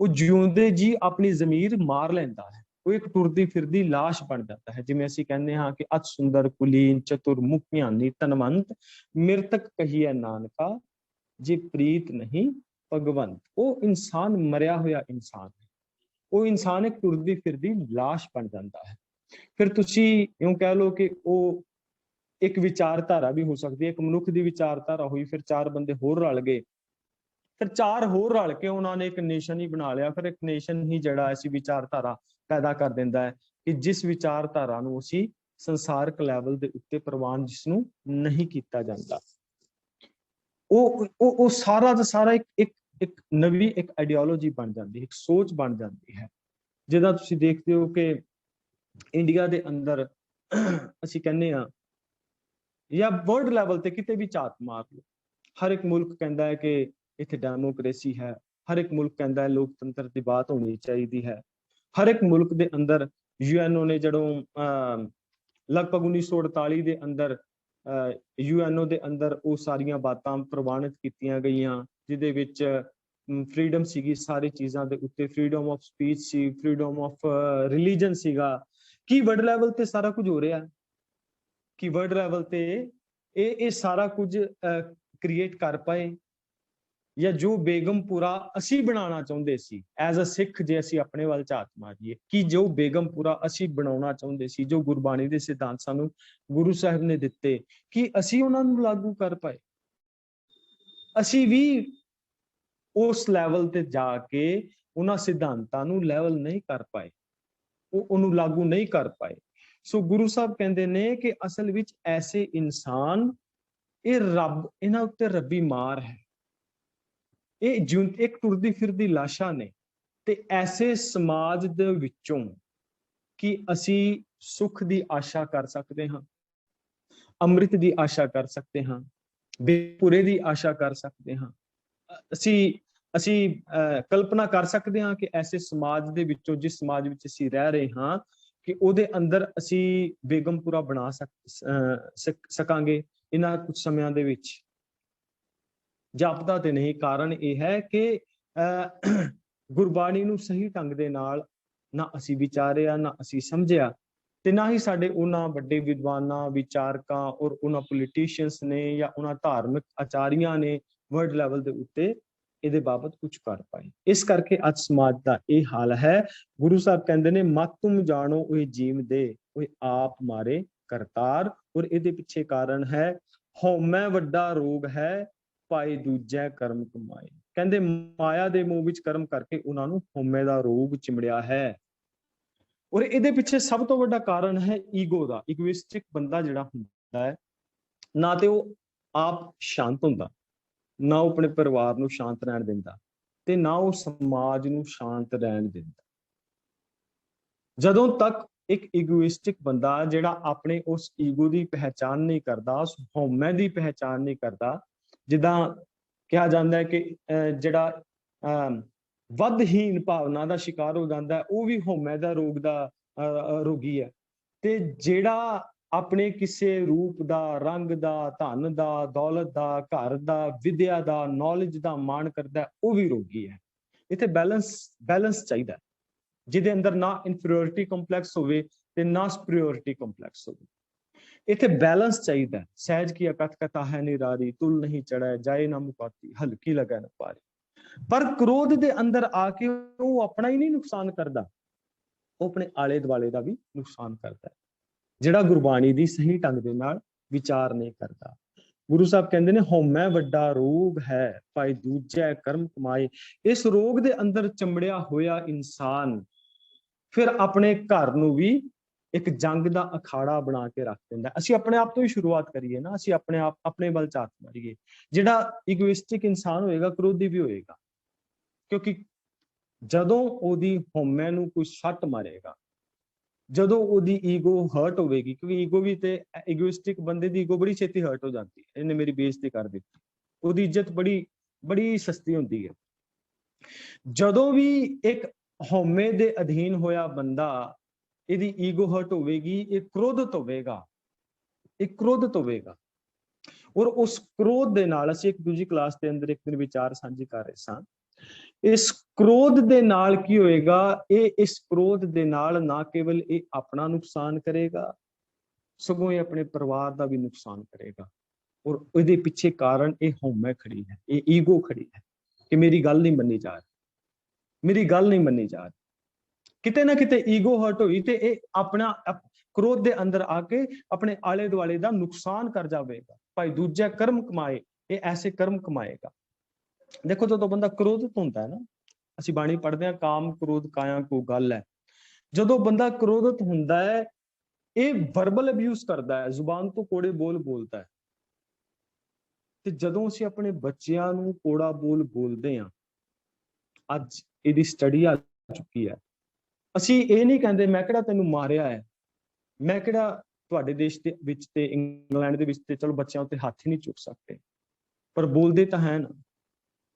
ਉਹ ਜਿਉਂਦੇ ਜੀ ਆਪਣੀ ਜ਼ਮੀਰ ਮਾਰ ਲੈਂਦਾ ਹੈ, ਉਹ ਇੱਕ ਟੁਰਦੀ ਫਿਰਦੀ ਲਾਸ਼ ਬਣ ਜਾਂਦਾ ਹੈ। ਜਿਵੇਂ ਅਸੀਂ ਕਹਿੰਦੇ ਹਾਂ ਕਿ ਅਤ ਸੁੰਦਰ ਕੁਲੀਨ ਚਤੁਰ ਮੁਖ ਗਿਆਨੀ ਧਨਵੰਤ, ਮਿਰਤਕ ਕਹੀਏ ਨਾਨਕਾ ਜੇ ਪ੍ਰੀਤ ਨਹੀਂ ਭਗਵੰਤ। ਉਹ ਇਨਸਾਨ ਮਰਿਆ ਹੋਇਆ ਇਨਸਾਨ ਹੈ, ਉਹ ਇਨਸਾਨ ਇੱਕ ਟੁਰਦੀ ਫਿਰਦੀ ਲਾਸ਼ ਬਣ ਜਾਂਦਾ ਹੈ। ਫਿਰ ਤੁਸੀਂ ਇਉਂ ਕਹਿ ਲਓ ਕਿ ਉਹ ਇੱਕ ਵਿਚਾਰਧਾਰਾ ਵੀ ਹੋ ਸਕਦੀ ਹੈ, ਇੱਕ ਮਨੁੱਖ ਦੀ ਵਿਚਾਰਧਾਰਾ ਹੋਈ, ਫਿਰ ਚਾਰ ਬੰਦੇ ਹੋਰ ਰਲ ਗਏ, ਫਿਰ ਚਾਰ ਹੋਰ ਰਲ ਕੇ ਉਹਨਾਂ ਨੇ ਇੱਕ ਨੇਸ਼ਨ ਹੀ ਬਣਾ ਲਿਆ, ਫਿਰ ਇੱਕ ਨੇਸ਼ਨ ਹੀ ਜਿਹੜਾ ਅਸੀਂ ਵਿਚਾਰਧਾਰਾ ਪੈਦਾ ਕਰ ਦਿੰਦਾ ਹੈ ਕਿ ਜਿਸ ਵਿਚਾਰਧਾਰਾ ਨੂੰ ਅਸੀਂ ਸੰਸਾਰਕ ਲੈਵਲ ਦੇ ਉੱਤੇ ਪ੍ਰਵਾਨ ਜਿਸ ਨੂੰ ਨਹੀਂ ਕੀਤਾ ਜਾਂਦਾ, ਉਹ ਸਾਰਾ ਦਾ ਸਾਰਾ ਇੱਕ ਨਵੀਂ ਇੱਕ ਆਈਡੀਓਲੋਜੀ ਬਣ ਜਾਂਦੀ ਹੈ, ਇੱਕ ਸੋਚ ਬਣ ਜਾਂਦੀ ਹੈ। ਜਿਹਦਾ ਤੁਸੀਂ ਦੇਖਦੇ ਹੋ ਕਿ ਇੰਡੀਆ ਦੇ ਅੰਦਰ ਅਸੀਂ ਕਹਿੰਦੇ ਹਾਂ ਜਾਂ ਵਰਲਡ ਲੈਵਲ ਤੇ ਕਿਤੇ ਵੀ ਝਾਤ ਮਾਰ ਲਓ, ਹਰ ਇੱਕ ਮੁਲਕ ਕਹਿੰਦਾ ਹੈ ਕਿ ਇੱਥੇ ਡੈਮੋਕ੍ਰੇਸੀ ਹੈ, ਹਰ ਇੱਕ ਮੁਲਕ ਕਹਿੰਦਾ ਹੈ ਲੋਕਤੰਤਰ ਦੀ ਬਾਤ ਹੋਣੀ ਚਾਹੀਦੀ ਹੈ, ਹਰ ਇੱਕ ਮੁਲਕ ਦੇ ਅੰਦਰ ਯੂਐਨਓ ਨੇ ਜਦੋਂ ਲਗਭਗ 1948 ਦੇ ਅੰਦਰ ਯੂਐਨਓ ਦੇ ਅੰਦਰ ਉਹ ਸਾਰੀਆਂ ਬਾਤਾਂ ਪ੍ਰਵਾਨਿਤ ਕੀਤੀਆਂ ਗਈਆਂ, ਜਿਹਦੇ ਵਿੱਚ ਫਰੀडम ਸੀਗੀ ਸਾਰੀ ਚੀਜ਼ਾਂ ਦੇ ਉੱਤੇ, freedom of speech C, freedom of religion ਸੀਗਾ। ਕੀ ਵਰਲਡ ਲੈਵਲ ਤੇ ਸਾਰਾ ਕੁਝ ਹੋ ਰਿਹਾ, ਕਿ ਵਰਲਡ ਲੈਵਲ ਤੇ ਇਹ ਸਾਰਾ ਕੁਝ ਕ੍ਰੀਏਟ ਕਰ ਪਾਏ, ਜਾਂ ਜੋ ਬੇਗਮਪੁਰਾ ਅਸੀਂ ਬਣਾਉਣਾ ਚਾਹੁੰਦੇ ਸੀ ਐਜ਼ ਅ ਸਿੱਖ, ਜੇ ਅਸੀਂ ਆਪਣੇ ਵੱਲ ਝਾਤ ਮਾਰੀਏ, ਕਿ ਜੋ ਬੇਗਮਪੁਰਾ ਅਸੀਂ ਬਣਾਉਣਾ ਚਾਹੁੰਦੇ ਸੀ, ਜੋ ਗੁਰਬਾਣੀ ਦੇ ਸਿਧਾਂਤ ਸਾਨੂੰ ਗੁਰੂ ਸਾਹਿਬ ਨੇ ਦਿੱਤੇ, ਕਿ ਅਸੀਂ ਉਹਨਾਂ ਨੂੰ ਲਾਗੂ ਕਰ ਪਾਏ? ਅਸੀਂ ਵੀ ਉਸ ਲੈਵਲ ਤੇ ਜਾ ਕੇ ਉਹਨਾਂ ਸਿਧਾਂਤਾਂ ਨੂੰ ਲੈਵਲ ਨਹੀਂ ਕਰ ਪਾਏ, ਉਹਨੂੰ ਲਾਗੂ ਨਹੀਂ ਕਰ ਪਾਏ। ਸੋ ਗੁਰੂ ਸਾਹਿਬ ਕਹਿੰਦੇ ਨੇ ਕਿ ਅਸਲ ਵਿੱਚ ਐਸੇ ਇਨਸਾਨ, ਇਹ ਰੱਬ, ਇਹਨਾਂ ਉੱਤੇ ਰੱਬੀ ਮਾਰ ਹੈ, ਇਹ ਇੱਕ ਟੁਰਦੀ ਫਿਰਦੀ ਲਾਸ਼ਾਂ ਨੇ। ਤੇ ਐਸੇ ਸਮਾਜ ਦੇ ਵਿੱਚੋਂ ਕੀ ਅਸੀਂ ਸੁੱਖ ਦੀ ਆਸ਼ਾ ਕਰ ਸਕਦੇ ਹਾਂ, ਅੰਮ੍ਰਿਤ ਦੀ ਆਸ਼ਾ ਕਰ ਸਕਦੇ ਹਾਂ, ਬੇਪੁਰੇ ਦੀ ਆਸ਼ਾ ਕਰ ਸਕਦੇ ਹਾਂ? ਅਸੀਂ ਕਲਪਨਾ ਕਰ ਸਕਦੇ ਹਾਂ ਕਿ ਐਸੇ ਸਮਾਜ ਦੇ ਵਿੱਚੋਂ, ਜਿਸ ਸਮਾਜ ਵਿੱਚ ਅਸੀਂ ਰਹਿ ਰਹੇ ਹਾਂ, ਕਿ ਉਹਦੇ ਅੰਦਰ ਅਸੀਂ ਬੇਗਮਪੁਰਾ ਬਣਾ ਸਕਾਂਗੇ ਇਹਨਾਂ ਕੁਝ ਸਮਿਆਂ ਦੇ ਵਿੱਚ? ਜਾਪਦਾ ਤੇ ਨਹੀਂ। ਕਾਰਨ ਇਹ ਹੈ ਕਿ ਗੁਰਬਾਣੀ ਨੂੰ ਸਹੀ ਢੰਗ ਦੇ ਨਾਲ ਨਾ ਅਸੀਂ ਵਿਚਾਰਿਆ, ਨਾ ਅਸੀਂ ਸਮਝਿਆ, ਤੇ ਨਾ ਹੀ ਸਾਡੇ ਉਹਨਾਂ ਵੱਡੇ ਵਿਦਵਾਨਾਂ, ਵਿਚਾਰਕਾਂ ਔਰ ਉਹਨਾਂ ਪੋਲੀਟੀਸ਼ੀਅਨਸ ਨੇ ਜਾਂ ਉਹਨਾਂ ਧਾਰਮਿਕ ਆਚਾਰੀਆਂ ਨੇ ਵਰਲਡ ਲੈਵਲ ਦੇ ਉੱਤੇ ਇਹਦੇ ਬਾਬਤ ਕੁਝ ਕਰ ਪਾਏ। ਇਸ ਕਰਕੇ ਅੱਜ ਸਮਾਜ ਦਾ ਇਹ ਹਾਲ ਹੈ। ਗੁਰੂ ਸਾਹਿਬ ਕਹਿੰਦੇ ਨੇ ਮਤ ਤੁਮ ਜਾਣੋ ਉਹ ਜੀਮ ਦੇ, ਉਹ ਆਪ ਮਾਰੇ ਕਰਤਾਰ। ਔਰ ਇਹਦੇ ਪਿੱਛੇ ਕਾਰਨ ਹੈ ਹਉਮੈ ਵੱਡਾ ਰੋਗ ਹੈ, ਪਾਏ ਦੂਜੈ ਕਰਮ ਕਮਾਏ। ਕਹਿੰਦੇ ਮਾਇਆ ਦੇ ਮੋਹ ਵਿੱਚ ਕਰਮ ਕਰਕੇ ਉਹਨਾਂ ਨੂੰ ਹਉਮੈ ਦਾ ਰੋਗ ਚਿਮੜਿਆ ਹੈ। ਔਰ ਇਹਦੇ ਪਿੱਛੇ ਸਭ ਤੋਂ ਵੱਡਾ ਕਾਰਨ ਹੈ ਈਗੋ ਦਾ। ਇਗੋਇਸਟਿਕ ਬੰਦਾ ਜਿਹੜਾ ਹੁੰਦਾ ਹੈ, ਨਾ ਤੇ ਉਹ ਆਪ ਸ਼ਾਂਤ ਹੁੰਦਾ, ਨਾ ਉਹ ਆਪਣੇ ਪਰਿਵਾਰ ਨੂੰ ਸ਼ਾਂਤ ਰਹਿਣ ਦਿੰਦਾ, ਤੇ ਨਾ ਉਹ ਸਮਾਜ ਨੂੰ ਸ਼ਾਂਤ ਰਹਿਣ ਦਿੰਦਾ। ਜਦੋਂ ਤੱਕ ਇੱਕ ਇਗੋਇਸਟਿਕ ਬੰਦਾ ਜਿਹੜਾ ਆਪਣੇ ਉਸ ਈਗੋ ਦੀ ਪਹਿਚਾਣ ਨਹੀਂ ਕਰਦਾ, ਉਸ ਹਉਮੈ ਦੀ ਪਹਿਚਾਣ ਨਹੀਂ ਕਰਦਾ, ਜਿੱਦਾਂ ਕਿਹਾ ਜਾਂਦਾ ਹੈ ਕਿ ਜਿਹੜਾ ਵੱਧਹੀਨ ਭਾਵਨਾ ਦਾ ਸ਼ਿਕਾਰ ਹੋ ਜਾਂਦਾ, ਉਹ ਵੀ ਹਉਮੈ ਦਾ ਰੋਗ ਦਾ ਰੋਗੀ ਹੈ। ਤੇ ਜਿਹੜਾ ਆਪਣੇ ਕਿਸੇ ਰੂਪ ਦਾ, ਰੰਗ ਦਾ, ਧਨ ਦਾ, ਦੌਲਤ ਦਾ, ਘਰ ਦਾ, ਵਿਦਿਆ ਦਾ, ਨੌਲੇਜ ਦਾ ਮਾਣ ਕਰਦਾ, ਉਹ ਵੀ ਰੋਗੀ ਹੈ। ਇੱਥੇ ਬੈਲੈਂਸ ਚਾਹੀਦਾ, ਜਿਹਦੇ ਅੰਦਰ ਨਾ ਇਨਫੀਰੀਅਰਿਟੀ ਕੰਪਲੈਕਸ ਹੋਵੇ ਤੇ ਨਾ ਸੁਪੀਰੀਅਰਿਟੀ ਕੰਪਲੈਕਸ ਹੋਵੇ। ਇੱਥੇ ਬੈਲੈਂਸ ਚਾਹੀਦਾ। ਸਹਿਜ ਕੀ ਅਕਥ ਕਥਾ ਹੈ ਨਿਰਾਰੀ, ਤੁਲ ਨਹੀਂ ਚੜ੍ਹੈ ਜਾਏ ਨਾ ਮੁਕਾਤੀ, ਹਲਕੀ ਲਗੈ ਨਾ ਪਾਰੀ। ਪਰ ਕ੍ਰੋਧ ਦੇ ਅੰਦਰ ਆ ਕੇ ਉਹ ਆਪਣਾ ਹੀ ਨਹੀਂ ਨੁਕਸਾਨ ਕਰਦਾ, ਉਹ ਆਪਣੇ ਆਲੇ ਦੁਆਲੇ ਦਾ ਵੀ ਨੁਕਸਾਨ ਕਰਦਾ ਹੈ, ਜਿਹੜਾ ਗੁਰਬਾਣੀ ਦੀ ਸਹੀ ਢੰਗ ਦੇ ਨਾਲ ਵਿਚਾਰ ਨਹੀਂ ਕਰਦਾ। ਗੁਰੂ ਸਾਹਿਬ ਕਹਿੰਦੇ ਨੇ ਹਉਮੈ ਵੱਡਾ ਰੋਗ ਹੈ, ਭਾਈ ਦੂਜੈ ਕਰਮ ਕਮਾਏ। ਇਸ ਰੋਗ ਦੇ ਅੰਦਰ ਚੰਬੜਿਆ ਹੋਇਆ ਇਨਸਾਨ ਫਿਰ ਆਪਣੇ ਘਰ ਨੂੰ ਵੀ ਇੱਕ ਜੰਗ ਦਾ ਅਖਾੜਾ ਬਣਾ ਕੇ ਰੱਖ ਦਿੰਦਾ। ਅਸੀਂ ਆਪਣੇ ਆਪ ਤੋਂ ਹੀ ਸ਼ੁਰੂਆਤ ਕਰੀਏ ਨਾ, ਅਸੀਂ ਆਪਣੇ ਆਪ ਆਪਣੇ ਵੱਲ ਝਾਤ ਮਾਰੀਏ। ਜਿਹੜਾ ਇਗੋਇਸਟਿਕ ਇਨਸਾਨ ਹੋਏਗਾ ਕ੍ਰੋਧੀ ਵੀ ਹੋਏਗਾ, ਕਿਉਂਕਿ ਜਦੋਂ ਉਹਦੀ ਹਉਮੈ ਨੂੰ ਕੋਈ ਸੱਟ ਮਾਰੇਗਾ, ਜਦੋਂ ਉਹਦੀ ਈਗੋ ਹਰਟ ਹੋਵੇਗੀ, ਕਿਉਂਕਿ ਈਗੋ ਵੀ ਤੇ ਇਗੋਇਸਟਿਕ ਬੰਦੇ ਦੀ ਈਗੋ ਬੜੀ ਛੇਤੀ ਹਰਟ ਹੋ ਜਾਂਦੀ ਹੈ, ਇਹਨੇ ਮੇਰੀ ਬੇਇੱਜ਼ਤੀ ਕਰ ਦਿੱਤੀ, ਉਹਦੀ ਇੱਜ਼ਤ ਬੜੀ ਸਸਤੀ ਹੁੰਦੀ ਹੈ। ਜਦੋਂ ਵੀ ਇੱਕ ਹਉਮੈ ਦੇ ਅਧੀਨ ਹੋਇਆ ਬੰਦਾ, ਇਹਦੀ ਈਗੋ ਹਰਟ ਹੋਵੇਗੀ, ਇਹ ਕ੍ਰੋਧਿਤ ਹੋਵੇਗਾ, ਇਹ ਕ੍ਰੋਧਿਤ ਹੋਵੇਗਾ। ਔਰ ਉਸ ਕ੍ਰੋਧ ਦੇ ਨਾਲ ਅਸੀਂ ਇੱਕ ਦੂਜੀ ਕਲਾਸ ਦੇ ਅੰਦਰ ਇੱਕ ਦਿਨ ਵਿਚਾਰ ਸਾਂਝੇ ਕਰ ਰਹੇ ਸਾਂ, ਇਸ ਕ੍ਰੋਧ ਦੇ ਨਾਲ ਕੀ ਹੋਏਗਾ, ਇਸ ਕ੍ਰੋਧ ਦੇ ਨਾਲ ਨਾ ਕੇਵਲ ਇਹ ਆਪਣਾ ਨੁਕਸਾਨ ਕਰੇਗਾ, ਸਗੋਂ ਇਹ ਆਪਣੇ ਪਰਿਵਾਰ ਦਾ ਵੀ ਨੁਕਸਾਨ ਕਰੇਗਾ। ਔਰ ਇਹਦੇ ਪਿੱਛੇ ਕਾਰਨ ਇਹ ਹਉਮੈ ਖੜੀ ਹੈ, ਇਹ ਈਗੋ ਖੜੀ ਹੈ ਕਿ ਮੇਰੀ ਗੱਲ ਨਹੀਂ ਮੰਨੀ ਜਾ ਰਹੀ, ਮੇਰੀ ਗੱਲ ਨਹੀਂ ਮੰਨੀ ਜਾ ਰਹੀ। ਕਿਤੇ ਨਾ ਕਿਤੇ ਈਗੋ ਹਰਟ ਹੋਈ ਤੇ ਇਹ ਆਪਣਾ ਕ੍ਰੋਧ ਦੇ ਅੰਦਰ ਆ ਕੇ ਆਪਣੇ ਆਲੇ ਦੁਆਲੇ ਦਾ ਨੁਕਸਾਨ ਕਰ ਜਾਵੇਗਾ। ਭਾਈ ਦੂਜੇ ਕਰਮ ਕਮਾਏ, ਇਹ ਐਸੇ ਕਰਮ ਕਮਾਏਗਾ। ਦੇਖੋ ਜਦੋਂ ਬੰਦਾ ਕ੍ਰੋਧਿਤ ਹੁੰਦਾ ਹੈ ਨਾ, ਅਸੀਂ ਬਾਣੀ ਪੜ੍ਹਦੇ ਹਾਂ, ਕਾਮ ਕ੍ਰੋਧ ਕਾਇਆ ਕੋ ਗੱਲ ਹੈ। ਜਦੋਂ ਬੰਦਾ ਕ੍ਰੋਧਿਤ ਹੁੰਦਾ ਹੈ, ਇਹ ਵਰਬਲ ਅਬਿਊਜ਼ ਕਰਦਾ ਹੈ, ਜ਼ੁਬਾਨ ਤੋਂ ਕੋੜੇ ਬੋਲ ਬੋਲਦਾ ਹੈ। ਤੇ ਜਦੋਂ ਅਸੀਂ ਆਪਣੇ ਬੱਚਿਆਂ ਨੂੰ ਕੋੜਾ ਬੋਲ ਬੋਲਦੇ ਹਾਂ, ਅੱਜ ਇਹਦੀ ਸਟੱਡੀ ਆ ਚੁੱਕੀ ਹੈ, ਅਸੀਂ ਇਹ ਨਹੀਂ ਕਹਿੰਦੇ ਮੈਂ ਕਿਹੜਾ ਤੈਨੂੰ ਮਾਰਿਆ ਹੈ, ਮੈਂ ਕਿਹੜਾ ਤੁਹਾਡੇ ਦੇਸ਼ ਦੇ ਵਿੱਚ ਤੇ ਇੰਗਲੈਂਡ ਦੇ ਵਿੱਚ ਤੇ ਚਲੋ ਬੱਚਿਆਂ ਉੱਤੇ ਹੱਥ ਹੀ ਨਹੀਂ ਚੁੱਕ ਸਕਦੇ, ਪਰ ਬੋਲਦੇ ਤਾਂ ਹੈ ਨਾ,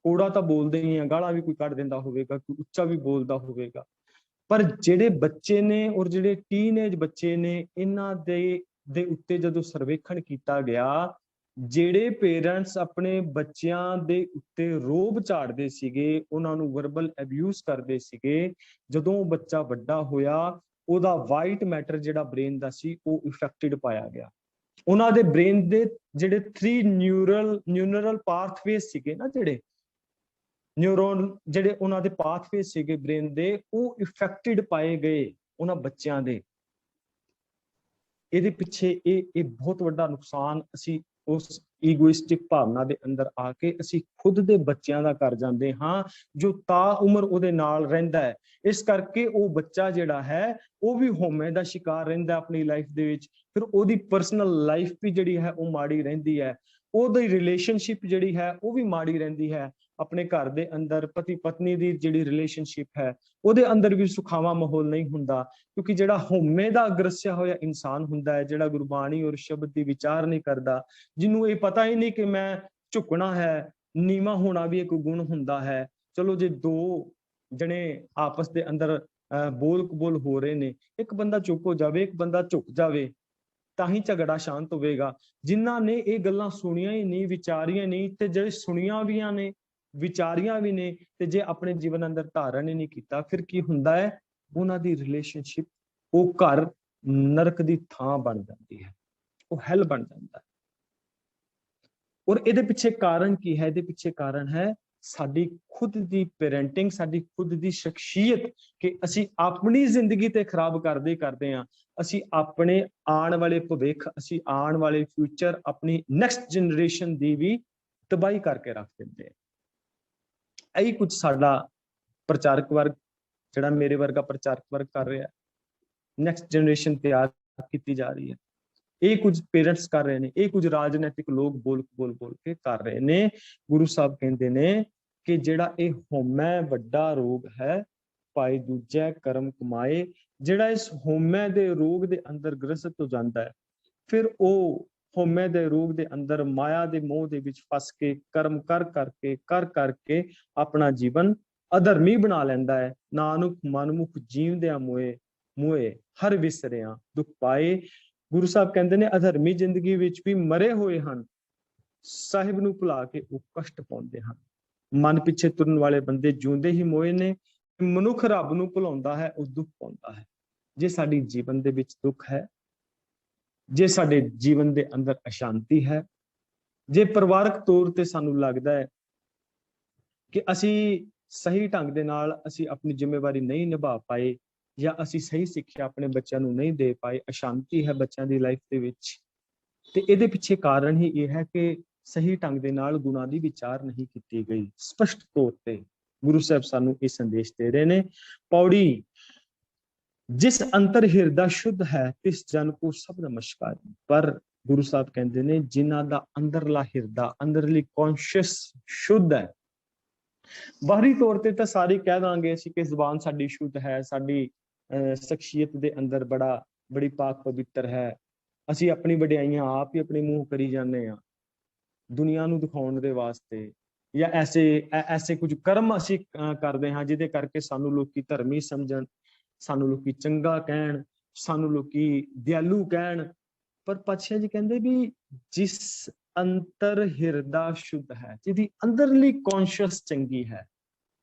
ਕੋੜਾ ਤਾਂ ਬੋਲਦੇ ਹੀ ਆ, ਗਾਲਾਂ ਵੀ ਕੋਈ ਕੱਢ ਦਿੰਦਾ ਹੋਵੇਗਾ, ਕੋਈ ਉੱਚਾ ਵੀ ਬੋਲਦਾ ਹੋਵੇਗਾ। ਪਰ ਜਿਹੜੇ ਬੱਚੇ ਨੇ ਔਰ ਜਿਹੜੇ ਟੀਨੇਜ ਬੱਚੇ ਨੇ, ਇਹਨਾਂ ਦੇ ਉੱਤੇ ਜਦੋਂ ਸਰਵੇਖਣ ਕੀਤਾ ਗਿਆ, ਜਿਹੜੇ ਪੇਰੈਂਟਸ ਆਪਣੇ ਬੱਚਿਆਂ ਦੇ ਉੱਤੇ ਰੋਬ ਝਾੜਦੇ ਸੀਗੇ, ਉਹਨਾਂ ਨੂੰ ਵਰਬਲ ਅਬਿਊਜ਼ ਕਰਦੇ ਸੀਗੇ, ਜਦੋਂ ਉਹ ਬੱਚਾ ਵੱਡਾ ਹੋਇਆ, ਉਹਦਾ ਵਾਈਟ ਮੈਟਰ ਜਿਹੜਾ ਬ੍ਰੇਨ ਦਾ ਸੀ ਉਹ ਇਫੈਕਟਡ ਪਾਇਆ ਗਿਆ। ਉਹਨਾਂ ਦੇ ਬ੍ਰੇਨ ਦੇ ਜਿਹੜੇ 3 ਨਿਊਰਲ ਪਾਥਵੇਜ਼ ਸੀਗੇ ਨਾ, ਜਿਹੜੇ ਨਿਊਰੋਨ ਜਿਹੜੇ ਉਹਨਾਂ ਦੇ ਪਾਥਵੇਜ਼ ਸੀਗੇ ਬ੍ਰੇਨ ਦੇ, ਉਹ ਇਫੈਕਟਡ ਪਾਏ ਗਏ ਉਹਨਾਂ ਬੱਚਿਆਂ ਦੇ। ਇਹਦੇ ਪਿੱਛੇ ਇਹ ਬਹੁਤ ਵੱਡਾ ਨੁਕਸਾਨ ਅਸੀਂ ਉਸ ਈਗੋਇਸਟਿਕ ਭਾਵਨਾ ਦੇ ਅੰਦਰ ਆ ਕੇ ਅਸੀਂ ਖੁਦ ਦੇ ਬੱਚਿਆਂ ਦਾ ਕਰ ਜਾਂਦੇ ਹਾਂ, ਜੋ ਤਾ ਉਮਰ ਉਹਦੇ ਨਾਲ ਰਹਿੰਦਾ ਹੈ। ਇਸ ਕਰਕੇ ਉਹ ਬੱਚਾ ਜਿਹੜਾ ਹੈ ਉਹ ਵੀ ਹਉਮੈ ਦਾ ਸ਼ਿਕਾਰ ਰਹਿੰਦਾ ਆਪਣੀ ਲਾਈਫ ਦੇ ਵਿੱਚ। ਫਿਰ ਉਹਦੀ ਪਰਸਨਲ ਲਾਈਫ ਵੀ ਜਿਹੜੀ ਹੈ ਉਹ ਮਾੜੀ ਰਹਿੰਦੀ ਹੈ, ਉਹਦੀ ਰਿਲੇਸ਼ਨਸ਼ਿਪ ਜਿਹੜੀ ਹੈ ਉਹ ਵੀ ਮਾੜੀ ਰਹਿੰਦੀ ਹੈ। ਆਪਣੇ ਘਰ ਦੇ ਅੰਦਰ ਪਤੀ ਪਤਨੀ ਦੀ ਜਿਹੜੀ ਰਿਲੇਸ਼ਨਸ਼ਿਪ ਹੈ, ਉਹਦੇ ਅੰਦਰ ਵੀ ਸੁਖਾਵਾ ਮਾਹੌਲ ਨਹੀਂ ਹੁੰਦਾ, ਕਿਉਂਕਿ ਜਿਹੜਾ ਹਉਮੈ ਦਾ ਗ੍ਰਸਿਆ ਹੋਇਆ ਇਨਸਾਨ ਹੁੰਦਾ ਹੈ, ਜਿਹੜਾ ਗੁਰਬਾਣੀ ਔਰ ਸ਼ਬਦ ਦੀ ਵਿਚਾਰ ਨਹੀਂ ਕਰਦਾ, ਜਿਹਨੂੰ ਇਹ ਪਤਾ ਹੀ ਨਹੀਂ ਕਿ ਮੈਂ ਝੁਕਣਾ ਹੈ, ਨੀਵਾਂ ਹੋਣਾ ਵੀ ਇੱਕ ਗੁਣ ਹੁੰਦਾ ਹੈ। ਚਲੋ ਜੇ 2 ਜਣੇ ਆਪਸ ਦੇ ਅੰਦਰ ਬੋਲ ਕਬੋਲ ਹੋ ਰਹੇ ਨੇ, ਇੱਕ ਬੰਦਾ ਚੁੱਪ ਹੋ ਜਾਵੇ, ਇੱਕ ਬੰਦਾ ਝੁਕ ਜਾਵੇ, ਤਾਂ ਹੀ ਝਗੜਾ ਸ਼ਾਂਤ ਹੋਵੇਗਾ। ਜਿਨ੍ਹਾਂ ਨੇ ਇਹ ਗੱਲਾਂ ਸੁਣੀਆਂ ਹੀ ਨਹੀਂ, ਵਿਚਾਰੀਆਂ ਨਹੀਂ, ਤੇ ਜਿਹੜੇ ਸੁਣੀਆਂ ਵੀ ਨੇ, ਵਿਚਾਰੀਆਂ ਵੀ ਨੇ, ਤੇ ਜੇ ਆਪਣੇ ਜੀਵਨ ਅੰਦਰ ਧਾਰਨ ਹੀ ਨਹੀਂ ਕੀਤਾ, ਫਿਰ ਕੀ ਹੁੰਦਾ ਹੈ, ਉਹਨਾਂ ਦੀ ਰਿਲੇਸ਼ਨਸ਼ਿਪ, ਉਹ ਘਰ ਨਰਕ ਦੀ ਥਾਂ ਬਣ ਜਾਂਦੀ ਹੈ, ਉਹ ਹੈਲ ਬਣ ਜਾਂਦਾ ਹੈ। ਔਰ ਇਹਦੇ ਪਿੱਛੇ ਕਾਰਨ ਕੀ ਹੈ? ਇਹਦੇ ਪਿੱਛੇ ਕਾਰਨ ਹੈ ਸਾਡੀ ਖੁਦ ਦੀ ਪੈਰੈਂਟਿੰਗ, ਸਾਡੀ ਖੁਦ ਦੀ ਸ਼ਖਸੀਅਤ, ਕਿ ਅਸੀਂ ਆਪਣੀ ਜ਼ਿੰਦਗੀ ਤੇ ਖਰਾਬ ਕਰਦੇ ਹਾਂ। ਅਸੀਂ ਆਪਣੇ ਆਉਣ ਵਾਲੇ ਭਵਿੱਖ, ਅਸੀਂ ਆਉਣ ਵਾਲੇ ਫਿਊਚਰ, ਆਪਣੀ ਨੈਕਸਟ ਜਨਰੇਸ਼ਨ ਦੀ ਵੀ ਤਬਾਹੀ ਕਰਕੇ ਰੱਖ ਦਿੰਦੇ ਆ। ਇਹੀ ਕੁਝ ਸਾਡਾ ਪ੍ਰਚਾਰਕ ਵਰਗ, ਜਿਹੜਾ ਮੇਰੇ ਵਰਗਾ ਪ੍ਰਚਾਰਕ ਵਰਗ ਕਰ ਰਿਹਾ, ਨੈਕਸਟ ਜਨਰੇਸ਼ਨ ਤਿਆਰ ਕੀਤੀ ਜਾ ਰਹੀ ਹੈ। ਇਹ ਕੁਝ ਪੇਰੈਂਟਸ ਕਰ ਰਹੇ ਨੇ, ਇਹ ਕੁਝ ਰਾਜਨੀਤਿਕ ਲੋਕ ਬੋਲ ਕੇ ਕਰ ਰਹੇ ਨੇ। ਗੁਰੂ ਸਾਹਿਬ ਕਹਿੰਦੇ ਨੇ ਕਿ ਜਿਹੜਾ ਇਹ ਹਉਮੈ ਵੱਡਾ ਰੋਗ ਹੈ, ਭਾਈ ਦੂਜੈ ਕਰਮ ਕਮਾਏ। ਜਿਹੜਾ ਇਸ ਹਉਮੈ ਦੇ ਰੋਗ ਦੇ ਅੰਦਰ ਗ੍ਰਸਤ ਹੋ ਜਾਂਦਾ ਹੈ, ਫਿਰ ਉਹ ਹਉਮੈ ਦੇ ਰੋਗ ਦੇ ਅੰਦਰ ਮਾਇਆ ਦੇ ਮੋਹ ਦੇ ਵਿੱਚ ਫਸ ਕੇ ਕਰਮ ਕਰ ਕਰਕੇ ਆਪਣਾ ਜੀਵਨ ਅਧਰਮੀ ਬਣਾ ਲੈਂਦਾ ਹੈ। ਨਾਨਕ ਮਨਮੁਖ ਜੀਵਦਿਆਂ ਮੋਏ ਹਰ ਵਿਸਰਿਆ ਦੁੱਖ ਪਾਏ। ਗੁਰੂ ਸਾਹਿਬ ਕਹਿੰਦੇ ਨੇ ਅਧਰਮੀ ਜ਼ਿੰਦਗੀ ਵਿੱਚ ਵੀ ਮਰੇ ਹੋਏ ਹਨ, ਸਾਹਿਬ ਨੂੰ ਭੁਲਾ ਕੇ ਉਹ ਕਸ਼ਟ ਪਾਉਂਦੇ ਹਨ। ਮਨ ਪਿੱਛੇ ਤੁਰਨ ਵਾਲੇ ਬੰਦੇ ਜਿਉਂਦੇ ਹੀ ਮੋਏ ਨੇ। ਮਨੁੱਖ ਰੱਬ ਨੂੰ ਭੁਲਾਉਂਦਾ ਹੈ, ਉਹ ਦੁੱਖ ਪਾਉਂਦਾ ਹੈ। ਜੇ ਸਾਡੀ ਜੀਵਨ ਦੇ ਵਿੱਚ ਦੁੱਖ ਹੈ, ਜੇ ਸਾਡੇ ਜੀਵਨ ਦੇ ਅੰਦਰ ਅਸ਼ਾਂਤੀ ਹੈ, ਜੇ ਪਰਿਵਾਰਕ ਤੌਰ ਤੇ ਸਾਨੂੰ ਲੱਗਦਾ ਹੈ ਕਿ ਅਸੀਂ ਸਹੀ ਢੰਗ ਦੇ ਨਾਲ ਅਸੀਂ ਆਪਣੀ ਜ਼ਿੰਮੇਵਾਰੀ ਨਹੀਂ ਨਿਭਾ ਪਾਏ, ਜਾਂ ਅਸੀਂ ਸਹੀ ਸਿੱਖਿਆ ਆਪਣੇ ਬੱਚਿਆਂ ਨੂੰ ਨਹੀਂ ਦੇ ਪਾਏ, ਅਸ਼ਾਂਤੀ ਹੈ ਬੱਚਿਆਂ ਦੀ ਲਾਈਫ ਦੇ ਵਿੱਚ, ਤੇ ਇਹਦੇ ਪਿੱਛੇ ਕਾਰਨ ਹੀ ਇਹ ਹੈ ਕਿ ਸਹੀ ਢੰਗ ਦੇ ਨਾਲ ਗੁਣਾਂ ਦੀ ਵਿਚਾਰ ਨਹੀਂ ਕੀਤੀ ਗਈ। ਸਪਸ਼ਟ ਤੌਰ ਤੇ ਗੁਰੂ ਸਾਹਿਬ ਸਾਨੂੰ ਇਹ ਸੰਦੇਸ਼ ਦੇ ਰਹੇ ਨੇ। ਪੌੜੀ, ਜਿਸ ਅੰਤਰ ਹਿਰਦਾ ਸ਼ੁੱਧ ਹੈ ਤਿਸ ਜਨ ਕੋ ਸਭ ਨਮਸਕਾਰ। ਪਰ ਗੁਰੂ ਸਾਹਿਬ ਕਹਿੰਦੇ ਨੇ ਜਿਨ੍ਹਾਂ ਦਾ ਅੰਦਰਲਾ ਹਿਰਦਾ, ਅੰਦਰਲੀ ਕੌਨਸ਼ੀਅਸ ਸ਼ੁੱਧ ਹੈ। ਬਾਹਰੀ ਤੌਰ ਤੇ ਤਾਂ ਸਾਰੇ ਕਹਿ ਦਾਂਗੇ ਅਸੀਂ ਕਿ ਜ਼ੁਬਾਨ ਸਾਡੀ ਸ਼ੁੱਧ ਹੈ, ਸਾਡੀ ਸ਼ਖਸੀਅਤ ਦੇ ਅੰਦਰ ਬੜੀ ਪਾਕ ਪਵਿੱਤਰ ਹੈ, ਅਸੀਂ ਆਪਣੀ ਵਡਿਆਈਆਂ ਆਪ ਹੀ ਆਪਣੇ ਮੂੰਹ ਕਰੀ ਜਾਂਦੇ ਹਾਂ ਦੁਨੀਆ ਨੂੰ ਦਿਖਾਉਣ ਦੇ ਵਾਸਤੇ, ਜਾਂ ਐਸੇ ਕੁਝ ਕਰਮ ਅਸੀਂ ਕਰਦੇ ਹਾਂ ਜਿਹਦੇ ਕਰਕੇ ਸਾਨੂੰ ਲੋਕੀ ਧਰਮੀ ਸਮਝਣ, ਸਾਨੂੰ ਲੋਕੀ ਚੰਗਾ ਕਹਿਣ, ਸਾਨੂੰ ਲੋਕੀ ਦਿਆਲੂ ਕਹਿਣ। ਪਰ ਪਾਤਸ਼ਾਹ ਜੀ ਕਹਿੰਦੇ ਵੀ ਜਿਸ ਅੰਤਰ ਹਿਰਦਾ ਸ਼ੁੱਧ ਹੈ, ਜਿਹਦੀ ਅੰਦਰਲੀ ਕੌਨਸ਼ੀਅਸ ਚੰਗੀ ਹੈ,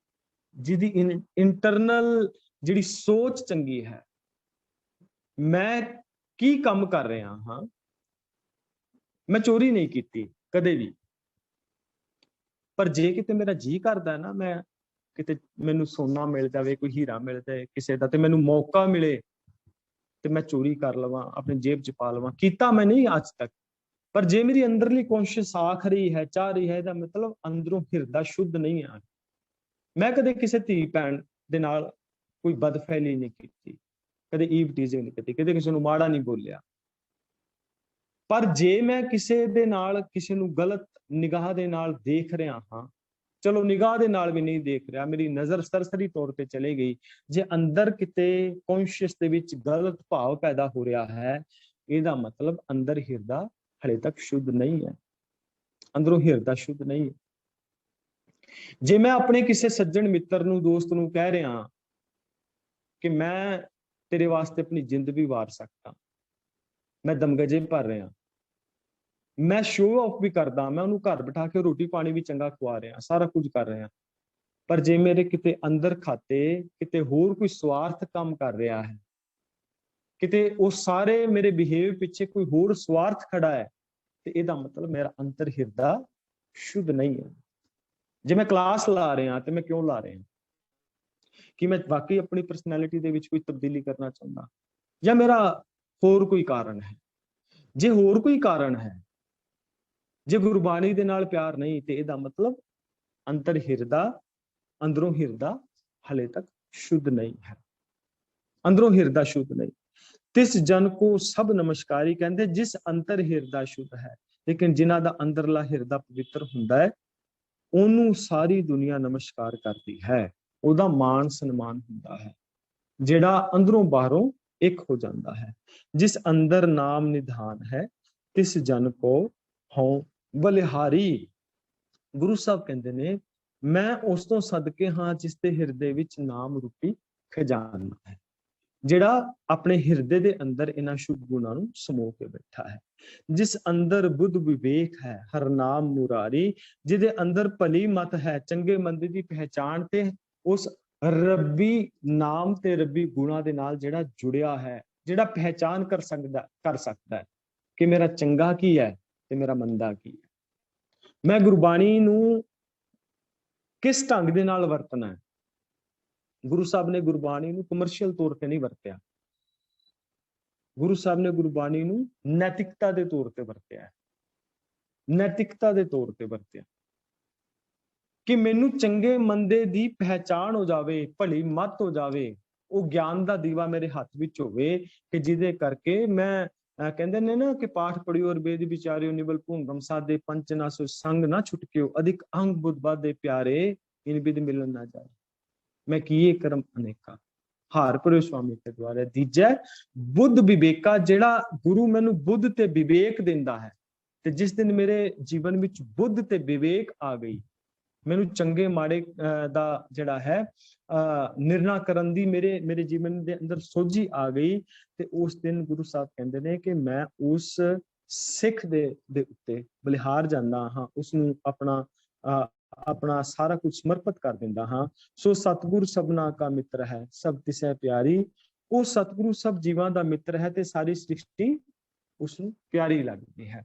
ਜਿਹਦੀ ਇੰਟਰਨਲ ਜਿਹੜੀ ਸੋਚ ਚੰਗੀ ਹੈ, ਮੈਂ ਕੀ ਕੰਮ ਕਰ ਰਿਹਾ ਹਾਂ, ਮੈਂ ਚੋਰੀ ਨਹੀਂ ਕੀਤੀ ਕਦੇ ਵੀ, ਪਰ ਜੇ ਕਿਤੇ ਮੇਰਾ ਜੀ ਕਰਦਾ ਨਾ, ਮੈਂ ਕਿਤੇ ਮੈਨੂੰ ਸੋਨਾ ਮਿਲ ਜਾਵੇ, ਕੋਈ ਹੀਰਾ ਮਿਲ ਜਾਏ ਕਿਸੇ ਦਾ, ਤੇ ਮੈਨੂੰ ਮੌਕਾ ਮਿਲੇ ਤੇ ਮੈਂ ਚੋਰੀ ਕਰ ਲਵਾਂ, ਆਪਣੀ ਜੇਬ ਚ ਪਾ ਲਵਾਂ, ਕੀਤਾ ਮੈਂ ਨਹੀਂ ਅੱਜ ਤੱਕ। ਪਰ ਜੇ ਮੇਰੀ ਅੰਦਰਲੀ ਕੋਸ਼ਿਸ਼ ਆਖ ਰਹੀ ਹੈ, ਚਾਹ ਰਹੀ ਹੈ, ਇਹਦਾ ਮਤਲਬ ਅੰਦਰੋਂ ਹਿਰਦਾ ਸ਼ੁੱਧ ਨਹੀਂ ਆ। ਮੈਂ ਕਦੇ ਕਿਸੇ ਧੀ ਭੈਣ ਦੇ ਨਾਲ ਕੋਈ ਬਦਫੈਲੀ ਨਹੀਂ ਕੀਤੀ, ਕਦੇ ਈਵ ਟੀਜ਼ਿੰਗ ਨਹੀਂ ਕੀਤੀ, ਕਦੇ ਕਿਸੇ ਨੂੰ ਮਾੜਾ ਨਹੀਂ ਬੋਲਿਆ। ਪਰ ਜੇ ਮੈਂ ਕਿਸੇ ਦੇ ਨਾਲ, ਕਿਸੇ ਨੂੰ ਗਲਤ ਨਿਗਾਹ ਦੇ ਨਾਲ ਦੇਖ ਰਿਹਾ ਹਾਂ, ਚਲੋ ਨਿਗਾਹ ਦੇ ਨਾਲ ਵੀ ਨਹੀਂ ਦੇਖ ਰਿਹਾ, ਮੇਰੀ ਨਜ਼ਰ ਸਰਸਰੀ ਤੌਰ ਤੇ ਚਲੇ ਗਈ, ਜੇ ਅੰਦਰ ਕਿਤੇ ਕੌਨਸ਼ੀਅਸ ਦੇ ਵਿੱਚ ਗਲਤ ਭਾਵ ਪੈਦਾ ਹੋ ਰਿਹਾ ਹੈ, ਇਹਦਾ ਮਤਲਬ ਅੰਦਰ ਹਿਰਦਾ ਹਲੇ ਤੱਕ ਸ਼ੁੱਧ ਨਹੀਂ ਹੈ, ਅੰਦਰੋਂ ਹਿਰਦਾ ਸ਼ੁੱਧ ਨਹੀਂ ਹੈ। ਜੇ ਮੈਂ ਆਪਣੇ ਕਿਸੇ ਸੱਜਣ ਮਿੱਤਰ ਨੂੰ, ਦੋਸਤ ਨੂੰ ਕਹਿ ਰਿਹਾ ਕਿ ਮੈਂ ਤੇਰੇ ਵਾਸਤੇ ਆਪਣੀ ਜਿੰਦ ਵੀ ਵਾਰ ਸਕਦਾ, ਮੈਂ ਦਮਗਜੇ ਭਰ ਰਿਹਾ, ਮੈਂ ਸ਼ੋਅ ਆਫ ਵੀ ਕਰਦਾ, ਮੈਂ ਉਹਨੂੰ ਘਰ ਬਿਠਾ ਕੇ ਰੋਟੀ ਪਾਣੀ ਵੀ ਚੰਗਾ ਖਵਾ ਰਿਹਾ, ਸਾਰਾ ਕੁਝ ਕਰ ਰਿਹਾ, ਪਰ ਜੇ ਮੇਰੇ ਕਿਤੇ ਅੰਦਰ ਖਾਤੇ ਕਿਤੇ ਹੋਰ ਕੋਈ ਸਵਾਰਥ ਕੰਮ ਕਰ ਰਿਹਾ ਹੈ, ਕਿਤੇ ਉਹ ਸਾਰੇ ਮੇਰੇ ਬਿਹੇਵ ਪਿੱਛੇ ਕੋਈ ਹੋਰ ਸਵਾਰਥ ਖੜਾ ਹੈ, ਤੇ ਇਹਦਾ ਮਤਲਬ ਮੇਰਾ ਅੰਤਰ ਹਿਰਦਾ ਸ਼ੁੱਧ ਨਹੀਂ ਹੈ। ਜੇ ਮੈਂ ਕਲਾਸ ਲਾ ਰਿਹਾ ਤੇ ਮੈਂ ਕਿਉਂ ਲਾ ਰਿਹਾ? ਕਿ ਮੈਂ ਵਾਕਈ ਆਪਣੀ ਪਰਸਨੈਲਿਟੀ ਦੇ ਵਿੱਚ ਕੋਈ ਤਬਦੀਲੀ ਕਰਨਾ ਚਾਹੁੰਦਾ, ਜਾਂ ਮੇਰਾ ਹੋਰ ਕੋਈ ਕਾਰਨ ਹੈ? ਜੇ ਹੋਰ ਕੋਈ ਕਾਰਨ ਹੈ, ਜੇ ਗੁਰਬਾਣੀ ਦੇ ਨਾਲ ਪਿਆਰ ਨਹੀਂ, ਤੇ ਇਹਦਾ ਮਤਲਬ ਅੰਤਰ ਹਿਰਦਾ, ਅੰਦਰੋਂ ਹਿਰਦਾ ਹਲੇ ਤੱਕ ਸ਼ੁੱਧ ਨਹੀਂ ਹੈ, ਅੰਦਰੋਂ ਹਿਰਦਾ ਸ਼ੁੱਧ ਨਹੀਂ। ਤਿਸ ਜਨ ਕੋ ਸਭ ਨਮਸਕਾਰੀ, ਕਹਿੰਦੇ ਜਿਸ ਅੰਤਰ ਹਿਰਦਾ ਸ਼ੁੱਧ ਹੈ, ਲੇਕਿਨ ਜਿਨ੍ਹਾਂ ਦਾ ਅੰਦਰਲਾ ਹਿਰਦਾ ਪਵਿੱਤਰ ਹੁੰਦਾ ਹੈ, ਉਹਨੂੰ ਸਾਰੀ ਦੁਨੀਆ ਨਮਸਕਾਰ ਕਰਦੀ ਹੈ, ਉਹਦਾ ਮਾਣ ਸਨਮਾਨ ਹੁੰਦਾ ਹੈ, ਜਿਹੜਾ ਅੰਦਰੋਂ ਬਾਹਰੋਂ ਇੱਕ ਹੋ ਜਾਂਦਾ ਹੈ। ਜਿਸ ਅੰਦਰ ਨਾਮ ਨਿਧਾਨ ਹੈ, ਤਿਸ ਜਨ ਕੋ ਹਉ ਬਲਿਹਾਰੀ। ਗੁਰੂ ਸਾਹਿਬ ਕਹਿੰਦੇ ਨੇ ਮੈਂ ਉਸ ਤੋਂ ਸਦਕੇ ਹਾਂ ਜਿਸ ਦੇ ਹਿਰਦੇ ਵਿੱਚ ਨਾਮ ਰੂਪੀ ਖਜ਼ਾਨਾ ਹੈ, ਜਿਹੜਾ ਆਪਣੇ ਹਿਰਦੇ ਦੇ ਅੰਦਰ ਇਹਨਾਂ ਸ਼ੁਭ ਗੁਣਾਂ ਨੂੰ ਸਮੋ ਕੇ ਬੈਠਾ ਹੈ। ਜਿਸ ਅੰਦਰ ਬੁੱਧ ਵਿਵੇਕ ਹੈ, ਹਰ ਨਾਮ ਮੁਰਾਰੀ, ਜਿਹਦੇ ਅੰਦਰ ਭਲੀ ਮਤ ਹੈ, ਚੰਗੇ ਮੰਦੇ ਦੀ ਪਹਿਚਾਣ ਤੇ ਉਸ ਰੱਬੀ ਨਾਮ ਤੇ ਰੱਬੀ ਗੁਣਾਂ ਦੇ ਨਾਲ ਜਿਹੜਾ ਜੁੜਿਆ ਹੈ, ਜਿਹੜਾ ਪਹਿਚਾਨ ਕਰ ਸਕਦਾ ਹੈ ਕਿ ਮੇਰਾ ਚੰਗਾ ਕੀ ਹੈ ਤੇ ਮੇਰਾ ਮੰਦਾ ਕੀ ਹੈ, ਮੈਂ ਗੁਰਬਾਣੀ ਨੂੰ ਕਿਸ ਢੰਗ ਦੇ ਨਾਲ ਵਰਤਣਾ ਹੈ। ਗੁਰੂ ਸਾਹਿਬ ਨੇ ਗੁਰਬਾਣੀ ਨੂੰ ਕਮਰਸ਼ੀਅਲ ਤੌਰ ਤੇ ਨਹੀਂ ਵਰਤਿਆ, ਗੁਰੂ ਸਾਹਿਬ ਨੇ ਗੁਰਬਾਣੀ ਨੂੰ ਨੈਤਿਕਤਾ ਦੇ ਤੌਰ ਤੇ ਵਰਤਿਆ, ਨੈਤਿਕਤਾ ਦੇ ਤੌਰ ਤੇ ਵਰਤਿਆ ਕਿ ਮੈਨੂੰ ਚੰਗੇ ਮੰਦੇ ਦੀ ਪਹਿਚਾਣ ਹੋ ਜਾਵੇ, ਭਲੀ ਮਤ ਹੋ ਜਾਵੇ, ਉਹ ਗਿਆਨ ਦਾ ਦੀਵਾ ਮੇਰੇ ਹੱਥ ਵਿੱਚ ਹੋਵੇ ਕਿ ਜਿਹਦੇ ਕਰਕੇ ਮੈਂ ਕਹਿੰਦੇ ਨੇ ਨਾ ਕਿ ਪਾਠ ਪੜਿਓ ਔਰ ਵੇਦ ਵਿਚਾਰਿਓ, ਨਿਵਲ ਭੂੰਗਮ ਸਾਧੇ, ਪੰਚ ਨਾ ਸੋ ਸੰਗ ਨਾ ਛੁਟਕਿਓ, ਅਧਿਕ ਅੰਗ ਬੁੱਧ ਬਾਧੇ ਪਿਆਰੇ, ਇਨ ਬਿਦ ਮਿਲਨ ਨਾ ਜਾਏ, ਮੈਂ ਕੀਏ ਕਰਮ ਅਨੇਕਾ, ਹਾਰ ਭਰਿਓ ਸੁਆਮੀ ਤੇ ਦੁਆਰੇ ਦੀਜੈ। ਬੁੱਧ ਵਿਵੇਕਾ, ਜਿਹੜਾ ਗੁਰੂ ਮੈਨੂੰ ਬੁੱਧ ਤੇ ਵਿਵੇਕ ਦਿੰਦਾ ਹੈ, ਤੇ ਜਿਸ ਦਿਨ ਮੇਰੇ ਜੀਵਨ ਵਿੱਚ ਬੁੱਧ ਤੇ ਵਿਵੇਕ ਆ ਗਈ, ਮੈਨੂੰ ਚੰਗੇ ਮਾੜੇ ਦਾ ਜਿਹੜਾ ਹੈ ਨਿਰਣਾ ਕਰਨ ਦੀ ਮੇਰੇ ਜੀਵਨ ਦੇ ਅੰਦਰ ਸੋਝੀ ਆ ਗਈ। ਤੇ ਉਸ ਦਿਨ ਗੁਰੂ ਸਾਹਿਬ ਕਹਿੰਦੇ ਨੇ ਕਿ ਮੈਂ ਉਸ ਸਿੱਖ ਦੇ ਉੱਤੇ ਬਲਿਹਾਰ ਜਾਂਦਾ ਹਾਂ, ਉਸ ਨੂੰ ਆਪਣਾ ਸਾਰਾ ਕੁਝ ਸਮਰਪਿਤ ਕਰ ਦਿੰਦਾ ਹਾਂ। ਸੋ ਸਤਿਗੁਰ ਸਭਨਾ ਕਾ ਮਿੱਤਰ ਹੈ, ਸਭ ਤਿਸੈ ਪਿਆਰੀ। ਉਹ ਸਤਿਗੁਰੂ ਸਭ ਜੀਵਾਂ ਦਾ ਮਿੱਤਰ ਹੈ ਤੇ ਸਾਰੀ ਸ੍ਰਿਸ਼ਟੀ ਉਸ ਨੂੰ ਪਿਆਰੀ ਲੱਗਦੀ ਹੈ।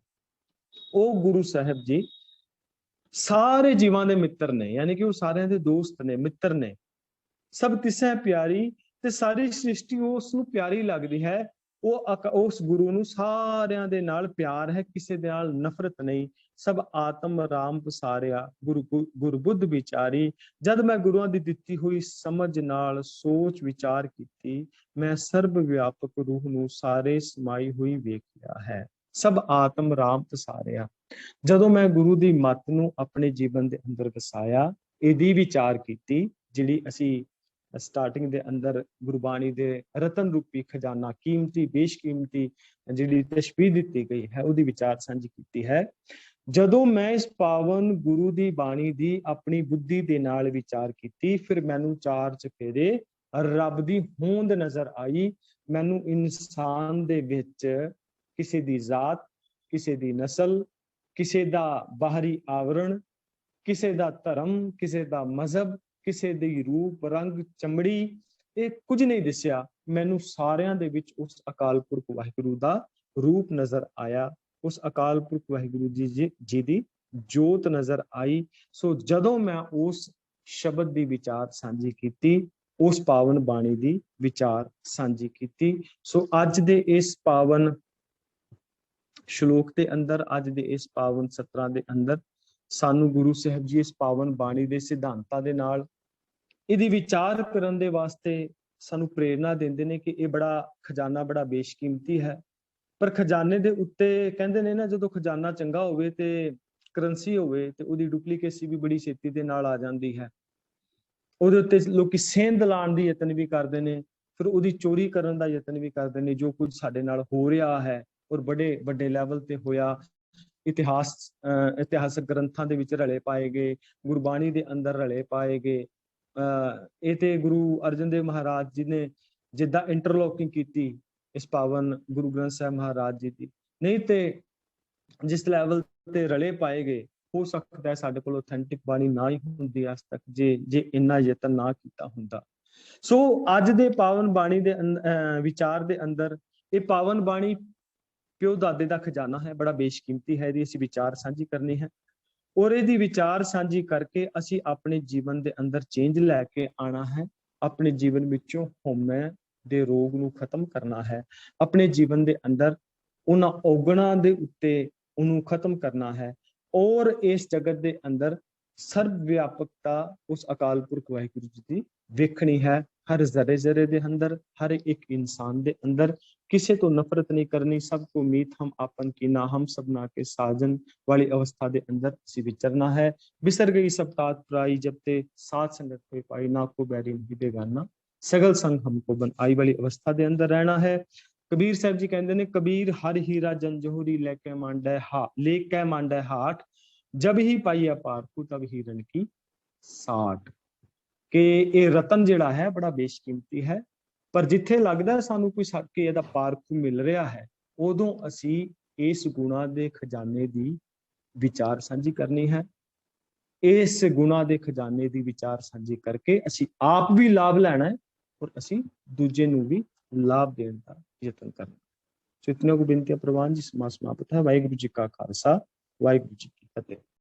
ਉਹ ਗੁਰੂ ਸਾਹਿਬ ਜੀ ਸਾਰੇ ਜੀਵਾਂ ਦੇ ਮਿੱਤਰ ਨੇ, ਯਾਨੀ ਕਿ ਉਹ ਸਾਰਿਆਂ ਦੇ ਦੋਸਤ ਨੇ, ਮਿੱਤਰ ਨੇ। ਸਭ ਤਿਸੈ ਪਿਆਰੀ, ਤੇ ਸਾਰੀ ਸ੍ਰਿਸ਼ਟੀ ਉਸ ਨੂੰ ਪਿਆਰੀ ਲੱਗਦੀ ਹੈ। ਉਸ ਗੁਰੂ ਨੂੰ ਸਾਰਿਆਂ ਦੇ ਨਾਲ ਪਿਆਰ ਹੈ, ਕਿਸੇ ਦੇ ਨਾਲ ਨਫ਼ਰਤ ਨਹੀਂ। ਸਭ ਆਤਮ ਰਾਮ ਪਸਾਰਿਆ, ਗੁਰਬੁੱਧ ਵਿਚਾਰੀ। ਜਦ ਮੈਂ ਗੁਰੂਆਂ ਦੀ ਦਿੱਤੀ ਹੋਈ ਸਮਝ ਨਾਲ ਸੋਚ ਵਿਚਾਰ ਕੀਤੀ, ਮੈਂ ਸਰਬ ਵਿਆਪਕ ਰੂਹ ਨੂੰ ਸਾਰੇ ਸਮਾਈ ਹੋਈ ਵੇਖ ਲਿਆ ਹੈ। ਸਭ ਆਤਮ ਰਾਮ ਪਸਾਰਿਆ। ਜਦੋਂ ਮੈਂ ਗੁਰੂ ਦੀ ਮੱਤ ਨੂੰ ਆਪਣੇ ਜੀਵਨ ਦੇ ਅੰਦਰ ਵਸਾਇਆ, ਇਹਦੀ ਵਿਚਾਰ ਕੀਤੀ, ਜਿਹੜੀ ਅਸੀਂ ਸਟਾਰਟਿੰਗ ਦੇ ਅੰਦਰ ਗੁਰਬਾਣੀ ਦੇ ਰਤਨ ਰੂਪੀ ਖਜ਼ਾਨਾ, ਕੀਮਤੀ ਬੇਸ਼ਕੀਮਤੀ ਜਿਹੜੀ ਤਸ਼ਬੀਹ ਦਿੱਤੀ ਗਈ ਹੈ, ਉਹਦੀ ਵਿਚਾਰ ਸਾਂਝੀ ਕੀਤੀ ਹੈ। ਜਦੋਂ ਮੈਂ ਇਸ ਪਾਵਨ ਗੁਰੂ ਦੀ ਬਾਣੀ ਦੀ ਆਪਣੀ ਬੁੱਧੀ ਦੇ ਨਾਲ ਵਿਚਾਰ ਕੀਤੀ, ਫਿਰ ਮੈਨੂੰ ਚਾਰ ਚਫੇਰੇ ਰੱਬ ਦੀ ਹੋਂਦ ਨਜ਼ਰ ਆਈ। ਮੈਨੂੰ ਇਨਸਾਨ ਦੇ ਵਿੱਚ ਕਿਸੇ ਦੀ ਜ਼ਾਤ, ਕਿਸੇ ਦੀ ਨਸਲ, ਕਿਸੇ ਦਾ ਬਾਹਰੀ ਆਵਰਣ, ਕਿਸੇ ਦਾ ਧਰਮ, ਕਿਸੇ ਦਾ ਮਜ਼ਹਬ, ਕਿਸੇ ਦੀ ਰੂਪ ਰੰਗ ਚਮੜੀ, ਇਹ ਕੁਝ ਨਹੀਂ ਦਿਸਿਆ। ਮੈਨੂੰ ਸਾਰਿਆਂ ਦੇ ਵਿੱਚ ਉਸ ਅਕਾਲ ਪੁਰਖ ਵਾਹਿਗੁਰੂ ਦਾ ਰੂਪ ਨਜ਼ਰ ਆਇਆ, ਉਸ ਅਕਾਲ ਪੁਰਖ ਵਾਹਿਗੁਰੂ ਜੀ ਦੀ ਜੋਤ ਨਜ਼ਰ ਆਈ। ਸੋ ਜਦੋਂ ਮੈਂ ਉਸ ਸ਼ਬਦ ਦੀ ਵਿਚਾਰ ਸਾਂਝੀ ਕੀਤੀ, ਉਸ ਪਾਵਨ ਬਾਣੀ ਦੀ ਵਿਚਾਰ ਸਾਂਝੀ ਕੀਤੀ। ਸੋ ਅੱਜ ਦੇ ਇਸ ਪਾਵਨ ਸ਼ਲੋਕ ਦੇ ਅੰਦਰ, ਅੱਜ ਦੇ ਇਸ ਪਾਵਨ ਸਤਰਾਂ ਦੇ ਅੰਦਰ ਸਾਨੂੰ ਗੁਰੂ ਸਾਹਿਬ ਜੀ ਇਸ ਪਾਵਨ ਬਾਣੀ ਦੇ ਸਿਧਾਂਤਾਂ ਦੇ ਨਾਲ ਇਹਦੀ ਵਿਚਾਰ ਕਰਨ ਦੇ ਵਾਸਤੇ ਸਾਨੂੰ ਪ੍ਰੇਰਨਾ ਦਿੰਦੇ ਨੇ ਕਿ ਇਹ ਬੜਾ ਖਜ਼ਾਨਾ ਬੜਾ ਬੇਸ਼ਕੀਮਤੀ ਹੈ। ਪਰ ਖਜ਼ਾਨੇ ਦੇ ਉੱਤੇ ਕਹਿੰਦੇ ਨੇ ਨਾ, ਜਦੋਂ ਖਜ਼ਾਨਾ ਚੰਗਾ ਹੋਵੇ ਤੇ ਕਰੰਸੀ ਹੋਵੇ ਤੇ ਉਹਦੀ ਡੁਪਲੀਕੇਸੀ ਵੀ ਬੜੀ ਛੇਤੀ ਦੇ ਨਾਲ ਆ ਜਾਂਦੀ ਹੈ। ਉਹਦੇ ਉੱਤੇ ਲੋਕੀ ਸੇਂਧ ਲਾਉਣ ਦੀ ਯਤਨ ਵੀ ਕਰਦੇ ਨੇ, ਫਿਰ ਉਹਦੀ ਚੋਰੀ ਕਰਨ ਦਾ ਯਤਨ ਵੀ ਕਰਦੇ ਨੇ। ਜੋ ਕੁਝ ਸਾਡੇ ਨਾਲ ਹੋ ਰਿਹਾ ਹੈ ਔਰ ਬੜੇ ਵੱਡੇ ਲੈਵਲ ਤੇ ਹੋਇਆ, ਇਤਿਹਾਸਕ ਗ੍ਰੰਥਾਂ ਦੇ ਵਿੱਚ ਰਲੇ ਪਾਏ ਗਏ, ਗੁਰਬਾਣੀ ਦੇ ਅੰਦਰ ਰਲੇ ਪਾਏ ਗਏ। ਇਹ ਤੇ ਗੁਰੂ ਅਰਜਨ ਦੇਵ ਮਹਾਰਾਜ ਜੀ ਨੇ ਜਿੱਦਾਂ ਇੰਟਰਲੋਕਿੰਗ ਕੀਤੀ ਇਸ ਪਾਵਨ ਗੁਰੂ ਗ੍ਰੰਥ ਸਾਹਿਬ ਮਹਾਰਾਜ ਜੀ ਦੀ, ਨਹੀਂ ਤੇ ਜਿਸ ਲੈਵਲ ਤੇ ਰਲੇ ਪਾਏ ਗਏ, ਹੋ ਸਕਦਾ ਹੈ ਸਾਡੇ ਕੋਲ ਆਥੈਂਟਿਕ ਬਾਣੀ ਨਾ ਹੀ ਹੁੰਦੀ ਅੱਜ ਤੱਕ, ਜੇ ਇੰਨਾ ਯਤਨ ਨਾ ਕੀਤਾ ਹੁੰਦਾ। ਸੋ ਅੱਜ ਦੇ ਪਾਵਨ ਬਾਣੀ ਦੇ ਵਿਚਾਰ ਦੇ ਅੰਦਰ, ਇਹ ਪਾਵਨ ਬਾਣੀ ਪਿਓ ਦਾਦੇ ਦਾ ਖਜ਼ਾਨਾ ਹੈ, ਬੜਾ ਬੇਸ਼ਕੀਮਤੀ ਹੈ। ਇਹਦੀ ਅਸੀਂ ਵਿਚਾਰ ਸਾਂਝੀ ਕਰਨੀ ਹੈ ਔਰ ਇਹਦੀ ਵਿਚਾਰ ਸਾਂਝੀ ਕਰਕੇ ਅਸੀਂ ਆਪਣੇ ਜੀਵਨ ਦੇ ਅੰਦਰ ਚੇਂਜ ਲੈ ਕੇ ਆਣਾ ਹੈ। ਆਪਣੇ ਜੀਵਨ ਵਿੱਚੋਂ ਹਉਮੈ ਦੇ ਰੋਗ ਨੂੰ ਖਤਮ ਕਰਨਾ ਹੈ। ਆਪਣੇ ਜੀਵਨ ਦੇ ਅੰਦਰ ਉਹਨਾਂ ਔਗਣਾਂ ਦੇ ਉੱਤੇ ਉਹਨੂੰ ਖਤਮ ਕਰਨਾ ਹੈ ਔਰ ਇਸ ਜਗਤ ਦੇ ਅੰਦਰ ਸਰਬ ਵਿਆਪਕਤਾ ਉਸ ਅਕਾਲ ਪੁਰਖ ਵਾਹਿਗੁਰੂ ਜੀ ਦੀ ਵੇਖਣੀ ਹੈ। ਹਰ ਜ਼ਰੇ ਜ਼ਰੇ ਦੇ ਅੰਦਰ, ਹਰ ਇੱਕ ਇਨਸਾਨ ਦੇ ਅੰਦਰ ਕਿਸੇ ਤੋਂ ਨਫ਼ਰਤ ਨਹੀਂ ਕਰਨੀ। ਸਭ ਕੋ ਮੀਤ ਹਮ ਆਪਨ ਕੀ ਨਾ, ਹਮ ਸਭਨਾ ਕੇ ਸਾਜਨ ਵਾਲੀ ਅਵਸਥਾ ਦੇ ਅੰਦਰ ਅਸੀਂ ਵਿਚਰਨਾ ਹੈ। ਬਿਸਰ ਗਈ ਸਭ ਤਾਤ ਪਰਾਈ, ਜਬ ਤੇ ਸਾਧ ਸੰਗਤ ਕੋਈ ਪਾਈ, ਨਾ ਕੋ ਬੈਰੀ ਨਹੀਂ ਬੇਗਾਨਾ, ਸਗਲ ਸੰਗ ਹਮਕੋ ਬਨ ਆਈ ਵਾਲੀ ਅਵਸਥਾ ਦੇ ਅੰਦਰ ਰਹਿਣਾ ਹੈ। ਕਬੀਰ ਸਾਹਿਬ ਜੀ ਕਹਿੰਦੇ ਨੇ, ਕਬੀਰ ਹਰ ਹੀਰਾ ਜਨ ਜੋਹਰੀ ਲੈ ਕੇ ਮਾਂਡੈ ਹਾਟ, ਜਬ ਹੀ ਪਾਈਆ ਪਾਰਖੂ ਤਬ ਹੀਰਨ ਕੀ ਸਾਟ। ਕਿ ਇਹ ਰਤਨ ਜਿਹੜਾ ਹੈ ਬੜਾ ਬੇਸ਼ਕੀਮਤੀ ਹੈ, ਪਰ ਜਿੱਥੇ ਲੱਗਦਾ ਸਾਨੂੰ ਕੋਈ ਕਿ ਇਹਦਾ ਪਾਰਖੂ ਮਿਲ ਰਿਹਾ ਹੈ, ਉਦੋਂ ਅਸੀਂ ਇਸ ਗੁਣਾ ਦੇ ਖਜ਼ਾਨੇ ਦੀ ਵਿਚਾਰ ਸਾਂਝੀ ਕਰਨੀ ਹੈ। ਇਸ ਗੁਣਾ ਦੇ ਖਜ਼ਾਨੇ ਦੀ ਵਿਚਾਰ ਸਾਂਝੀ ਕਰਕੇ ਅਸੀਂ ਆਪ ਵੀ ਲਾਭ ਲੈਣਾ ਹੈ ਔਰ ਅਸੀਂ ਦੂਜੇ ਨੂੰ ਵੀ ਲਾਭ ਦੇਣ ਦਾ ਯਤਨ ਕਰਨਾ। ਸੋ ਇਤਨੇ ਕੋ ਬੇਨਤੀ ਪ੍ਰਵਾਨ ਜੀ, ਸਮਾਪਤ ਹੈ। ਵਾਹਿਗੁਰੂ ਜੀ ਕਾ ਖਾਲਸਾ, ਵਾਹਿਗੁਰੂ ਜੀ ਕੀ ਫਤਿਹ।